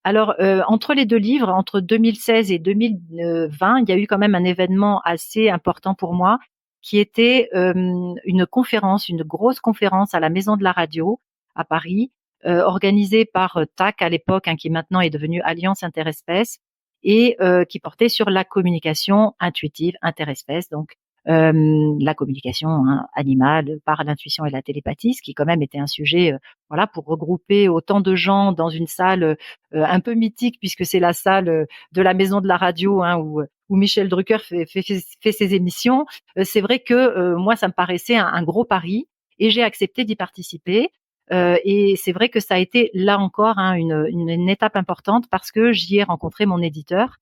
Alors, entre les deux livres, entre 2016 et 2020, il y a eu quand même un événement assez important pour moi, qui était une conférence, une grosse conférence à la Maison de la Radio à Paris, organisée par TAC à l'époque, qui maintenant est devenue Alliance Interespèces, et qui portait sur la communication intuitive interespèces, donc la communication animale par l'intuition et la télépathie, ce qui quand même était un sujet pour regrouper autant de gens dans une salle un peu mythique, puisque c'est la salle de la Maison de la Radio où Michel Drucker fait ses émissions. C'est vrai que moi, ça me paraissait un gros pari, et j'ai accepté d'y participer. Et c'est vrai que ça a été là encore une étape importante, parce que j'y ai rencontré mon éditeur.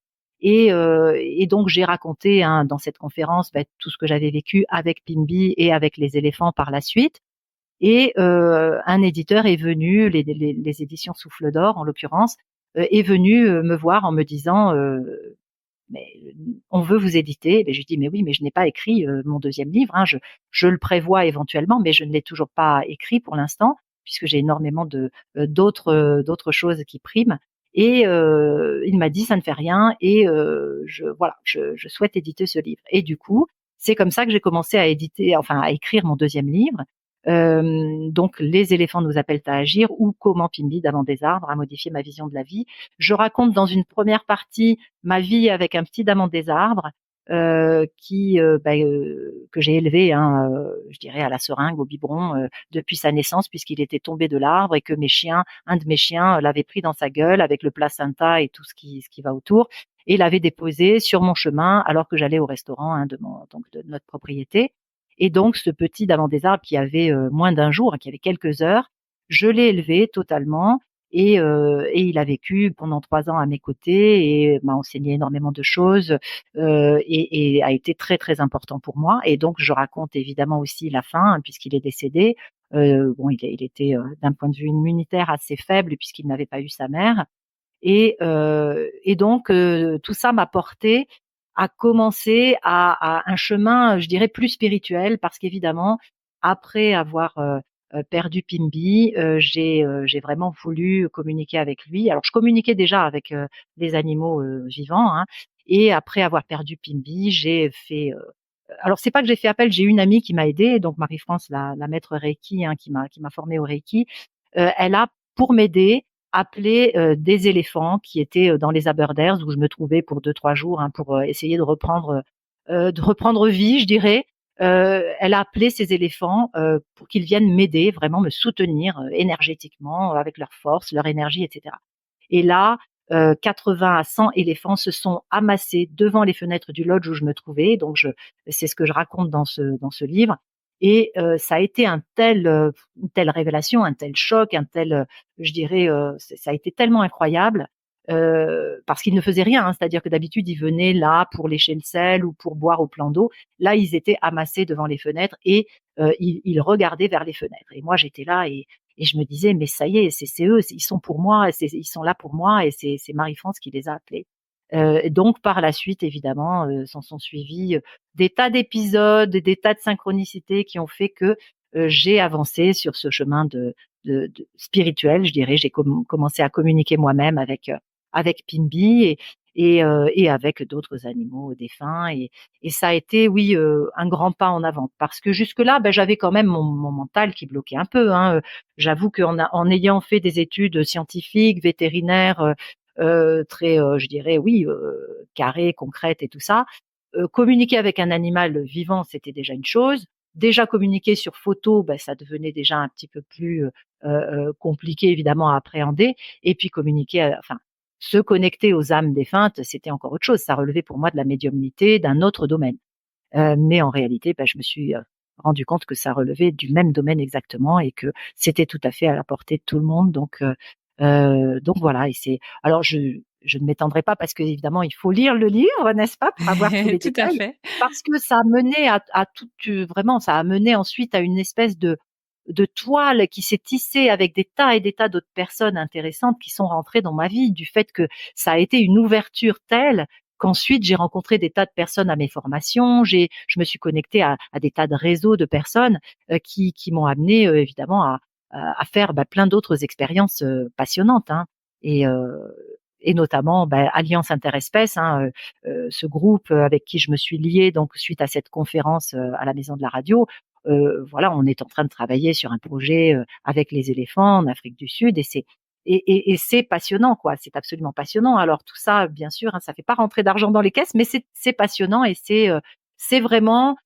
Et donc j'ai raconté dans cette conférence tout ce que j'avais vécu avec Pimbi et avec les éléphants par la suite. Et un éditeur est venu, les éditions Souffle d'Or en l'occurrence, est venu me voir en me disant mais on veut vous éditer. Je lui dis mais oui, mais je n'ai pas écrit mon deuxième livre. Je le prévois éventuellement, mais je ne l'ai toujours pas écrit pour l'instant, puisque j'ai énormément d'autres choses qui priment. Et il m'a dit ça ne fait rien, et je souhaite éditer ce livre. Et du coup, c'est comme ça que j'ai commencé à écrire mon deuxième livre. Donc Les éléphants nous appellent à agir, ou Comment Pimbi damant des arbres a modifié ma vision de la vie. Je raconte dans une première partie ma vie avec un petit daman des arbres que j'ai élevé, je dirais à la seringue, au biberon, depuis sa naissance, puisqu'il était tombé de l'arbre, et que un de mes chiens l'avait pris dans sa gueule avec le placenta et tout ce qui va autour, et l'avait déposé sur mon chemin alors que j'allais au restaurant de notre propriété. Et donc ce petit daman des arbres, qui avait moins d'un jour, qui avait quelques heures, je l'ai élevé totalement. Et il a vécu pendant 3 ans à mes côtés et m'a enseigné énormément de choses et a été très très important pour moi. Et donc je raconte évidemment aussi la fin, puisqu'il est décédé. Il était d'un point de vue immunitaire assez faible, puisqu'il n'avait pas eu sa mère. Et donc tout ça m'a porté a commencé à un chemin, je dirais, plus spirituel, parce qu'évidemment, après avoir perdu Pimbi, j'ai vraiment voulu communiquer avec lui. Alors, je communiquais déjà avec les animaux vivants, hein, et après avoir perdu Pimbi, j'ai fait. Alors, c'est pas que j'ai fait appel, j'ai une amie qui m'a aidée, donc Marie-France, la maître Reiki, hein, qui m'a formée au Reiki. Elle a, pour m'aider, appelé des éléphants qui étaient dans les Aberders où je me trouvais pour 2-3 jours, hein, pour essayer de reprendre vie, je dirais. Elle a appelé ces éléphants pour qu'ils viennent m'aider, vraiment me soutenir énergétiquement, avec leur force, leur énergie, etc. Et là, 80 à 100 éléphants se sont amassés devant les fenêtres du lodge où je me trouvais. Donc, c'est ce que je raconte dans ce livre. Et ça a été une telle révélation, un tel choc, je dirais, ça a été tellement incroyable. Parce qu'ils ne faisaient rien, hein, c'est-à-dire que d'habitude ils venaient là pour lécher le sel ou pour boire au plan d'eau. Là, ils étaient amassés devant les fenêtres et ils regardaient vers les fenêtres. Et moi, j'étais là et je me disais, mais ça y est, c'est eux, ils sont pour moi, ils sont là pour moi, et c'est Marie-France qui les a appelés. Et donc par la suite, évidemment, s'en sont suivis des tas d'épisodes, des tas de synchronicités qui ont fait que j'ai avancé sur ce chemin de spirituel, je dirais. J'ai commencé à communiquer moi-même avec Pimbi et avec d'autres animaux défunts, et ça a été, oui, un grand pas en avant, parce que jusque-là, j'avais quand même mon mental qui bloquait un peu, hein. J'avoue en ayant fait des études scientifiques, vétérinaires, très, je dirais, oui, carrées, concrètes et tout ça, communiquer avec un animal vivant, c'était déjà une chose. Déjà communiquer sur photo, ça devenait déjà un petit peu plus compliqué évidemment à appréhender. Et puis enfin, se connecter aux âmes défuntes, c'était encore autre chose. Ça relevait pour moi de la médiumnité, d'un autre domaine. Mais en réalité, je me suis rendu compte que ça relevait du même domaine exactement, et que c'était tout à fait à la portée de tout le monde. Donc voilà. Et alors je ne m'étendrai pas, parce que évidemment il faut lire le livre, n'est-ce pas, pour avoir tous les
Tout à
détails,
fait.
parce que ça a mené à tout, vraiment, ça a mené ensuite à une espèce de toile qui s'est tissée avec des tas et des tas d'autres personnes intéressantes qui sont rentrées dans ma vie, du fait que ça a été une ouverture telle qu'ensuite j'ai rencontré des tas de personnes à mes formations, je me suis connectée à des tas de réseaux de personnes qui m'ont amené évidemment à faire plein d'autres expériences passionnantes, hein. Et et notamment Alliance Interespèces, hein, ce groupe avec qui je me suis liée donc suite à cette conférence à la Maison de la Radio. Voilà, on est en train de travailler sur un projet avec les éléphants en Afrique du Sud, et c'est passionnant, quoi. C'est absolument passionnant. Alors tout ça, bien sûr, hein, ça fait pas rentrer d'argent dans les caisses, mais c'est passionnant, et c'est vraiment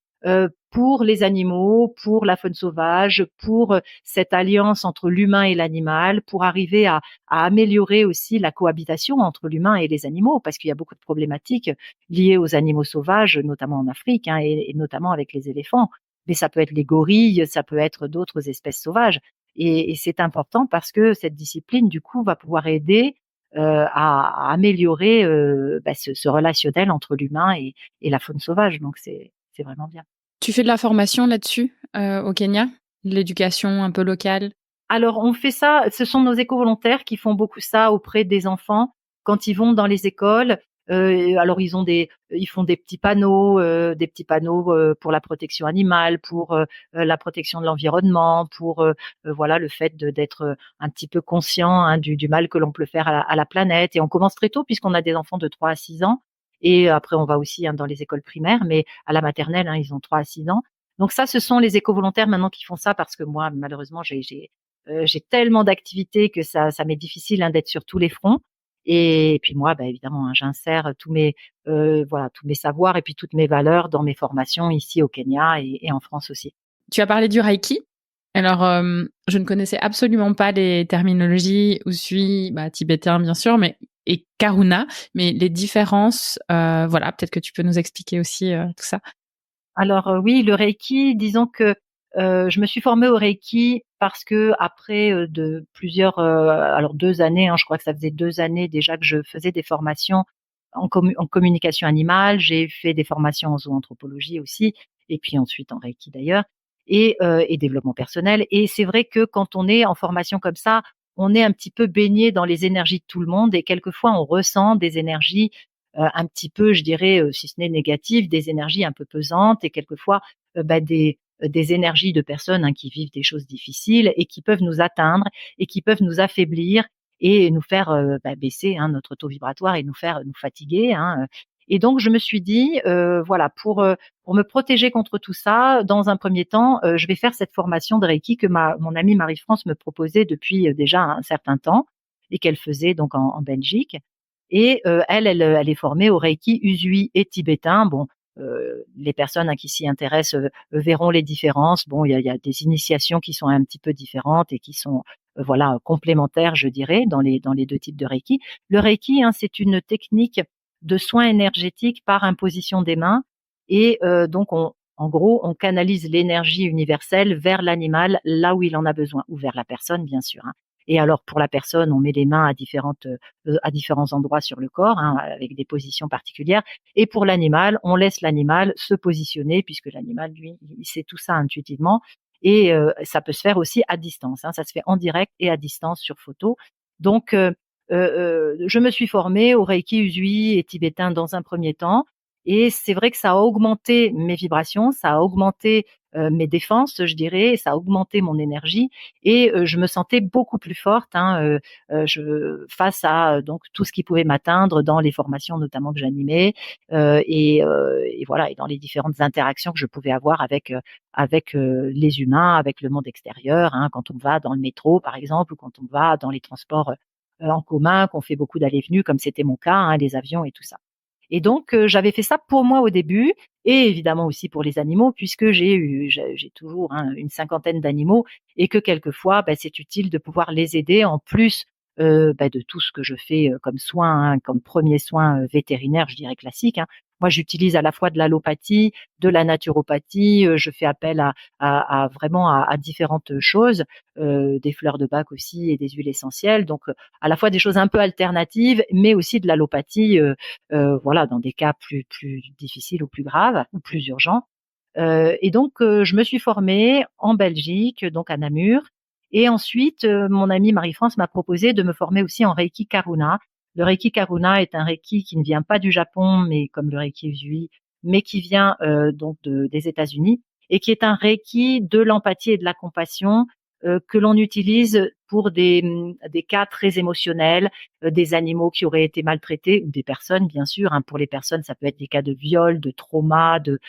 pour les animaux, pour la faune sauvage, pour cette alliance entre l'humain et l'animal, pour arriver à améliorer aussi la cohabitation entre l'humain et les animaux, parce qu'il y a beaucoup de problématiques liées aux animaux sauvages, notamment en Afrique, hein, et notamment avec les éléphants. Mais ça peut être les gorilles, ça peut être d'autres espèces sauvages. Et c'est important, parce que cette discipline, du coup, va pouvoir aider à améliorer ce relationnel entre l'humain et la faune sauvage. Donc c'est vraiment bien.
Tu fais de la formation là-dessus, au Kenya? De l'éducation un peu locale?
Alors on fait ça, ce sont nos éco-volontaires qui font beaucoup ça auprès des enfants quand ils vont dans les écoles. Alors ils font des petits panneaux pour la protection animale, pour la protection de l'environnement, pour voilà, le fait d'être un petit peu conscient, hein, du mal que l'on peut faire à la planète. Et on commence très tôt, puisqu'on a des enfants de 3 à 6 ans. Et après on va aussi, hein, dans les écoles primaires, mais à la maternelle, hein, ils ont 3 à 6 ans. Donc ça, ce sont les éco-volontaires maintenant qui font ça, parce que moi, malheureusement, j'ai tellement d'activités que ça m'est difficile, hein, d'être sur tous les fronts. Et puis moi, évidemment, hein, j'insère voilà, tous mes savoirs et puis toutes mes valeurs dans mes formations ici au Kenya et en France aussi.
Tu as parlé du Reiki. Alors, je ne connaissais absolument pas les terminologies Usui, tibétain bien sûr, et Karuna, mais les différences, voilà, peut-être que tu peux nous expliquer aussi tout ça.
Alors oui, le Reiki, disons que je me suis formée au Reiki parce que après de plusieurs, alors 2 années, hein, je crois que ça faisait 2 années déjà que je faisais des formations en communication animale. J'ai fait des formations en zooanthropologie aussi, et puis ensuite en Reiki d'ailleurs, et développement personnel. Et c'est vrai que quand on est en formation comme ça, on est un petit peu baigné dans les énergies de tout le monde, et quelquefois on ressent des énergies un petit peu, je dirais, si ce n'est négative, des énergies un peu pesantes et quelquefois des énergies de personnes qui vivent des choses difficiles et qui peuvent nous atteindre et qui peuvent nous affaiblir et nous faire baisser notre taux vibratoire et nous faire nous fatiguer. Et donc je me suis dit, voilà, pour me protéger contre tout ça, dans un premier temps, je vais faire cette formation de Reiki que mon amie Marie-France me proposait depuis déjà un certain temps et qu'elle faisait donc en Belgique. Et elle est formée au Reiki Usui et tibétain. Bon, les personnes qui s'y intéressent verront les différences. Bon, il y a des initiations qui sont un petit peu différentes et qui sont voilà complémentaires, je dirais, dans les deux types de Reiki. Le Reiki, c'est une technique de soins énergétiques par imposition des mains et donc en gros, on canalise l'énergie universelle vers l'animal là où il en a besoin, ou vers la personne, bien sûr. Et alors, pour la personne, on met les mains à différents endroits sur le corps, avec des positions particulières. Et pour l'animal, on laisse l'animal se positionner, puisque l'animal, lui, il sait tout ça intuitivement. Et ça peut se faire aussi à distance. Ça se fait en direct et à distance sur photo. Donc, je me suis formée au Reiki Usui et tibétain dans un premier temps. Et c'est vrai que ça a augmenté mes vibrations, ça a augmenté mes défenses, je dirais, et ça a augmenté mon énergie et je me sentais beaucoup plus forte face à donc tout ce qui pouvait m'atteindre dans les formations notamment que j'animais et voilà et dans les différentes interactions que je pouvais avoir avec les humains, avec le monde extérieur, quand on va dans le métro par exemple ou quand on va dans les transports en commun, qu'on fait beaucoup d'allées-venues comme c'était mon cas, les avions et tout ça. Et donc, j'avais fait ça pour moi au début et évidemment aussi pour les animaux puisque j'ai toujours une cinquantaine d'animaux et que quelquefois, c'est utile de pouvoir les aider en plus de tout ce que je fais comme soin, comme premier soin vétérinaire, je dirais classique. Moi, j'utilise à la fois de l'allopathie, de la naturopathie, je fais appel à vraiment à différentes choses, des fleurs de bac aussi et des huiles essentielles. Donc, à la fois des choses un peu alternatives, mais aussi de l'allopathie, voilà, dans des cas plus difficiles ou plus graves ou plus urgents. Et donc, je me suis formée en Belgique, donc à Namur. Et ensuite, mon amie Marie-France m'a proposé de me former aussi en Reiki Karuna. Le Reiki Karuna est un Reiki qui ne vient pas du Japon, mais comme le Reiki Usui, mais qui vient donc des États-Unis et qui est un Reiki de l'empathie et de la compassion que l'on utilise pour des cas très émotionnels, des animaux qui auraient été maltraités ou des personnes bien sûr. Pour les personnes, ça peut être des cas de viol, de trauma, de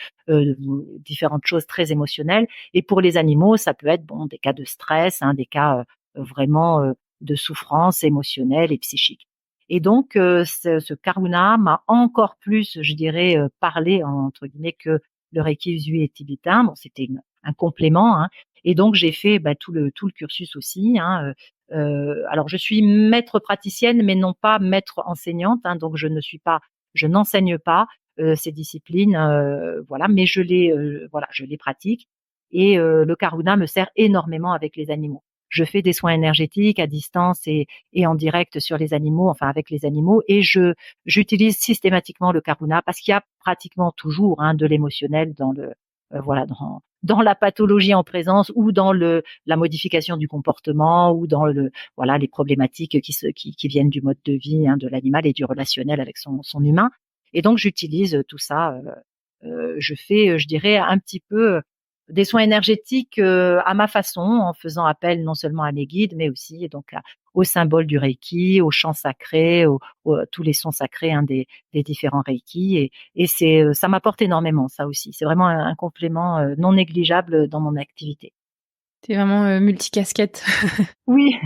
différentes choses très émotionnelles. Et pour les animaux, ça peut être des cas de stress, des cas vraiment de souffrance émotionnelle et psychique. Et donc, ce Karuna m'a encore plus, je dirais, parlé entre guillemets que le Reiki Usui et tibétain. Bon, c'était un complément. Et donc, j'ai fait tout le cursus aussi. Alors, je suis maître praticienne, mais non pas maître enseignante. Donc, je n'enseigne pas ces disciplines, voilà, mais je les pratique. Et le Karuna me sert énormément avec les animaux. Je fais des soins énergétiques à distance et en direct sur les animaux, enfin avec les animaux, et j'utilise systématiquement le Karuna parce qu'il y a pratiquement toujours de l'émotionnel dans le voilà dans la pathologie en présence ou dans la modification du comportement ou dans les problématiques qui viennent du mode de vie de l'animal et du relationnel avec son humain. Et donc j'utilise tout ça. Je fais, je dirais, un petit peu des soins énergétiques à ma façon, en faisant appel non seulement à mes guides, mais aussi donc aux symboles du Reiki, aux chants sacrés, tous les sons sacrés des différents Reiki. Et ça m'apporte énormément, ça aussi. C'est vraiment un complément non négligeable dans mon activité.
T'es vraiment multicasquette.
Oui.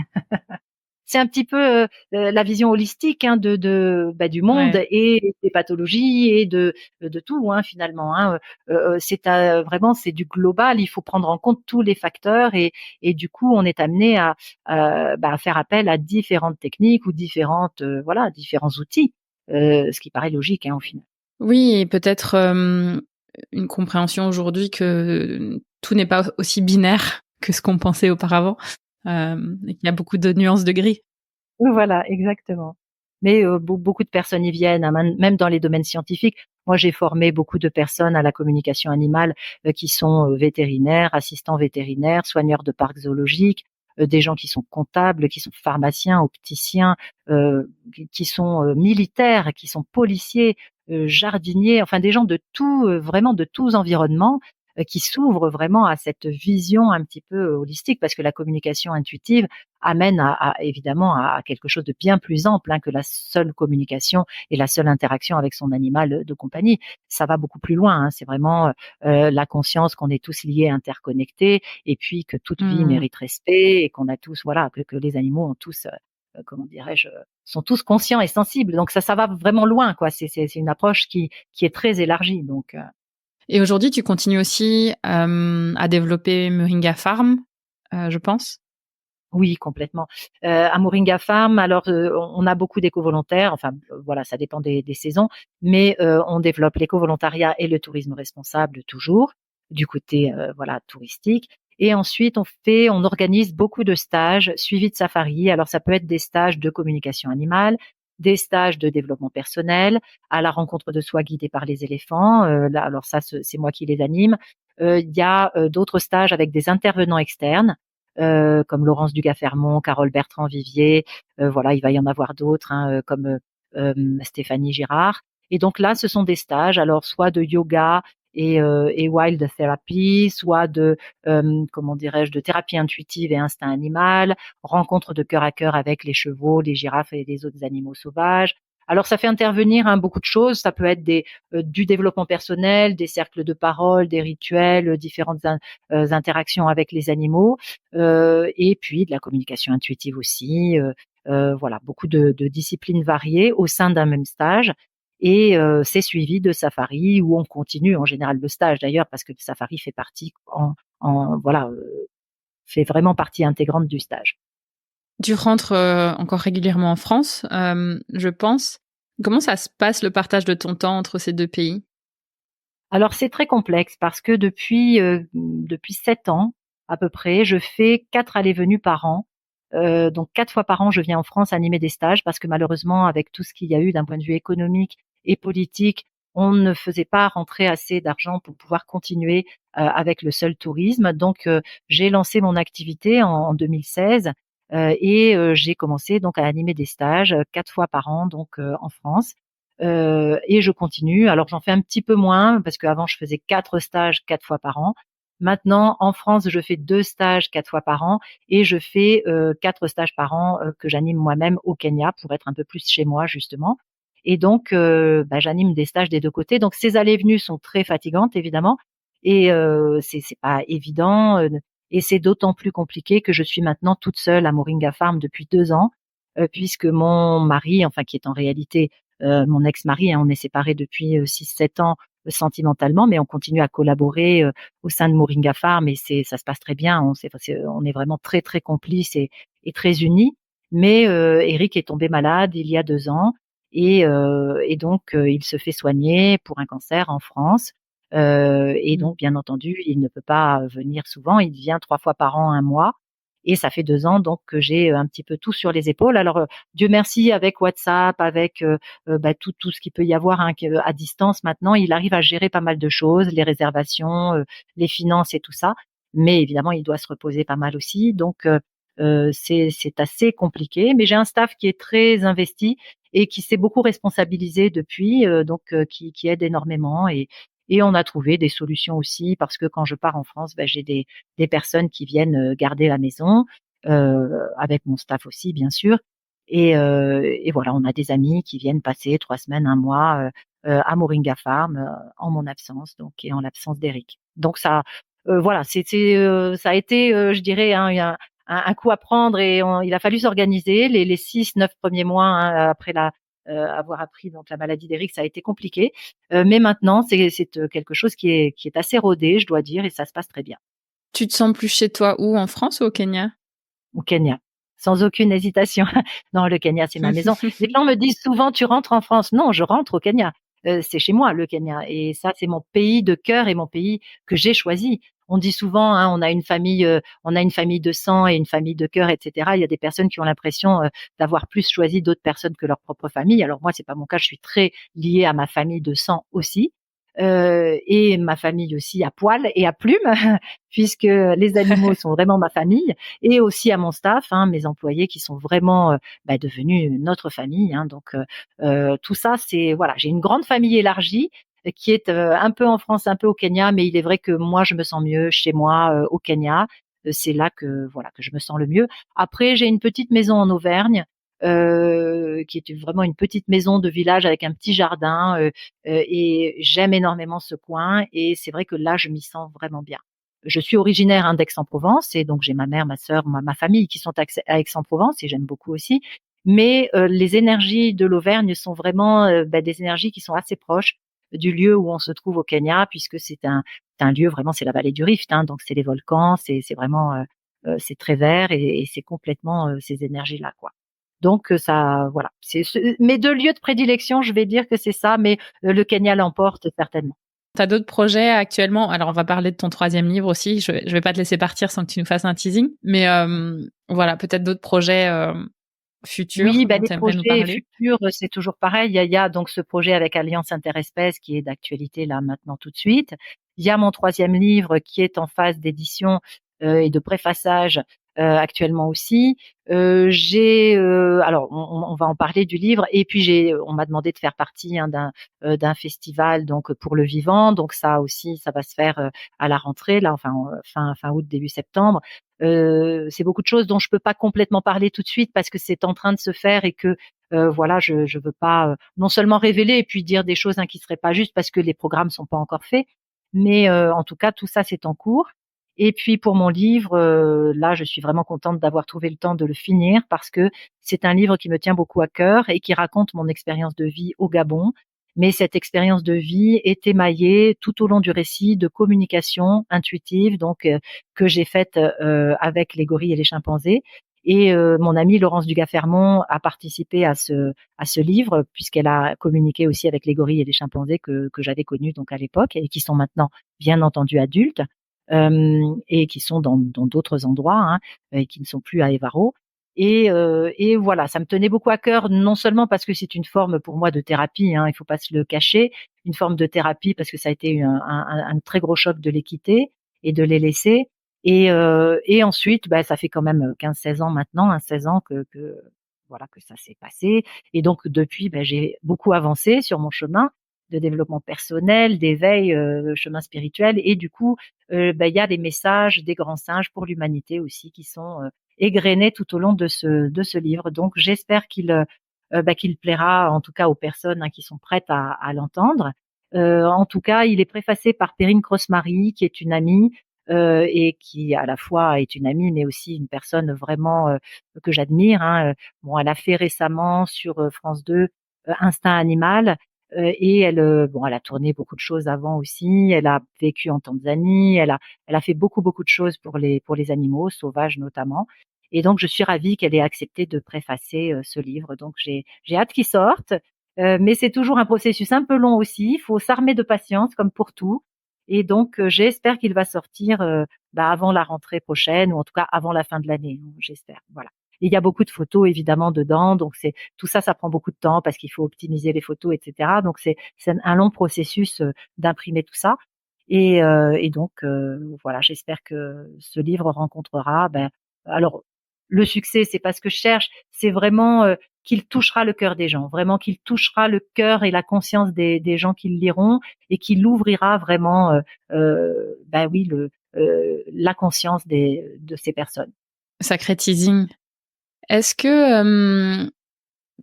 C'est un petit peu la vision holistique du monde et des pathologies et de tout finalement. C'est vraiment c'est du global. Il faut prendre en compte tous les facteurs et du coup on est amené à faire appel à différentes techniques ou différents outils, ce qui paraît logique au final.
Oui, et peut-être une compréhension aujourd'hui que tout n'est pas aussi binaire que ce qu'on pensait auparavant. Et qu'il y a beaucoup de nuances de gris.
Voilà, exactement. Mais beaucoup de personnes y viennent, même dans les domaines scientifiques. Moi, j'ai formé beaucoup de personnes à la communication animale qui sont vétérinaires, assistants vétérinaires, soigneurs de parcs zoologiques, des gens qui sont comptables, qui sont pharmaciens, opticiens, qui sont militaires, qui sont policiers, jardiniers, enfin des gens de tout, vraiment de tous environnements, qui s'ouvrent vraiment à cette vision un petit peu holistique, parce que la communication intuitive amène évidemment à quelque chose de bien plus ample, que la seule communication et la seule interaction avec son animal de compagnie. Ça va beaucoup plus loin. C'est vraiment la conscience qu'on est tous liés, interconnectés, et puis que toute vie mérite respect, et qu'on a tous, voilà, que les animaux ont tous, comment dirais-je, sont tous conscients et sensibles. Donc ça va vraiment loin, quoi. C'est une approche qui est très élargie. Donc
Et aujourd'hui, tu continues aussi à développer Moringa Farm, je pense.
Oui, complètement. À Moringa Farm, alors on a beaucoup d'éco-volontaires. Enfin, voilà, ça dépend des saisons, mais on développe l'éco-volontariat et le tourisme responsable toujours du côté voilà touristique. Et ensuite, on organise beaucoup de stages suivis de safari. Alors ça peut être des stages de communication animale, des stages de développement personnel, à la rencontre de soi guidés par les éléphants. Là, alors ça, c'est moi qui les anime. Il y a d'autres stages avec des intervenants externes, comme Laurence Dugas-Fermont, Carole Bertrand-Vivier, voilà, il va y en avoir d'autres, comme Stéphanie Girard. Et donc là, ce sont des stages, alors soit de yoga et wild therapy, soit de comment dirais-je, de thérapie intuitive et instinct animal, rencontre de cœur à cœur avec les chevaux, les girafes et les autres animaux sauvages. Alors ça fait intervenir beaucoup de choses. Ça peut être du développement personnel, des cercles de parole, des rituels, différentes interactions avec les animaux, et puis de la communication intuitive aussi. Voilà, beaucoup de disciplines variées au sein d'un même stage. Et c'est suivi de safari où on continue en général le stage d'ailleurs, parce que le safari fait partie voilà, fait vraiment partie intégrante du stage.
Tu rentres encore régulièrement en France, je pense. Comment ça se passe le partage de ton temps entre ces deux pays?
Alors c'est très complexe parce que depuis 7 ans à peu près, je fais 4 allées-venues par an. Donc 4 fois par an, je viens en France animer des stages, parce que malheureusement, avec tout ce qu'il y a eu d'un point de vue économique et politique, on ne faisait pas rentrer assez d'argent pour pouvoir continuer avec le seul tourisme. Donc j'ai lancé mon activité en 2016, et j'ai commencé donc à animer des stages 4 fois par an, donc en France. Et je continue. Alors j'en fais un petit peu moins, parce qu'avant je faisais 4 stages 4 fois par an. Maintenant, en France, je fais 2 stages 4 fois par an, et je fais 4 stages par an que j'anime moi-même au Kenya, pour être un peu plus chez moi justement. Et donc j'anime des stages des deux côtés. Donc ces allées et venues sont très fatigantes évidemment, et c'est pas évident, et c'est d'autant plus compliqué que je suis maintenant toute seule à Moringa Farm depuis 2 ans, puisque mon mari, enfin qui est en réalité mon ex-mari, on est séparés depuis 6-7 ans sentimentalement, mais on continue à collaborer au sein de Moringa Farm, et ça se passe très bien. On est vraiment très très complices et très unis. Mais Eric est tombé malade il y a 2 ans, et donc il se fait soigner pour un cancer en France. Et donc bien entendu, il ne peut pas venir souvent. Il vient 3 fois par an, un mois. Et ça fait 2 ans donc que j'ai un petit peu tout sur les épaules. Alors Dieu merci, avec WhatsApp, avec tout ce qu'il peut y avoir à distance maintenant, il arrive à gérer pas mal de choses, les réservations, les finances et tout ça. Mais évidemment, il doit se reposer pas mal aussi. Donc c'est assez compliqué. Mais j'ai un staff qui est très investi et qui s'est beaucoup responsabilisé depuis, donc qui aide énormément. Et on a trouvé des solutions aussi, parce que quand je pars en France, j'ai des personnes qui viennent garder la maison, avec mon staff aussi bien sûr. Et voilà, on a des amis qui viennent passer 3 semaines, un mois à Moringa Farm en mon absence, donc, et en l'absence d'Eric. Donc ça, voilà, ça a été, je dirais, un coup à prendre, et il a fallu s'organiser les 6-9 premiers mois, après avoir appris donc la maladie d'Eric. Ça a été compliqué, mais maintenant c'est quelque chose qui est assez rodé, je dois dire, et ça se passe très bien.
Tu te sens plus chez toi où, en France ou au Kenya?
Au Kenya, sans aucune hésitation. Non, le Kenya, c'est ma maison. Les gens me disent souvent: «Tu rentres en France?» Non, je rentre au Kenya. C'est chez moi, le Kenya, et ça, c'est mon pays de cœur et mon pays que j'ai choisi. On dit souvent, on a une famille de sang et une famille de cœur, et cetera. Il y a des personnes qui ont l'impression d'avoir plus choisi d'autres personnes que leur propre famille. Alors moi, c'est pas mon cas. Je suis très liée à ma famille de sang aussi. et ma famille aussi à poil et à plumes, puisque les animaux sont vraiment ma famille, et aussi à mon staff, hein, mes employés qui sont vraiment devenus notre famille. Hein, donc tout ça, c'est voilà, j'ai une grande famille élargie qui est un peu en France, un peu au Kenya, mais il est vrai que moi, je me sens mieux chez moi au Kenya. C'est là que voilà que je me sens le mieux. Après, j'ai une petite maison en Auvergne. Qui est vraiment une petite maison de village avec un petit jardin et j'aime énormément ce coin et c'est vrai que là je m'y sens vraiment bien. Je suis originaire d'Aix-en-Provence et donc j'ai ma mère, ma sœur, ma famille qui sont à Aix-en-Provence et j'aime beaucoup aussi. Mais les énergies de l'Auvergne sont vraiment des énergies qui sont assez proches du lieu où on se trouve au Kenya puisque c'est un lieu vraiment, c'est la vallée du Rift, hein, donc c'est les volcans, c'est vraiment c'est très vert et c'est complètement ces énergies-là, quoi. Donc ça, voilà, c'est mes 2 lieux de prédilection, je vais dire que c'est ça, mais le Kenya l'emporte certainement.
T'as d'autres projets actuellement? Alors, on va parler de ton 3e livre aussi. Je vais pas te laisser partir sans que tu nous fasses un teasing. Mais voilà, peut-être d'autres projets futurs
Oui,
dont
les
tu aimerais nous
projets
parler.
futurs, c'est toujours pareil. Il y a donc ce projet avec Alliance Interespèces qui est d'actualité là maintenant tout de suite. Il y a mon 3e livre qui est en phase d'édition et de préfaçage actuellement aussi. Alors on va en parler du livre et puis on m'a demandé de faire partie hein, d'un festival donc pour le vivant. Donc ça aussi, ça va se faire à la rentrée là, enfin fin août début septembre. C'est beaucoup de choses dont je peux pas complètement parler tout de suite parce que c'est en train de se faire et que voilà, je veux pas non seulement révéler et puis dire des choses hein, qui seraient pas justes parce que les programmes sont pas encore faits, mais en tout cas tout ça c'est en cours. Et puis pour mon livre, là je suis vraiment contente d'avoir trouvé le temps de le finir parce que c'est un livre qui me tient beaucoup à cœur et qui raconte mon expérience de vie au Gabon. Mais cette expérience de vie est émaillée tout au long du récit de communication intuitive, donc que j'ai faite avec les gorilles et les chimpanzés. Et mon amie Laurence Dugas-Fermont a participé à ce livre puisqu'elle a communiqué aussi avec les gorilles et les chimpanzés que j'avais connus donc à l'époque et qui sont maintenant bien entendu adultes et qui sont dans d'autres endroits hein, et qui ne sont plus à Évaro. Et voilà, ça me tenait beaucoup à cœur, non seulement parce que c'est une forme pour moi de thérapie, hein, il faut pas se le cacher, une forme de thérapie parce que ça a été un très gros choc de les quitter et de les laisser. Et ensuite, ça fait quand même 15-16 ans maintenant, hein, 16 ans que voilà que ça s'est passé. Et donc depuis, j'ai beaucoup avancé sur mon chemin de développement personnel, d'éveil, chemin spirituel. Et du coup, il y a des messages des grands singes pour l'humanité aussi qui sont égrené tout au long de ce livre. Donc j'espère qu'il plaira en tout cas aux personnes hein, qui sont prêtes à l'entendre. En tout cas, il est préfacé par Perrine Cross-Marie, qui est une amie et qui à la fois est une amie, mais aussi une personne vraiment que j'admire. Hein. Bon, elle a fait récemment sur France 2 Instinct animal. Et elle a tourné beaucoup de choses avant aussi. Elle a vécu en Tanzanie. Elle a fait beaucoup de choses pour les animaux sauvages notamment. Et donc je suis ravie qu'elle ait accepté de préfacer ce livre. Donc j'ai hâte qu'il sorte. Mais c'est toujours un processus un peu long aussi. Il faut s'armer de patience comme pour tout. Et donc j'espère qu'il va sortir avant la rentrée prochaine ou en tout cas avant la fin de l'année. J'espère. Voilà. Et il y a beaucoup de photos évidemment dedans, donc c'est tout ça, ça prend beaucoup de temps parce qu'il faut optimiser les photos, etc. Donc c'est un long processus d'imprimer tout ça. Et donc voilà, j'espère que ce livre rencontrera. Alors le succès, c'est pas ce que je cherche, c'est vraiment qu'il touchera le cœur des gens, vraiment qu'il touchera le cœur et la conscience des gens qui le liront et qu'il ouvrira vraiment, oui, la conscience de ces personnes.
Sacré teasing. Est-ce que,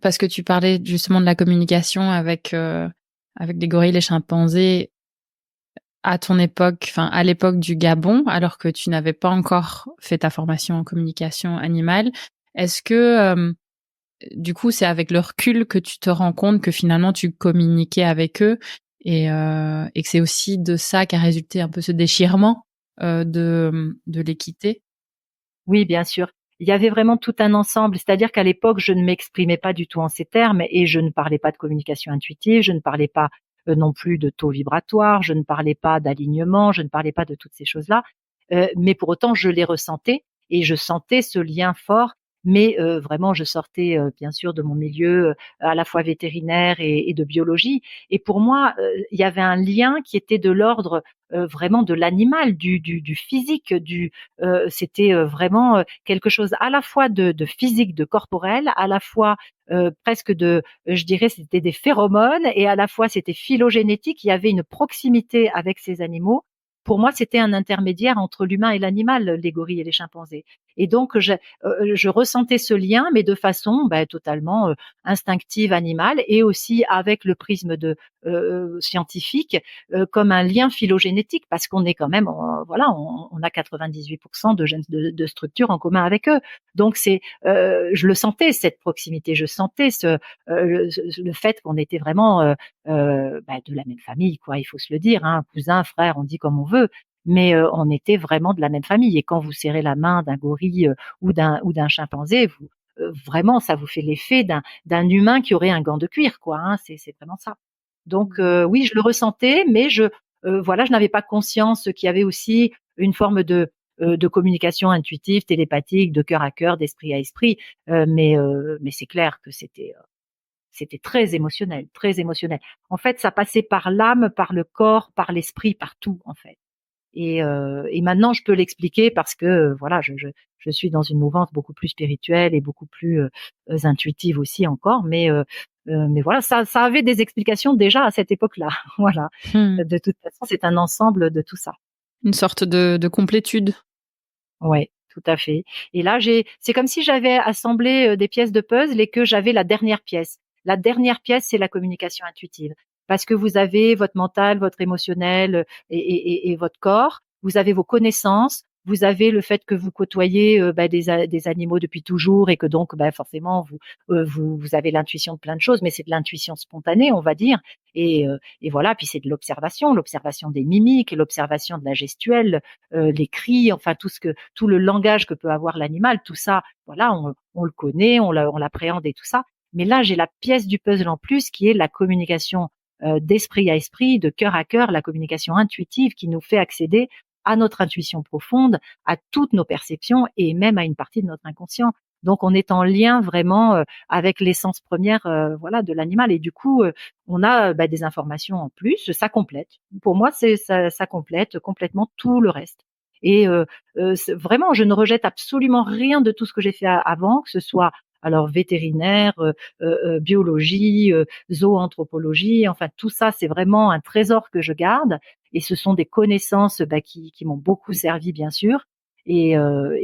parce que tu parlais justement de la communication avec des gorilles et les chimpanzés à ton époque, enfin à l'époque du Gabon, alors que tu n'avais pas encore fait ta formation en communication animale, est-ce que du coup c'est avec le recul que tu te rends compte que finalement tu communiquais avec eux et que c'est aussi de ça qu'a résulté un peu ce déchirement de l'équité?
Oui, bien sûr. Il y avait vraiment tout un ensemble, c'est-à-dire qu'à l'époque, je ne m'exprimais pas du tout en ces termes et je ne parlais pas de communication intuitive, je ne parlais pas non plus de taux vibratoire, je ne parlais pas d'alignement, je ne parlais pas de toutes ces choses-là. Mais pour autant, je les ressentais et je sentais ce lien fort mais vraiment je sortais bien sûr de mon milieu à la fois vétérinaire et de biologie. Et pour moi, il y avait un lien qui était de l'ordre vraiment de l'animal, du physique, c'était vraiment quelque chose à la fois de physique, de corporel, à la fois presque je dirais, c'était des phéromones et à la fois c'était phylogénétique. Il y avait une proximité avec ces animaux. Pour moi, c'était un intermédiaire entre l'humain et l'animal, les gorilles et les chimpanzés. Et donc, je ressentais ce lien, mais de façon totalement instinctive, animale, et aussi avec le prisme scientifique, comme un lien phylogénétique, parce qu'on est quand même, voilà, on a 98% de gènes de structure en commun avec eux. Donc, je le sentais, cette proximité, je sentais le fait qu'on était vraiment de la même famille, quoi. Il faut se le dire, hein, cousin, frère, on dit comme on veut, mais on était vraiment de la même famille. Et quand vous serrez la main d'un gorille ou d'un chimpanzé, vraiment, ça vous fait l'effet d'un humain qui aurait un gant de cuir, quoi. Hein, c'est vraiment ça. Donc oui, je le ressentais, mais voilà, je n'avais pas conscience qu'il y avait aussi une forme de communication intuitive, télépathique, de cœur à cœur, d'esprit à esprit. Mais c'est clair que c'était très émotionnel, très émotionnel. En fait, ça passait par l'âme, par le corps, par l'esprit, par tout, en fait. Et maintenant, je peux l'expliquer parce que voilà, je suis dans une mouvance beaucoup plus spirituelle et beaucoup plus intuitive aussi encore. Mais voilà, ça avait des explications déjà à cette époque-là. Voilà. De toute façon, c'est un ensemble de tout ça.
Une sorte de complétude.
Ouais, tout à fait. Et là, c'est comme si j'avais assemblé des pièces de puzzle et que j'avais la dernière pièce. La dernière pièce, c'est la communication intuitive. Parce que vous avez votre mental, votre émotionnel et votre corps. Vous avez vos connaissances. Vous avez le fait que vous côtoyez des animaux depuis toujours et que donc forcément vous avez l'intuition de plein de choses, mais c'est de l'intuition spontanée, on va dire. Et voilà, puis c'est de l'observation des mimiques, l'observation de la gestuelle, les cris, enfin tout le langage que peut avoir l'animal, tout ça, voilà, on le connaît, on l'appréhende et tout ça. Mais là, j'ai la pièce du puzzle en plus qui est la communication d'esprit à esprit, de cœur à cœur, la communication intuitive qui nous fait accéder à notre intuition profonde, à toutes nos perceptions et même à une partie de notre inconscient. Donc, on est en lien vraiment avec l'essence première, voilà, de l'animal. Et du coup, on a des informations en plus. Ça complète. Pour moi, ça complète complètement tout le reste. Et vraiment, je ne rejette absolument rien de tout ce que j'ai fait avant, que ce soit alors vétérinaire, biologie, zooanthropologie, enfin tout ça, c'est vraiment un trésor que je garde. Et ce sont des connaissances qui m'ont beaucoup servi, bien sûr, et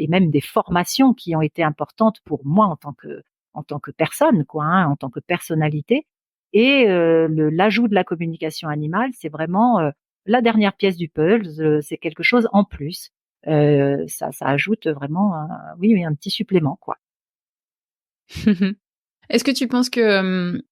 même des formations qui ont été importantes pour moi en tant que personne, quoi, hein, en tant que personnalité. Et l'ajout de la communication animale, c'est vraiment la dernière pièce du puzzle. C'est quelque chose en plus. Ça ajoute vraiment, oui, un petit supplément, quoi.
Est-ce que tu penses que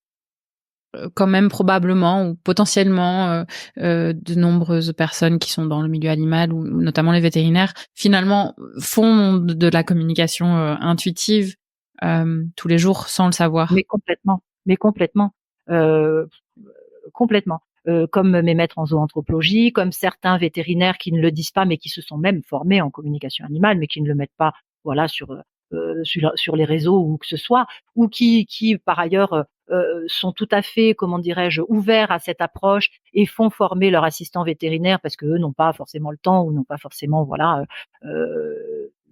quand même probablement ou potentiellement de nombreuses personnes qui sont dans le milieu animal ou notamment les vétérinaires finalement font de la communication intuitive tous les jours sans le savoir?
Mais complètement, euh, complètement. Comme mes maîtres en zooanthropologie, comme certains vétérinaires qui ne le disent pas, mais qui se sont même formés en communication animale, mais qui ne le mettent pas, voilà, sur les réseaux ou que ce soit, ou qui par ailleurs sont tout à fait, comment dirais-je, ouverts à cette approche et font former leur assistant vétérinaire parce que eux n'ont pas forcément le temps ou n'ont pas forcément, voilà,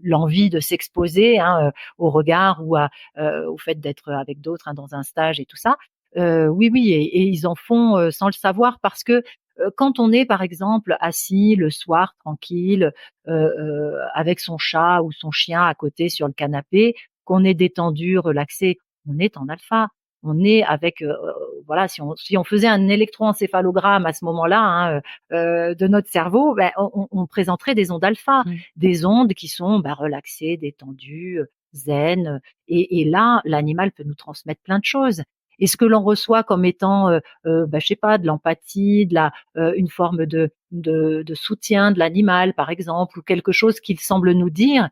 l'envie de s'exposer, hein, au regard ou au fait d'être avec d'autres, hein, dans un stage et tout ça. Oui, oui, et ils en font sans le savoir parce que quand on est, par exemple, assis le soir tranquille avec son chat ou son chien à côté sur le canapé, qu'on est détendu, relaxé, on est en alpha. On est avec, voilà, si on faisait un électroencéphalogramme à ce moment-là, hein, de notre cerveau, on présenterait des ondes alpha, des ondes qui sont relaxées, détendues, zen. Et là, l'animal peut nous transmettre plein de choses. Et ce que l'on reçoit comme étant, je sais pas, de l'empathie, une forme de soutien de l'animal, par exemple, ou quelque chose qu'il semble nous dire,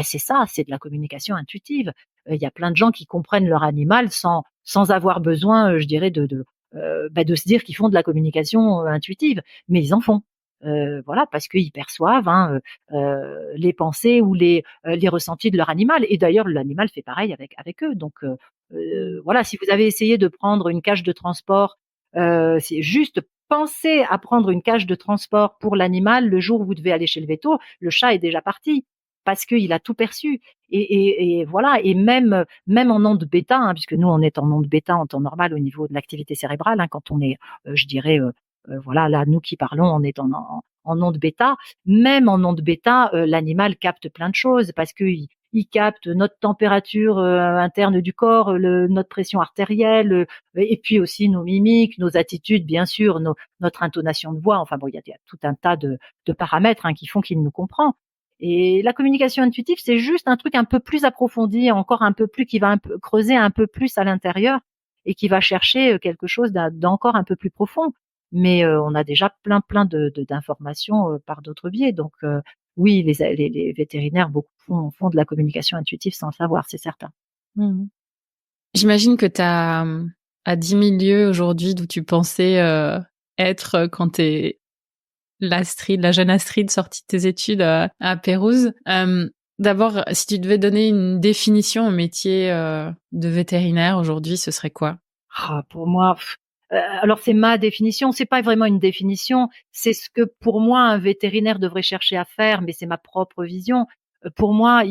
c'est ça, c'est de la communication intuitive. Il y a plein de gens qui comprennent leur animal sans avoir besoin, je dirais, de se dire qu'ils font de la communication intuitive, mais ils en font. voilà, parce qu'ils perçoivent les pensées ou les ressentis de leur animal. Et d'ailleurs, l'animal fait pareil avec eux. Donc voilà, si vous avez essayé de prendre une cage de transport, c'est juste penser à prendre une cage de transport pour l'animal le jour où vous devez aller chez le véto, le chat est déjà parti parce qu'il a tout perçu. Et voilà, et même en onde bêta, hein, puisque nous on est en onde bêta en temps normal au niveau de l'activité cérébrale, hein, quand on est, je dirais, voilà, là nous qui parlons, on est en onde bêta. Même en onde bêta, l'animal capte plein de choses parce que il capte notre température interne du corps, notre pression artérielle, et puis aussi nos mimiques, nos attitudes, bien sûr, notre intonation de voix. Enfin bon, il y a tout un tas de paramètres qui font qu'il nous comprend. Et la communication intuitive, c'est juste un truc un peu plus approfondi, encore un peu plus, qui va un peu creuser un peu plus à l'intérieur et qui va chercher quelque chose d'encore un peu plus profond. Mais on a déjà plein d'informations par d'autres biais. Donc oui, les vétérinaires beaucoup font de la communication intuitive sans le savoir, c'est certain.
Mmh. J'imagine que tu as à 10 000 lieues aujourd'hui d'où tu pensais être quand t'es la jeune Astrid sortie de tes études à Pérouse. D'abord, si tu devais donner une définition au métier de vétérinaire aujourd'hui, ce serait quoi?
Pour moi, alors c'est ma définition, c'est pas vraiment une définition, c'est ce que pour moi un vétérinaire devrait chercher à faire, mais c'est ma propre vision. Pour moi,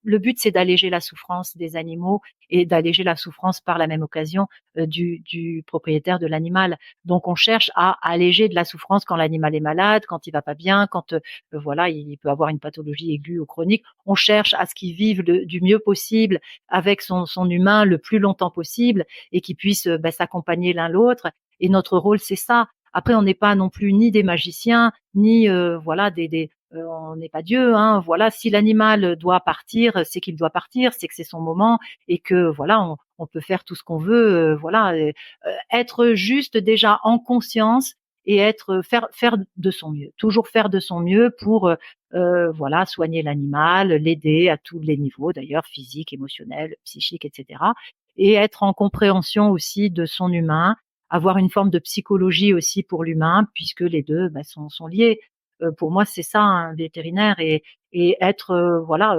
le but c'est d'alléger la souffrance des animaux et d'alléger la souffrance par la même occasion du propriétaire de l'animal. Donc on cherche à alléger de la souffrance quand l'animal est malade, quand il va pas bien, quand voilà, il peut avoir une pathologie aiguë ou chronique. On cherche à ce qu'il vive du mieux possible avec son humain le plus longtemps possible et qu'ils puissent s'accompagner l'un l'autre. Et notre rôle, c'est ça. Après, on n'est pas non plus ni des magiciens, ni voilà on n'est pas Dieu, hein. Voilà, si l'animal doit partir, c'est qu'il doit partir, c'est que c'est son moment et que voilà, on peut faire tout ce qu'on veut. Voilà, être juste déjà en conscience et faire de son mieux, toujours faire de son mieux pour voilà, soigner l'animal, l'aider à tous les niveaux d'ailleurs, physique, émotionnel, psychique, etc. Et être en compréhension aussi de son humain, avoir une forme de psychologie aussi pour l'humain, puisque les deux sont liés. Pour moi, c'est ça un vétérinaire et être voilà,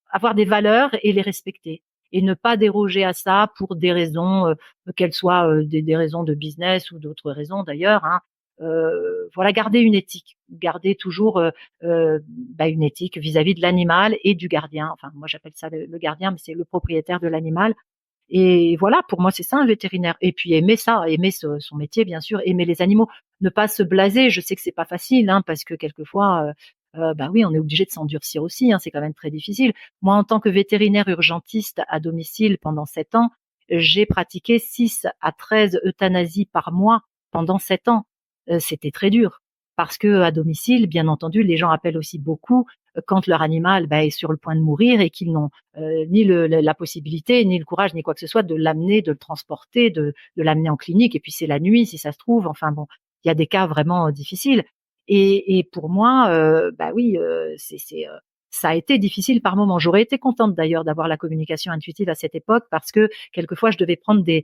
avoir des valeurs et les respecter et ne pas déroger à ça pour des raisons qu'elles soient des raisons de business ou d'autres raisons d'ailleurs. Voilà, garder une éthique, garder toujours une éthique vis-à-vis de l'animal et du gardien. Enfin, moi j'appelle ça le gardien, mais c'est le propriétaire de l'animal. Et voilà, pour moi, c'est ça un vétérinaire. Et puis aimer ça, aimer son métier, bien sûr, aimer les animaux, ne pas se blaser. Je sais que c'est pas facile, parce que quelquefois, oui, on est obligé de s'endurcir aussi. C'est quand même très difficile. Moi, en tant que vétérinaire urgentiste à domicile pendant 7 ans, j'ai pratiqué 6 à 13 euthanasies par mois pendant 7 ans. C'était très dur parce que à domicile, bien entendu, les gens appellent aussi beaucoup quand leur animal est sur le point de mourir et qu'ils n'ont ni la possibilité, ni le courage, ni quoi que ce soit de l'amener, de le transporter, de l'amener en clinique. Et puis c'est la nuit, si ça se trouve. Enfin bon, il y a des cas vraiment difficiles. Et pour moi, oui, ça a été difficile par moments. J'aurais été contente d'ailleurs d'avoir la communication intuitive à cette époque parce que quelquefois je devais prendre des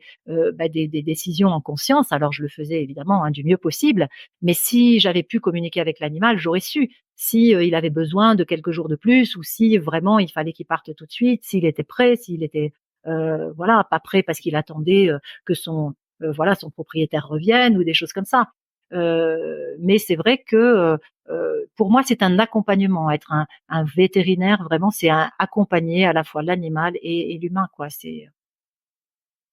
décisions en conscience. Alors je le faisais évidemment du mieux possible, mais si j'avais pu communiquer avec l'animal, j'aurais su si il avait besoin de quelques jours de plus ou si vraiment il fallait qu'il parte tout de suite, s'il était prêt, s'il était voilà, pas prêt parce qu'il attendait que son son propriétaire revienne ou des choses comme ça. Mais c'est vrai que pour moi c'est un accompagnement. Être un vétérinaire, vraiment, c'est accompagner à la fois l'animal et l'humain, quoi. C'est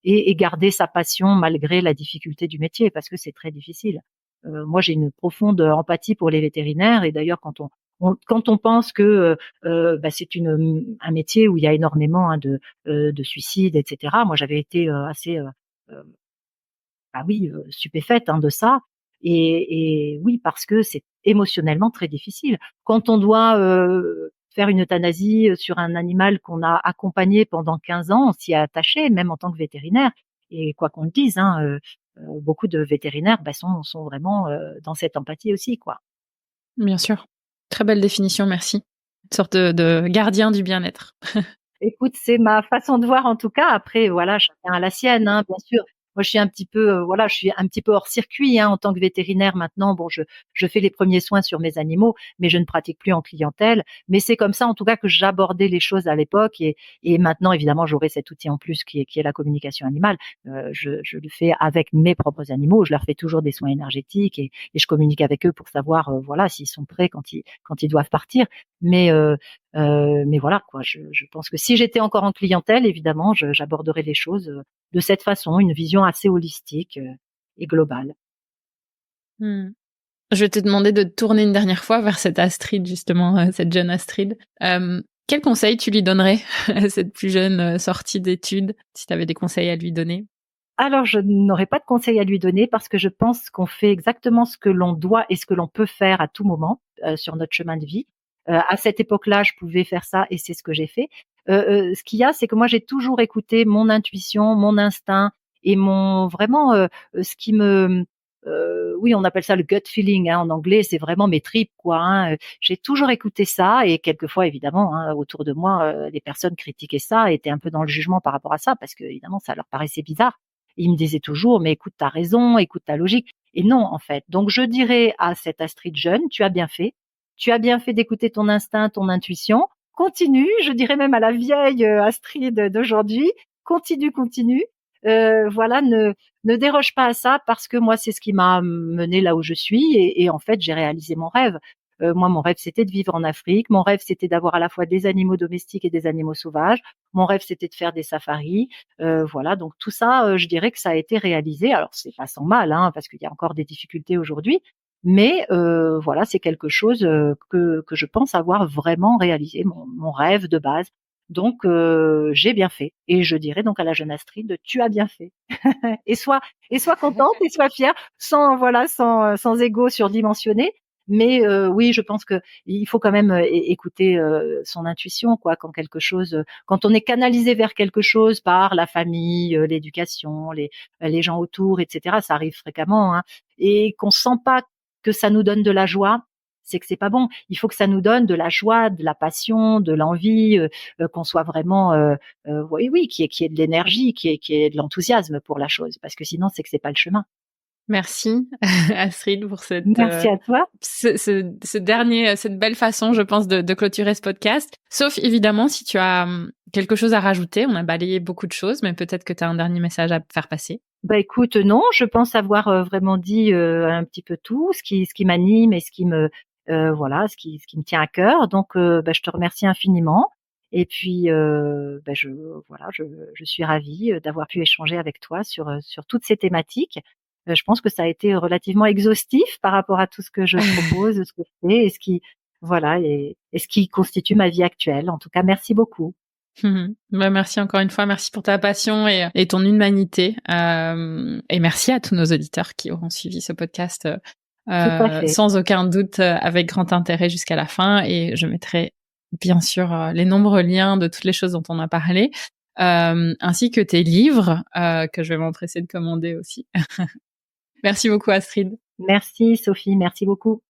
et garder sa passion malgré la difficulté du métier parce que c'est très difficile. Moi, j'ai une profonde empathie pour les vétérinaires et d'ailleurs quand on pense que c'est un métier où il y a énormément de suicides, etc. Moi, j'avais été assez stupéfaite de ça. Et oui, parce que c'est émotionnellement très difficile. Quand on doit faire une euthanasie sur un animal qu'on a accompagné pendant 15 ans, on s'y est attaché, même en tant que vétérinaire. Et quoi qu'on le dise, beaucoup de vétérinaires sont vraiment dans cette empathie aussi, quoi.
Bien sûr. Très belle définition, merci. Une sorte de gardien du bien-être.
Écoute, c'est ma façon de voir en tout cas. Après, voilà, chacun a la sienne, bien sûr. Moi, je suis un petit peu, je suis un petit peu hors circuit en tant que vétérinaire maintenant. Bon, je fais les premiers soins sur mes animaux, mais je ne pratique plus en clientèle. Mais c'est comme ça, en tout cas, que j'abordais les choses à l'époque. Et maintenant, évidemment, j'aurai cet outil en plus qui est la communication animale. Je le fais avec mes propres animaux. Je leur fais toujours des soins énergétiques et je communique avec eux pour savoir, s'ils sont prêts quand ils doivent partir. Mais voilà, quoi. Je pense que si j'étais encore en clientèle, évidemment, j'aborderais les choses de cette façon, une vision assez holistique et globale.
Je vais te demander de te tourner une dernière fois vers cette Astrid, justement, cette jeune Astrid. Quel conseil tu lui donnerais à cette plus jeune sortie d'études, si tu avais des conseils à lui donner?
Alors, je n'aurais pas de conseils à lui donner parce que je pense qu'on fait exactement ce que l'on doit et ce que l'on peut faire à tout moment sur notre chemin de vie. À cette époque-là, je pouvais faire ça et c'est ce que j'ai fait. Ce qu'il y a, c'est que moi, j'ai toujours écouté mon intuition, mon instinct et mon vraiment ce qui me oui, on appelle ça le gut feeling en anglais, c'est vraiment mes tripes quoi. J'ai toujours écouté ça et quelquefois évidemment autour de moi, les personnes critiquaient ça, étaient un peu dans le jugement par rapport à ça parce que évidemment ça leur paraissait bizarre. Et ils me disaient toujours mais écoute ta raison, écoute ta logique et non en fait. Donc je dirais à cette Astrid jeune, tu as bien fait. Tu as bien fait d'écouter ton instinct, ton intuition. Continue, je dirais même à la vieille Astrid d'aujourd'hui, continue. Ne déroge pas à ça parce que moi, c'est ce qui m'a mené là où je suis et en fait, j'ai réalisé mon rêve. Moi, mon rêve, c'était de vivre en Afrique. Mon rêve, c'était d'avoir à la fois des animaux domestiques et des animaux sauvages. Mon rêve, c'était de faire des safaris. Donc tout ça, je dirais que ça a été réalisé. Alors, c'est pas sans mal, parce qu'il y a encore des difficultés aujourd'hui. Mais c'est quelque chose que je pense avoir vraiment réalisé, mon rêve de base. Donc j'ai bien fait et je dirais donc à la jeune Astrid, tu as bien fait. et sois contente et sois fière, sans ego surdimensionné. Mais oui, je pense que il faut quand même écouter son intuition quoi quand on est canalisé vers quelque chose par la famille, l'éducation, les gens autour, etc. Ça arrive fréquemment et qu'on sent pas que ça nous donne de la joie, c'est que c'est pas bon. Il faut que ça nous donne de la joie, de la passion, de l'envie, qu'on soit vraiment, qu'il y ait de l'énergie, qu'il y ait de l'enthousiasme pour la chose, parce que sinon c'est que c'est pas le chemin.
Merci Astrid pour
Merci à toi.
cette belle façon, je pense, de clôturer ce podcast. Sauf évidemment si tu as quelque chose à rajouter. On a balayé beaucoup de choses, mais peut-être que tu as un dernier message à faire passer.
Écoute, non, je pense avoir vraiment dit un petit peu tout, ce qui m'anime et ce qui me ce qui me tient à cœur. Donc je te remercie infiniment. Et puis je suis ravie d'avoir pu échanger avec toi sur toutes ces thématiques. Je pense que ça a été relativement exhaustif par rapport à tout ce que je propose, ce que je fais et ce qui constitue ma vie actuelle. En tout cas, merci beaucoup.
Merci encore une fois, merci pour ta passion et ton humanité. Et merci à tous nos auditeurs qui auront suivi ce podcast sans aucun doute avec grand intérêt jusqu'à la fin. Et je mettrai bien sûr les nombreux liens de toutes les choses dont on a parlé, ainsi que tes livres que je vais m'empresser de commander aussi. Merci beaucoup Astrid.
Merci Sophie, merci beaucoup.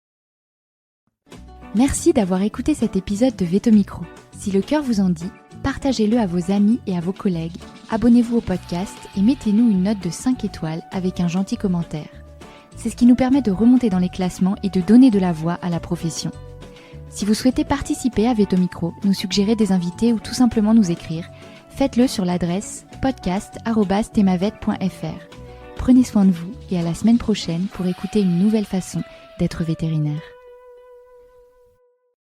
Merci d'avoir écouté cet épisode de Veto Micro. Si le cœur vous en dit, partagez-le à vos amis et à vos collègues, abonnez-vous au podcast et mettez-nous une note de 5 étoiles avec un gentil commentaire. C'est ce qui nous permet de remonter dans les classements et de donner de la voix à la profession. Si vous souhaitez participer à Veto Micro, nous suggérer des invités ou tout simplement nous écrire, faites-le sur l'adresse podcast@themavet.fr. Prenez soin de vous et à la semaine prochaine pour écouter une nouvelle façon d'être vétérinaire.